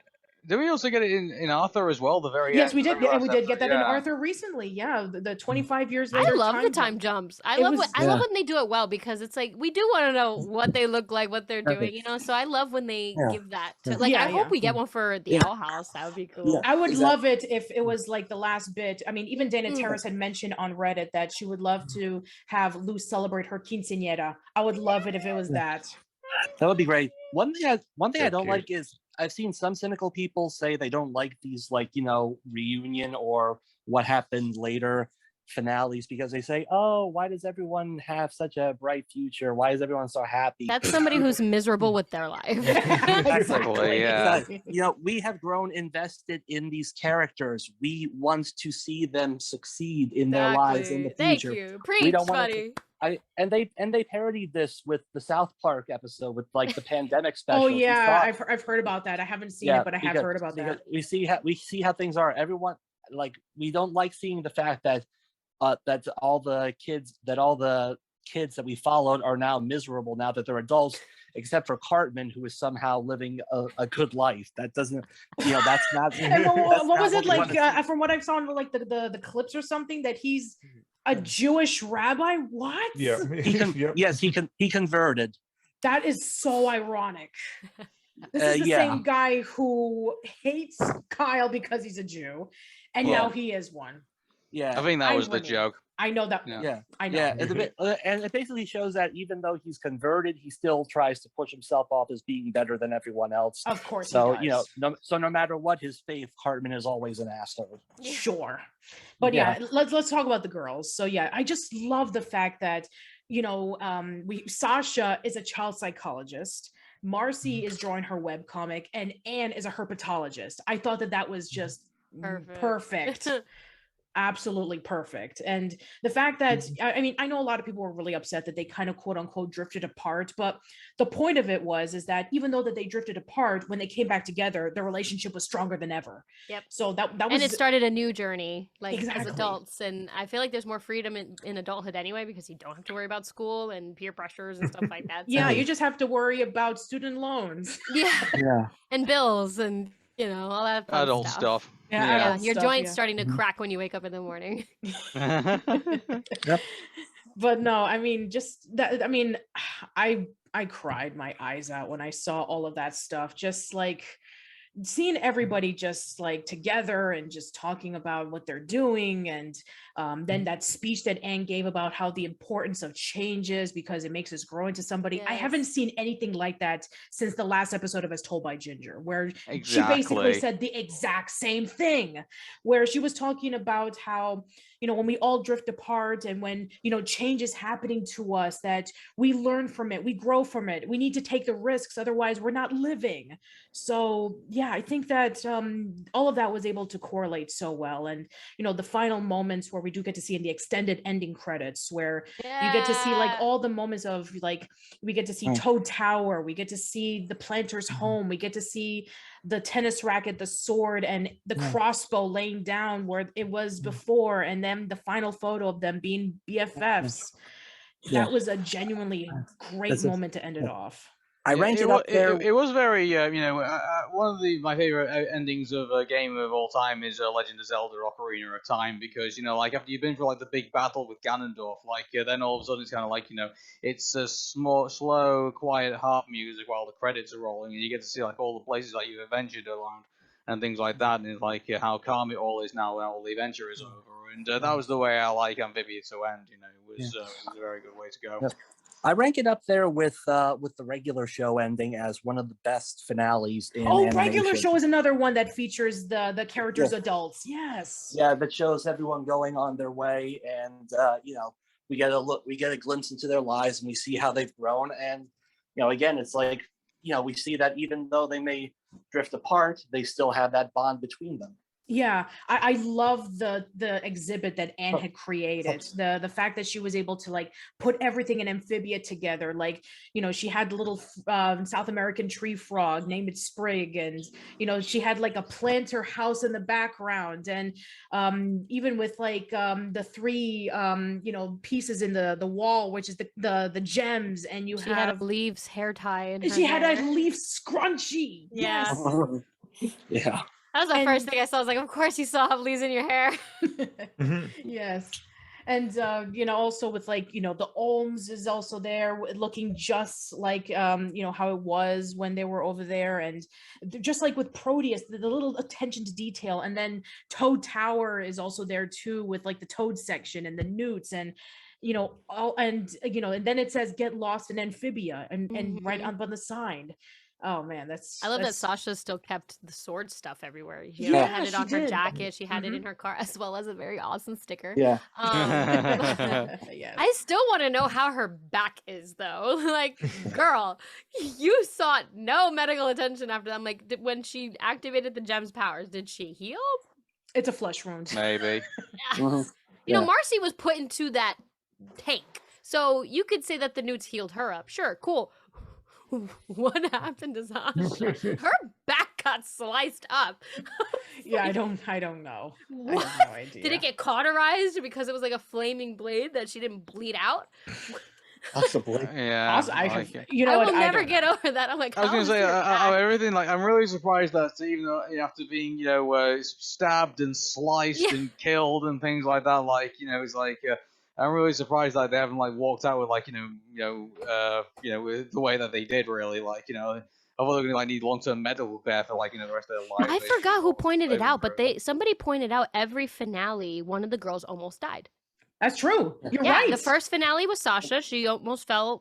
Did we also get it in Arthur as well? The very yes, end, we did. We did get that in yeah. Arthur recently. Yeah, the 25 years later. I love the time jumps. I love when they do it well, because it's like we do want to know what they look like, what they're doing, So I love when they give that. To, I hope we get one for the Owl House. That would be cool. Yeah, I would love it if it was the last bit. I mean, even Dana Terrace had mentioned on Reddit that she would love to have Luz celebrate her quinceañera. I would love it if it was that. That would be great. One thing I don't like is I've seen some cynical people say they don't like these reunion or what happened later finales, because they say, oh, why does everyone have such a bright future? Why is everyone so happy? That's somebody who's miserable with their life. Exactly, yeah. We have grown invested in these characters. We want to see them succeed in their lives in the future. Thank you. Preach, we don't buddy. And they parodied this with the South Park episode with the pandemic special. Oh yeah, I've heard about that. I haven't seen it, but I have heard about that. We see how things are. Everyone we don't like seeing the fact that that all the kids that we followed are now miserable now that they're adults, except for Cartman, who is somehow living a good life. That doesn't, that's not. And what was it we like? wanna see. From what I saw in like the clips or something, that he's a Jewish rabbi. What? Yeah. Yep. Yes, he converted. That is so ironic. This is the same guy who hates Kyle because he's a Jew, and now he is one. Yeah, I think that was the joke. I know that. Yeah, I know. Yeah, and it basically shows that even though he's converted, he still tries to push himself off as being better than everyone else. Of course. So he does. no matter what his faith, Cartman is always an asshole. Sure, but let's talk about the girls. So I just love the fact that Sasha is a child psychologist. Marcy is drawing her webcomic, and Anne is a herpetologist. I thought that was just perfect. Absolutely perfect. And the fact that, I mean, I know a lot of people were really upset that they kind of quote unquote drifted apart, but the point of it is that even though that they drifted apart, when they came back together, their relationship was stronger than ever. Yep. So that was, and it started a new journey, like Exactly. as adults. And I feel like there's more freedom in adulthood anyway, because you don't have to worry about school and peer pressures and stuff like that. Yeah, you just have to worry about student loans. Yeah. And bills and all that fun Adult stuff. Yeah, your stuff, joint's starting to crack when you wake up in the morning. Yep. But no, I mean, just that. I mean, I cried my eyes out when I saw all of that stuff. Just like seeing everybody just like together and just talking about what they're doing, and then that speech that Anne gave about how the importance of change is because it makes us grow into somebody. Yes. I haven't seen anything like that since the last episode of As Told by Ginger, where Exactly. she basically said the exact same thing, where she was talking about how, when we all drift apart and when, change is happening to us, that we learn from it, we grow from it, we need to take the risks, otherwise we're not living. So I think that all of that was able to correlate so well. And, the final moments where we do get to see in the extended ending credits, where you get to see like all the moments of like, we get to see Toad Tower, we get to see the planter's home, we get to see the tennis racket, the sword, and the crossbow laying down where it was before, and then the final photo of them being BFFs. That was a genuinely great moment to end it off. I ranked it up there. It was very, one of my favorite endings of a game of all time is Legend of Zelda Ocarina of Time, because, like after you've been through like the big battle with Ganondorf, like then all of a sudden it's kind of like, it's a slow, quiet harp music while the credits are rolling, and you get to see like all the places that you've adventured around and things like that, and it's like how calm it all is now when all the adventure is over. And that was the way I like Amphibia to end. It was a very good way to go. Yep. I rank it up there with the regular show ending as one of the best finales in animation. Regular show is another one that features the characters adults. Yes. Yeah, that shows everyone going on their way, and we get a glimpse into their lives, and we see how they've grown. And again, it's like we see that even though they may drift apart, they still have that bond between them. Yeah, I love the exhibit that Anne had created. The fact that she was able to like put everything in Amphibia together. Like, she had a little South American tree frog, named it Sprig, and she had like a planter house in the background, and even with like the three pieces in the wall, which is the gems, and she had a leaf's hair tie in her had a leaf scrunchie. Yes. Yeah. That was the first thing I saw. I was like, of course you still have leaves in your hair. Yes. And, also with like, the Olms is also there looking just like, how it was when they were over there. And just like with Proteus, the little attention to detail. And then Toad Tower is also there too, with like the Toad section and the Newts and, and then it says get lost in Amphibia and right up on the sign. Oh man, I love that Sasha still kept the sword stuff everywhere. She had it on her jacket. She had it in her car, as well as a very awesome sticker. Yeah. Yes. I still want to know how her back is, though. Like, girl, you sought no medical attention after that. I'm like, when she activated the gem's powers, did she heal? It's a flesh wound. Maybe. Marcy was put into that tank, so you could say that the Newts healed her up. Sure, cool. What happened to Sasha? Her back got sliced up. Yeah, I don't know. What? I have no idea. Did it get cauterized because it was like a flaming blade that she didn't bleed out? Possibly. Yeah. Also, you know I what? will never don't get know. over that. I'm like, I was how gonna is say your back? everything. Like, I'm really surprised that even though after being stabbed and sliced Yeah. and killed and things like that, like it's like I'm really surprised that they haven't like walked out with like with the way that they did. Really, like I thought they were gonna like need long-term medical care for like the rest of their lives. I basically, forgot who while pointed it they've out, but improved. somebody pointed out every finale, one of the girls almost died. That's true. You're Yeah, right. the first finale was Sasha. She almost fell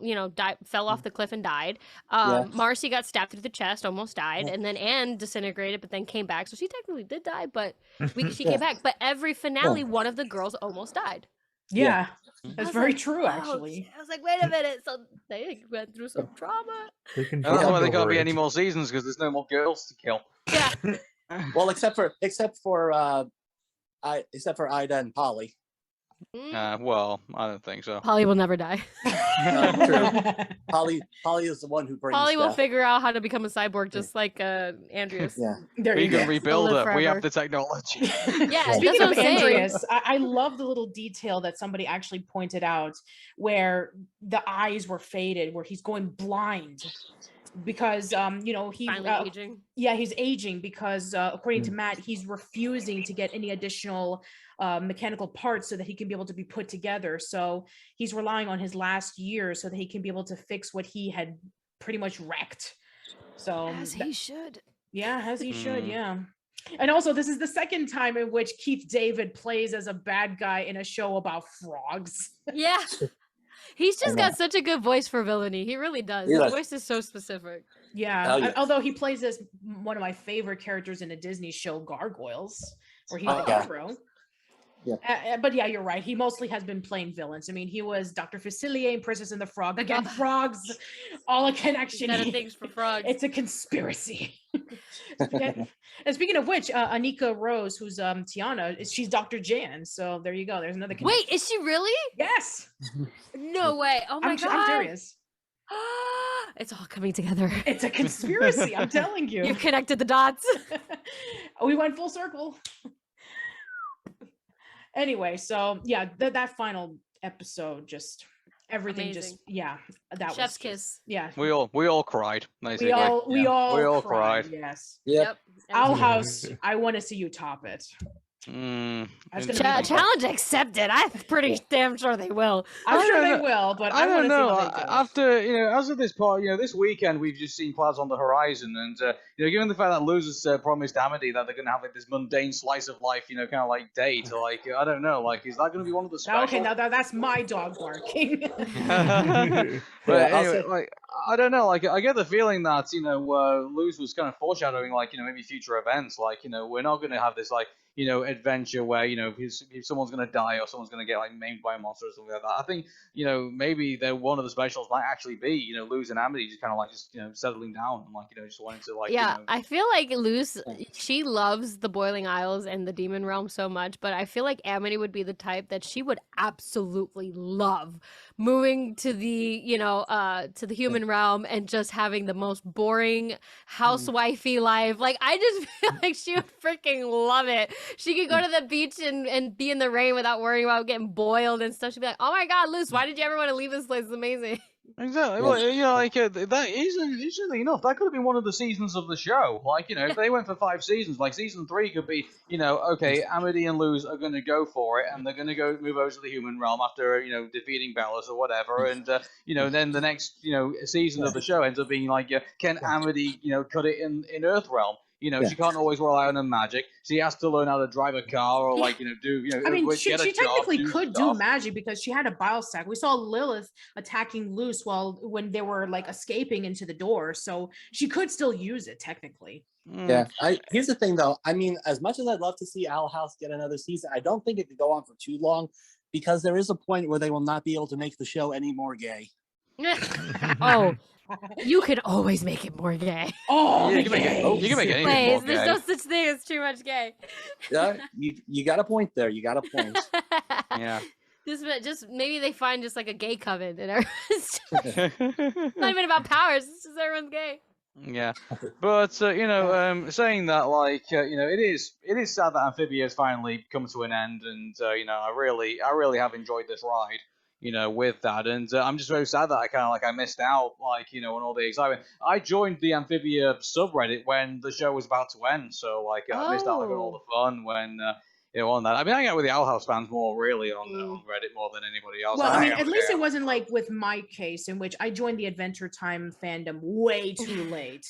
off the cliff and died. Yeah. Marcy got stabbed through the chest, almost died, and then Anne disintegrated, but then came back. So she technically did die, but she came back. But every finale, one of the girls almost died. Yeah, I that's was very like, true, "Oh, actually. shit." I was like, wait a minute. So they went through some trauma. They can And that's why bond there can't over be it. any more seasons because there's no more girls to kill. Yeah. Well, except for Ida and Polly. Well, I don't think so. Polly will never die. Polly is the one who brings. Polly will death. figure out how to become a cyborg, just like Andrias. Yeah. There We you can go. rebuild live her. We have forever. the technology. Yeah, Speaking that's what of I'm saying. Andreas, I love the little detail that somebody actually pointed out where the eyes were faded, where he's going blind because he Finally aging. yeah, he's aging because according to Matt, he's refusing to get any additional mechanical parts so that he can be able to be put together. So he's relying on his last year so that he can be able to fix what he had pretty much wrecked. So As he should. yeah, as he should, yeah. And also, this is the second time in which Keith David plays as a bad guy in a show about frogs. Yeah. He's just got such a good voice for villainy. He really does. His voice is so specific. Yeah. yes. Although he plays as one of my favorite characters in a Disney show, Gargoyles, where he's the yeah. hero. Yeah. But yeah, you're right. He mostly has been playing villains. I mean, he was Dr. Facilier in Princess and the Frog. Again, frogs, all a connection. Got things for frogs. It's a conspiracy. And speaking of which, Anika Rose, who's Tiana, she's Dr. Jan. So there you go. There's another connection. Wait, is she really? Yes. No way. Oh my God. I'm serious. It's all coming together. It's a conspiracy. I'm telling you. You connected the dots. We went full circle. Anyway, so yeah, that final episode, just everything, Amazing. that Chef's was kiss. Yeah, We all cried. Basically. we all cried. Yes. Yep. Owl House, I want to see you top it. That's gonna be Challenge accepted. I'm pretty damn sure they will. I'm sure they will, but I don't want to see know. how they do. After as of this part, this weekend we've just seen clouds on the horizon, and given the fact that Losers promised Amity that they're going to have like this mundane slice of life, kind of like date, like I don't know, like is that going to be one of the special? Okay, now that's my dog barking. But anyway, like I don't know, like I get the feeling that Luz was kind of foreshadowing like maybe future events, like we're not going to have this like adventure where if someone's going to die or someone's going to get like maimed by a monster or something like that. I think maybe one of the specials might actually be Luz and Amity just kind of like settling down and like just wanting to like I feel like Luz, she loves the Boiling Isles and the Demon Realm so much, but I feel like Amity would be the type that she would absolutely love moving to the human realm and just having the most boring housewifey life. Like I just feel like she would freaking love it. She could go to the beach and be in the rain without worrying about getting boiled and stuff. She'd be like, "Oh my God, Luz, why did you ever want to leave this place? It's amazing." Exactly. Well, that easily enough. That could have been one of the seasons of the show. Like, if they went for 5 seasons, like season 3 could be, okay, Amity and Luz are going to go for it, and they're going to move over to the human realm after, defeating Bellas or whatever, and then the next, season of the show ends up being like, can Amity, cut it in Earth realm? She can't always rely on her magic. She has to learn how to drive a car or like, do, I mean, she get a job, technically do could stuff. do magic because she had a bile sac. We saw Lilith attacking Luz when they were like escaping into the door. So she could still use it technically. Yeah. Here's the thing though. I mean, as much as I'd love to see Owl House get another season, I don't think it could go on for too long because there is a point where they will not be able to make the show any more gay. Oh, you can always make it more gay. Oh, you can make anything more There's gay. no such thing as too much gay. Yeah, you got a point there. You got a point. Yeah. Just maybe they find just like a gay coven and everyone's it's not even about powers. It's just everyone's gay. Yeah, but saying that, like, it is sad that Amphibia has finally come to an end, and I really have enjoyed this ride. with that. And I'm just very sad that I missed out, on all the excitement. I joined the Amphibia subreddit when the show was about to end, so I missed out on all the fun when on that. I mean, I hang out with the Owl House fans more really on Reddit more than anybody else. Well, I mean, at least it wasn't like with my case, in which I joined the Adventure Time fandom way too late,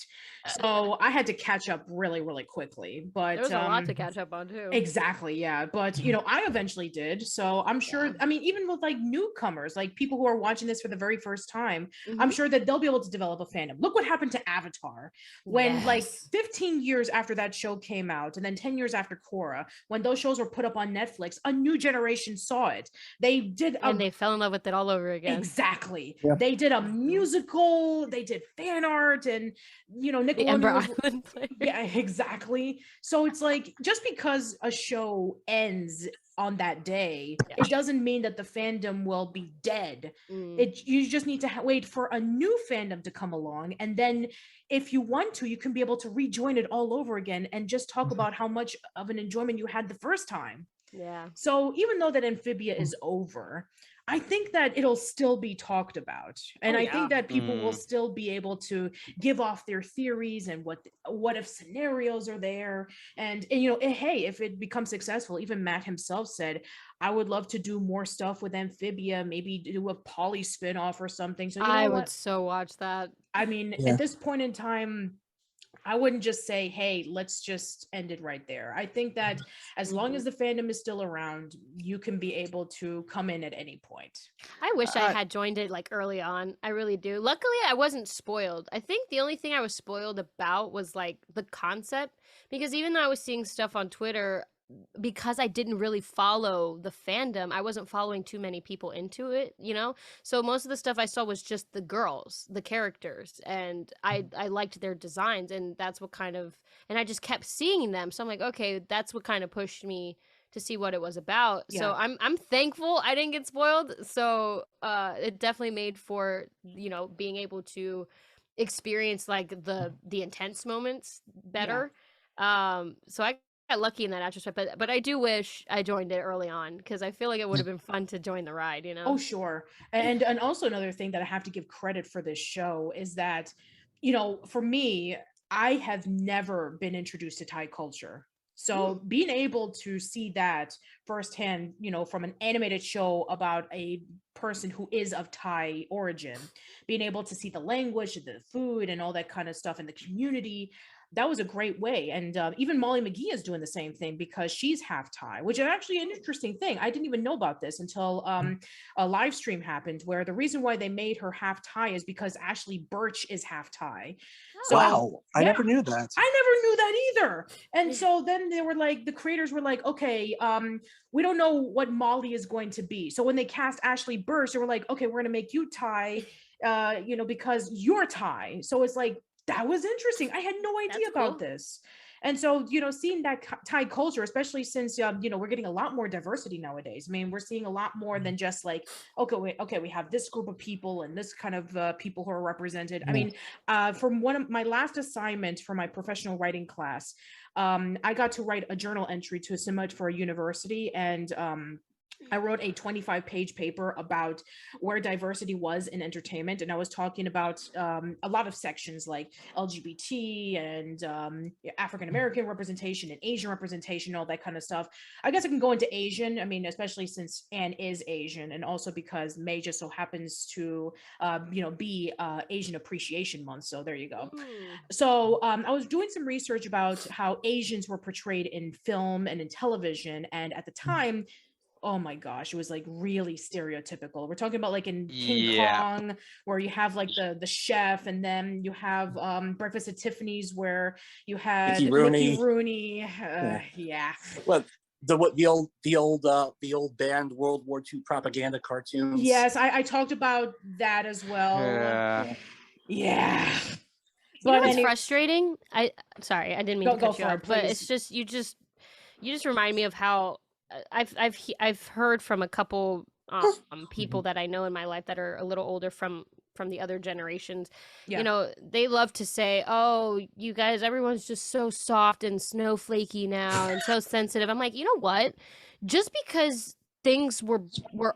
so I had to catch up really, really quickly. But there was a lot to catch up on too. Exactly, yeah. But I eventually did, so I'm sure. I mean, even with like newcomers, like people who are watching this for the very first time, I'm sure that they'll be able to develop a fandom. Look what happened to Avatar when, like, 15 years after that show came out, and then 10 years after Korra, when those shows were put up on Netflix, a new generation saw it. They did, and they fell in love with it all over again. Exactly. Yeah. They did a musical. They did fan art, and Nickelodeon. The Ember Island player. Yeah, exactly. So it's like, just because a show ends on that day, it doesn't mean that the fandom will be dead. You just need to wait for a new fandom to come along, and then if you want to, you can be able to rejoin it all over again and just talk about how much of an enjoyment you had the first time. Yeah. So even though that Amphibia is over, I think that it'll still be talked about, and I think that people will still be able to give off their theories and what if scenarios are there, and hey, if it becomes successful, even Matt himself said, I would love to do more stuff with Amphibia, maybe do a Polly spinoff or something. So I would so watch that. I mean, at this point in time, I wouldn't just say, hey, let's just end it right there. I think that as long as the fandom is still around, you can be able to come in at any point. I wish I had joined it like early on. I really do. Luckily, I wasn't spoiled. I think the only thing I was spoiled about was like the concept, because even though I was seeing stuff on Twitter, because I didn't really follow the fandom, I wasn't following too many people into it, so most of the stuff I saw was just the girls, the characters, and I liked their designs, and that's what and I just kept seeing them, so I'm like, okay, that's what kind of pushed me to see what it was about. So I'm thankful I didn't get spoiled, so it definitely made for being able to experience like the intense moments better. So I got lucky in that aspect, but I do wish I joined it early on, because I feel like it would have been fun to join the ride, Oh, sure. And also another thing that I have to give credit for this show is that, for me, I have never been introduced to Thai culture. So being able to see that firsthand, from an animated show about a person who is of Thai origin, being able to see the language, the food, and all that kind of stuff in the community, that was a great way. And even Molly McGee is doing the same thing, because she's half Thai, which is actually an interesting thing. I didn't even know about this until a live stream happened, where the reason why they made her half Thai is because Ashley Birch is half Thai. So, wow, I never knew that. I never knew that either. And so then they were like, the creators were like, okay, we don't know what Molly is going to be. So when they cast Ashley Birch, they were like, okay, we're going to make you Thai, because you're Thai. So it's like, that was interesting. I had no idea about this. And so, seeing that Thai culture, especially since, we're getting a lot more diversity nowadays. I mean, we're seeing a lot more than just like, okay, we have this group of people and this kind of people who are represented. I mean, from one of my last assignments for my professional writing class, I got to write a journal entry to submit for a university, and I wrote a 25-page paper about where diversity was in entertainment, and I was talking about a lot of sections like LGBT and African American representation and Asian representation, all that kind of stuff. I guess I can go into Asian. I mean, especially since Anne is Asian, and also because May just so happens to, be Asian Appreciation Month. So there you go. So I was doing some research about how Asians were portrayed in film and in television, and at the time, oh my gosh, it was like really stereotypical. We're talking about like in King Kong, where you have like the chef, and then you have Breakfast at Tiffany's, where you had Mickey Rooney. Well, the old banned World War II propaganda cartoons. Yes, I talked about that as well. Yeah. You know what's frustrating? Sorry, I didn't mean to cut you off, but it's just you just remind me of how I've heard from a couple people that I know in my life that are a little older from the other generations. They love to say, oh, you guys, everyone's just so soft and snowflakey now and so sensitive. I'm like, you know what? Just because things were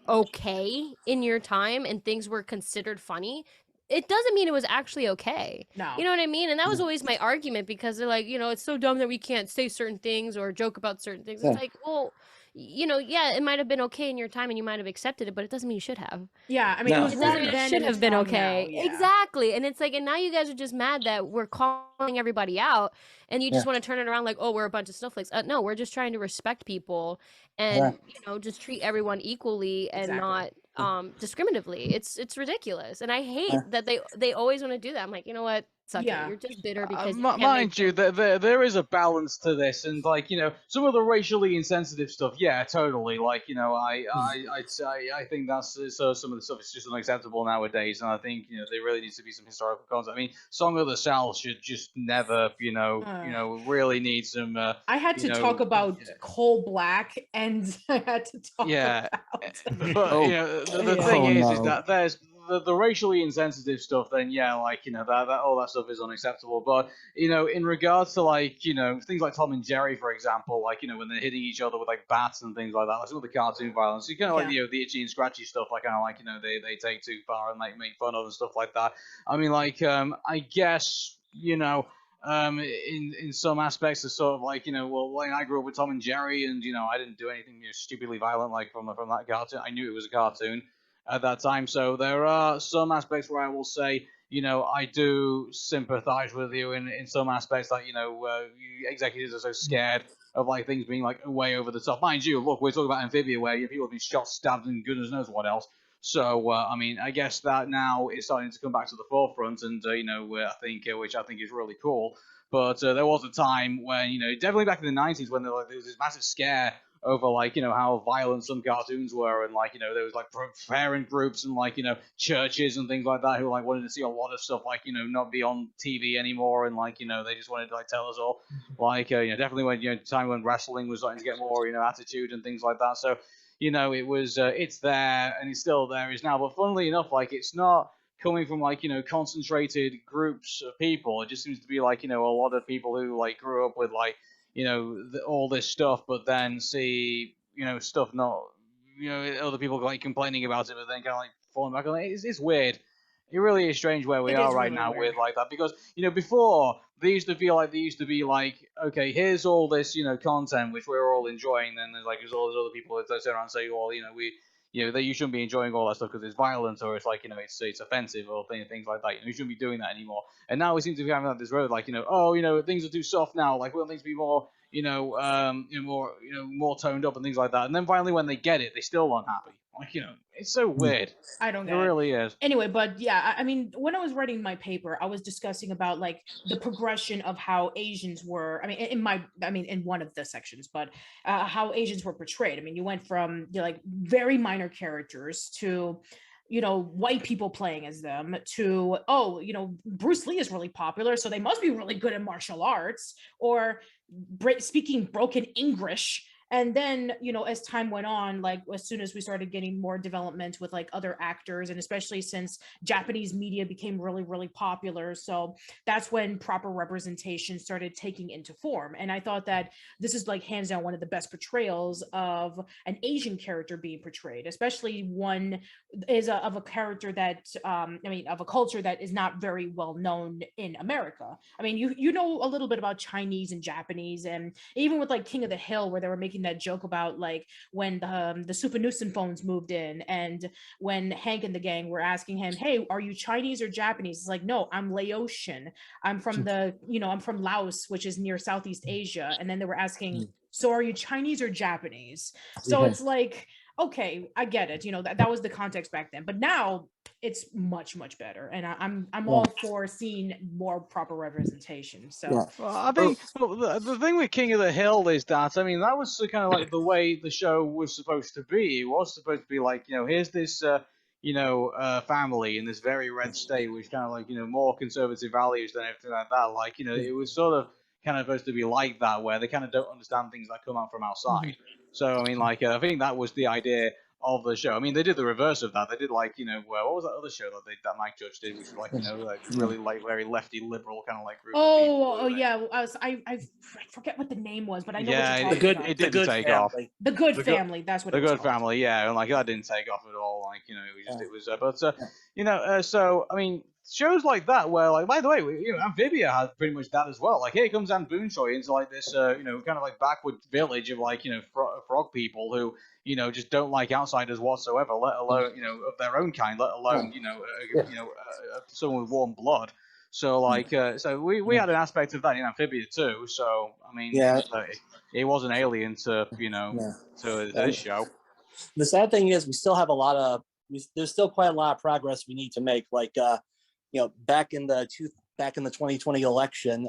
okay in your time and things were considered funny, it doesn't mean it was actually okay. No. You know what I mean? And that was always my argument, because they're like, it's so dumb that we can't say certain things or joke about certain things. It's like, well, yeah, it might have been okay in your time and you might have accepted it, but it doesn't mean you should have. Yeah, I mean, it was It wrong doesn't mean then it should and have it's been wrong okay. now, yeah. Exactly. And it's like, and now you guys are just mad that we're calling everybody out, and you just want to turn it around like, oh, we're a bunch of snowflakes. No, we're just trying to respect people and just treat everyone equally and not discriminatively. It's ridiculous, and I hate that they always want to do that. I'm like, you know what? Suck it. You're just bitter because you can't mind you, there is a balance to this, and like some of the racially insensitive stuff, yeah, totally. Like I think that's some of the stuff is just unacceptable nowadays, and I think there really needs to be some historical context. I mean, Song of the South should just never, really need some. I had to talk about Coal Black, and I had to talk about. But the thing is that there's the racially insensitive stuff. Then that stuff is unacceptable. But in regards to things like Tom and Jerry, for example, when they're hitting each other with like bats and things like that, like some of the cartoon violence, you kind of the itchy and scratchy stuff, they take too far and like make fun of and stuff like that. I mean, I guess in some aspects, it's sort of when I grew up with Tom and Jerry, and I didn't do anything stupidly violent from that cartoon. I knew it was a cartoon at that time, so there are some aspects where I will say, I do sympathize with you in some aspects that executives are so scared of things being way over the top. Mind you, look, we're talking about Amphibia, where people have been shot, stabbed, and goodness knows what else. So I mean, I guess that now is starting to come back to the forefront, and I think which I think is really cool. But there was a time when definitely back in the 90s when there was this massive scare over how violent some cartoons were, and there was parent groups and churches and things like that who wanted to see a lot of stuff not be on TV anymore, and they just wanted to tell us all definitely when time when wrestling was starting to get more attitude and things like that. So it was it's there and it's still there is now, but funnily enough it's not coming from concentrated groups of people. It just seems to be a lot of people who grew up with all this stuff, but then see stuff not other people complaining about it, but then kind of falling back on it. It's weird. It really is strange where we are right now with that, because before they used to feel like okay, here's all this content which we're all enjoying, then there's all those other people that turn around and say, well that you shouldn't be enjoying all that stuff because it's violent, or it's it's offensive, or things like that. You shouldn't be doing that anymore. And now we seem to be having this road things are too soft now. We want things to be more more toned up and things like that. And then finally when they get it, they still aren't happy. It's so weird. I don't get it. It really is. Anyway, but yeah, I mean, when I was writing my paper, I was discussing about the progression of how Asians were. I mean, in one of the sections, but how Asians were portrayed. I mean, you went from very minor characters to white people playing as them to, Bruce Lee is really popular, so they must be really good at martial arts or speaking broken English. And then, as time went on, as soon as we started getting more development with other actors, and especially since Japanese media became really, really popular. So that's when proper representation started taking into form. And I thought that this is hands down one of the best portrayals of an Asian character being portrayed, especially one of a character that, of a culture that is not very well known in America. I mean, you know a little bit about Chinese and Japanese, and even with King of the Hill, where they were making that joke about when the Super Newton phones moved in, and when Hank and the gang were asking him, hey, are you Chinese or Japanese? It's no, I'm Laotian. I'm from I'm from Laos, which is near Southeast Asia. And then they were asking, so are you Chinese or Japanese? So it's okay, I get it. That was the context back then, but now it's much, much better, and I'm all for seeing more proper representation. So well, I think the thing with King of the Hill is that that was kind of the way the show was supposed to be. It was supposed to be here's this family in this very red state, which kind of more conservative values than everything like that. It was sort of kind of supposed to be like that, where they kind of don't understand things that come out from outside. So I mean, I think that was the idea of the show. I mean, they did the reverse of that. They did like, what was that other show that Mike Judge did, which was like, like really like very lefty liberal kind of like group of people. Oh yeah. I forget what the name was, but I know Yeah, what you're talking about. it didn't take off. The Good Family. That's what The it was Good called. Family, yeah, and like that didn't take off at all. Like so I mean, shows like that where like, by the way, Amphibia has pretty much that as well. Like here comes Anne Boonchuy into like this kind of like backward village of like frog people who just don't like outsiders whatsoever, let alone of their own kind, let alone someone with warm blood. So like so we had an aspect of that in Amphibia too. So I mean, it was an alien to to this show. The sad thing is, we still have there's still quite a lot of progress we need to make. Like, back in the 2020 election,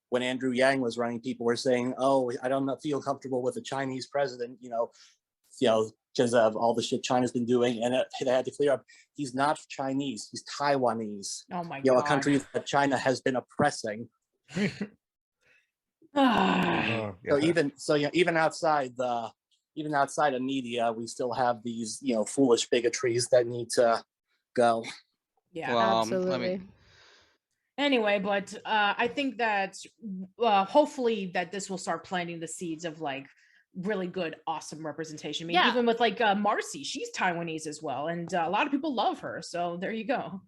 when Andrew Yang was running, people were saying, "Oh, I don't feel comfortable with a Chinese president," because of all the shit China's been doing, and they had to clear up. He's not Chinese; he's Taiwanese. Oh my God! A country that China has been oppressing. Even outside of media, we still have these foolish bigotries that need to go. Yeah, well, absolutely. Anyway, but I think that hopefully that this will start planting the seeds of like really good, awesome representation. I mean, even with like Marcy, she's Taiwanese as well, and a lot of people love her. So there you go.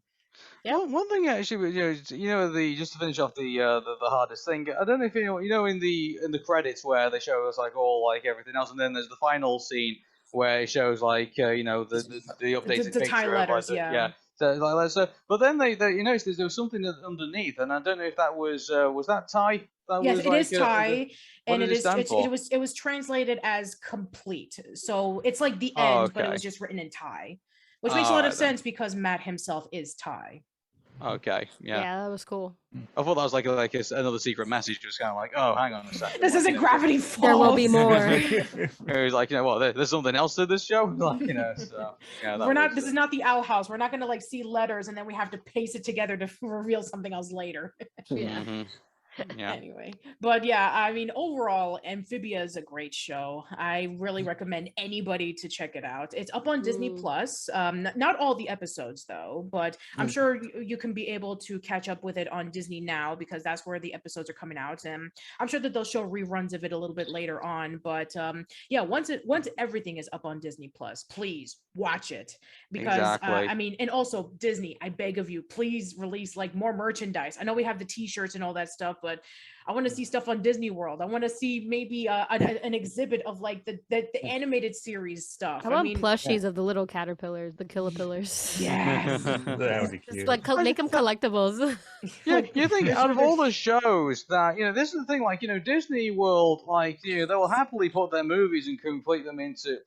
Yeah. Well, one thing actually, just to finish off the hardest thing, I don't know if in the credits where they show us like all like everything else, and then there's the final scene where it shows like the updated the picture Thai of, letters, like, yeah. So but then they noticed there was something underneath, and I don't know if that was that Thai. Yes, was it like, is Thai, and it was translated as complete. So it's like the Oh, end, but it okay. was just written in Thai, which makes a lot of sense because Matt himself is Thai. Okay, Yeah, that was cool. I thought that was like another secret message, just kind of like, oh, hang on a second. This isn't Gravity Falls. There will be more. It was like, there's something else to this show, like, so yeah. We're not. This is not the Owl House. We're not going to like see letters and then we have to paste it together to reveal something else later. Yeah. Mm-hmm. Yeah. Anyway, but yeah, I mean, overall, Amphibia is a great show. I really recommend anybody to check it out. It's up on Disney Plus. Not all the episodes though, but I'm sure you can be able to catch up with it on Disney Now because that's where the episodes are coming out, and I'm sure that they'll show reruns of it a little bit later on. But yeah, once everything is up on Disney Plus, please watch it because Exactly. I mean, and also Disney, I beg of you, please release like more merchandise. I know we have the T-shirts and all that stuff, but I want to see stuff on Disney World. I want to see maybe an exhibit of like the animated series stuff. I want plushies of the little caterpillars, the caterpillars. Yes. That would be cute. Just like make them collectibles. Yeah, you think out of all the shows that this is the thing, like Disney World, like they will happily put their movies and put them into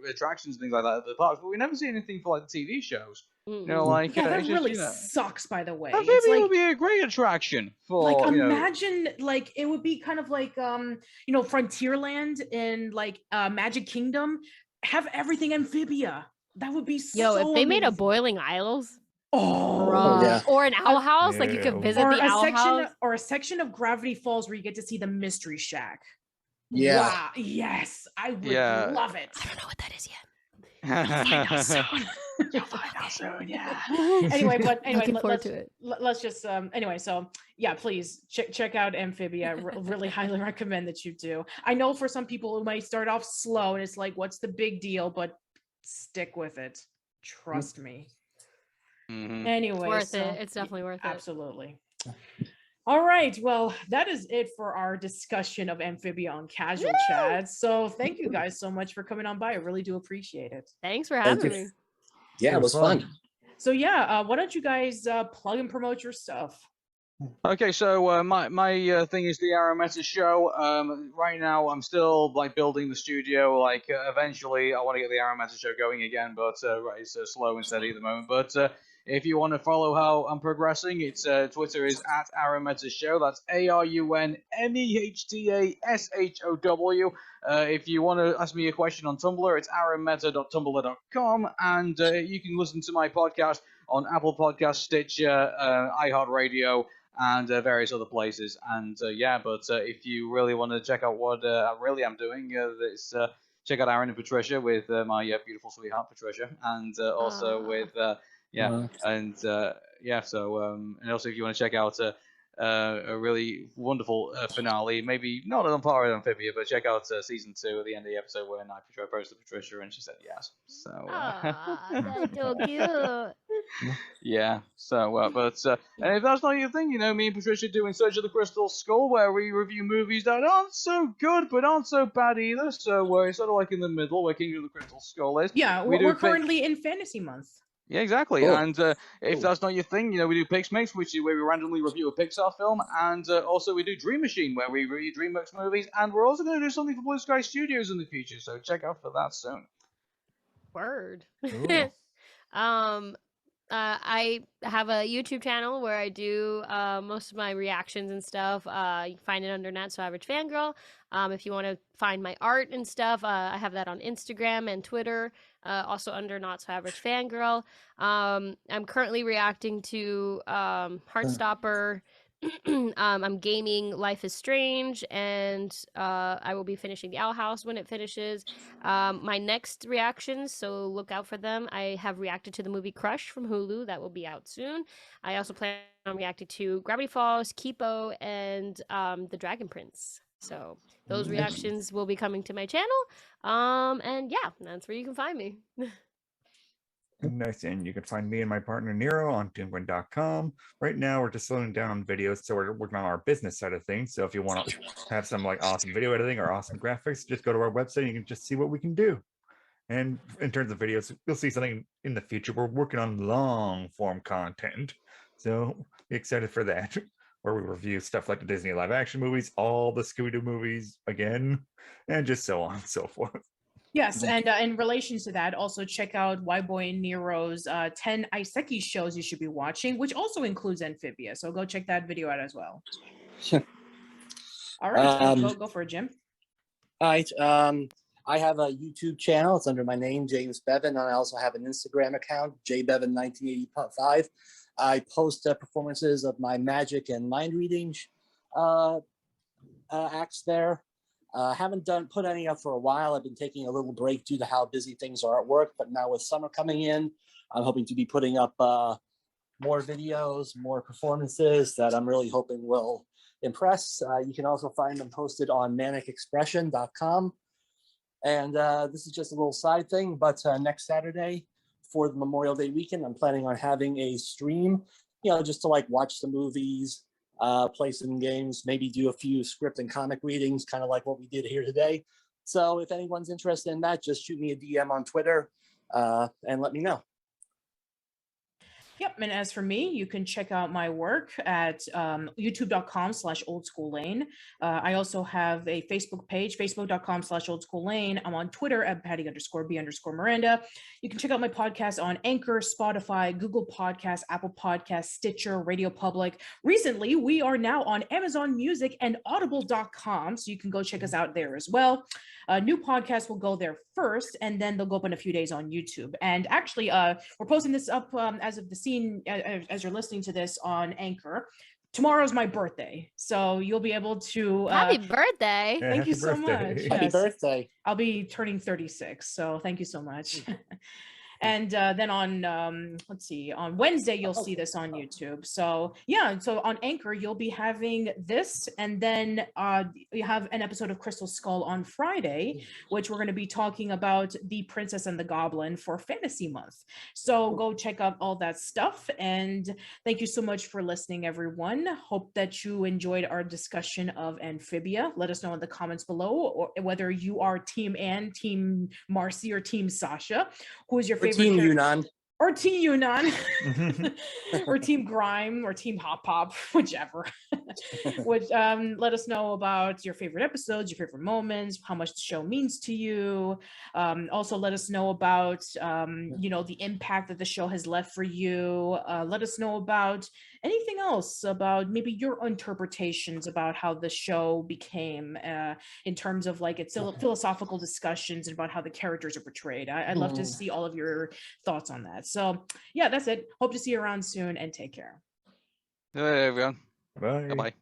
attractions and things like that at the parks, but we never see anything for like the TV shows. That really sucks. By the way, it would be a great attraction for like imagine like it would be kind of like Frontierland and like Magic Kingdom have everything Amphibia. That would be so if they made a amazing. Boiling Isles. Yeah. Or an owl house, like you could visit the owl house, or a section of Gravity Falls where you get to see the Mystery Shack. Yeah. Wow. Yes, I would love it. I don't know what that is yet. You'll find out soon. Yeah. Anyway, looking forward to it. Let's just so yeah, please check out Amphibia. Really highly recommend that you do. I know for some people it might start off slow and it's like, what's the big deal? But stick with it. Trust me. Mm-hmm. Anyway, it's worth it. It's definitely worth it. Absolutely. All right. Well, that is it for our discussion of Amphibia on Casual Chat. So thank you guys so much for coming on by. I really do appreciate it. Thanks for having me. Yeah, it was fun. So yeah, why don't you guys plug and promote your stuff? Okay, so my thing is the Arun Mehta Show. Right now, I'm still like building the studio. Like eventually, I want to get the Arun Mehta Show going again, but it's slow and steady at the moment. But if you want to follow how I'm progressing, it's Twitter is @Arun Mehta Show. That's ARUNMEHTASHOW. If you want to ask me a question on Tumblr, it's arunmehta.tumblr.com, and you can listen to my podcast on Apple Podcasts, Stitcher, iHeartRadio, and various other places. And but if you really want to check out what I really am doing, it's check out Aaron and Patricia with my beautiful sweetheart Patricia, and also with and also if you want to check out a really wonderful finale, maybe not on par with Amphibia, but check out season 2 at the end of the episode when I proposed to Patricia and she said yes. So that's so cute. yeah. So and if that's not your thing, me and Patricia do In Search of the Crystal Skull, where we review movies that aren't so good but aren't so bad either. So we're sort of like in the middle, where King of the Crystal Skull is. Yeah, we're currently in fantasy month. Yeah, exactly. Cool. And if that's not your thing, we do Pix Mix, which is where we randomly review a Pixar film, and also we do Dream Machine, where we review DreamWorks movies, and we're also going to do something for Blue Sky Studios in the future, so check out for that soon. Word. I have a YouTube channel where I do most of my reactions and stuff. You can find it under Not-So-Average-Fangirl. If you want to find my art and stuff, I have that on Instagram and Twitter, also under Not-So-Average-Fangirl. I'm currently reacting to Heartstopper. I'm gaming Life is Strange, and I will be finishing the Owl House when it finishes. My next reactions, so look out for them. I have reacted to the movie Crush from Hulu. That will be out soon. I also plan on reacting to Gravity Falls, Kipo, and The Dragon Prince. So those reactions will be coming to my channel. And yeah, that's where you can find me. Nice. And you can find me and my partner Nero on ToonGrin.com. Right now, we're just slowing down on videos, so we're working on our business side of things. So if you want to have some like awesome video editing or awesome graphics, just go to our website and you can just see what we can do. And in terms of videos, you'll see something in the future. We're working on long form content, so be excited for that, where we review stuff like the Disney live action movies, all the Scooby-Doo movies again, and just so on and so forth. Yes, and in relation to that, also check out Whyboy and Nero's 10 Isekai shows you should be watching, which also includes Amphibia. So go check that video out as well. All right, go for it, Jim. All right. I have a YouTube channel. It's under my name, James Bevan, and I also have an Instagram account, jbevan1985. I post performances of my magic and mind reading acts there. Haven't put any up for a while. I've been taking a little break due to how busy things are at work, but now with summer coming in, I'm hoping to be putting up more videos, more performances that I'm really hoping will impress. You can also find them posted on manicexpression.com. And this is just a little side thing, but next Saturday for the Memorial Day weekend, I'm planning on having a stream, just to like watch the movies, play some games, maybe do a few script and comic readings, kind of like what we did here today. So if anyone's interested in that, just shoot me a DM on Twitter and let me know. Yep, and as for me, you can check out my work at youtube.com/oldsschoollane. I also have a Facebook page, facebook.com/oldsschoollane. I'm on Twitter at Patty_B_Miranda. You can check out my podcast on Anchor, Spotify, Google Podcasts, Apple Podcasts, Stitcher, Radio Public. Recently, we are now on Amazon Music and Audible.com, so you can go check us out there as well. New podcasts will go there first, and then they'll go up in a few days on YouTube. And actually, we're posting this up as of the scene, as you're listening to this on Anchor. Tomorrow's my birthday, so you'll be able to... Happy birthday! Yeah, thank you so much. Happy birthday. I'll be turning 36, so thank you so much. And then on, let's see, on Wednesday, you'll see this on YouTube. So yeah, so on Anchor, you'll be having this, and then you have an episode of Crystal Skull on Friday, which we're going to be talking about The Princess and the Goblin for Fantasy Month. So go check out all that stuff. And thank you so much for listening, everyone. Hope that you enjoyed our discussion of Amphibia. Let us know in the comments below, or whether you are Team Anne, Team Marcy, or Team Sasha. Who is your favorite Team Yunan. Or Team Yunan, or Team Grime, or Team Hop Pop, whichever. Which let us know about your favorite episodes, your favorite moments, how much the show means to you. Also, let us know about the impact that the show has left for you. Let us know about anything else, about maybe your interpretations about how the show became, in terms of like its philosophical discussions about how the characters are portrayed. I'd love to see all of your thoughts on that. So yeah, that's it. Hope to see you around soon, and take care. Hey everyone. Bye. Bye-bye.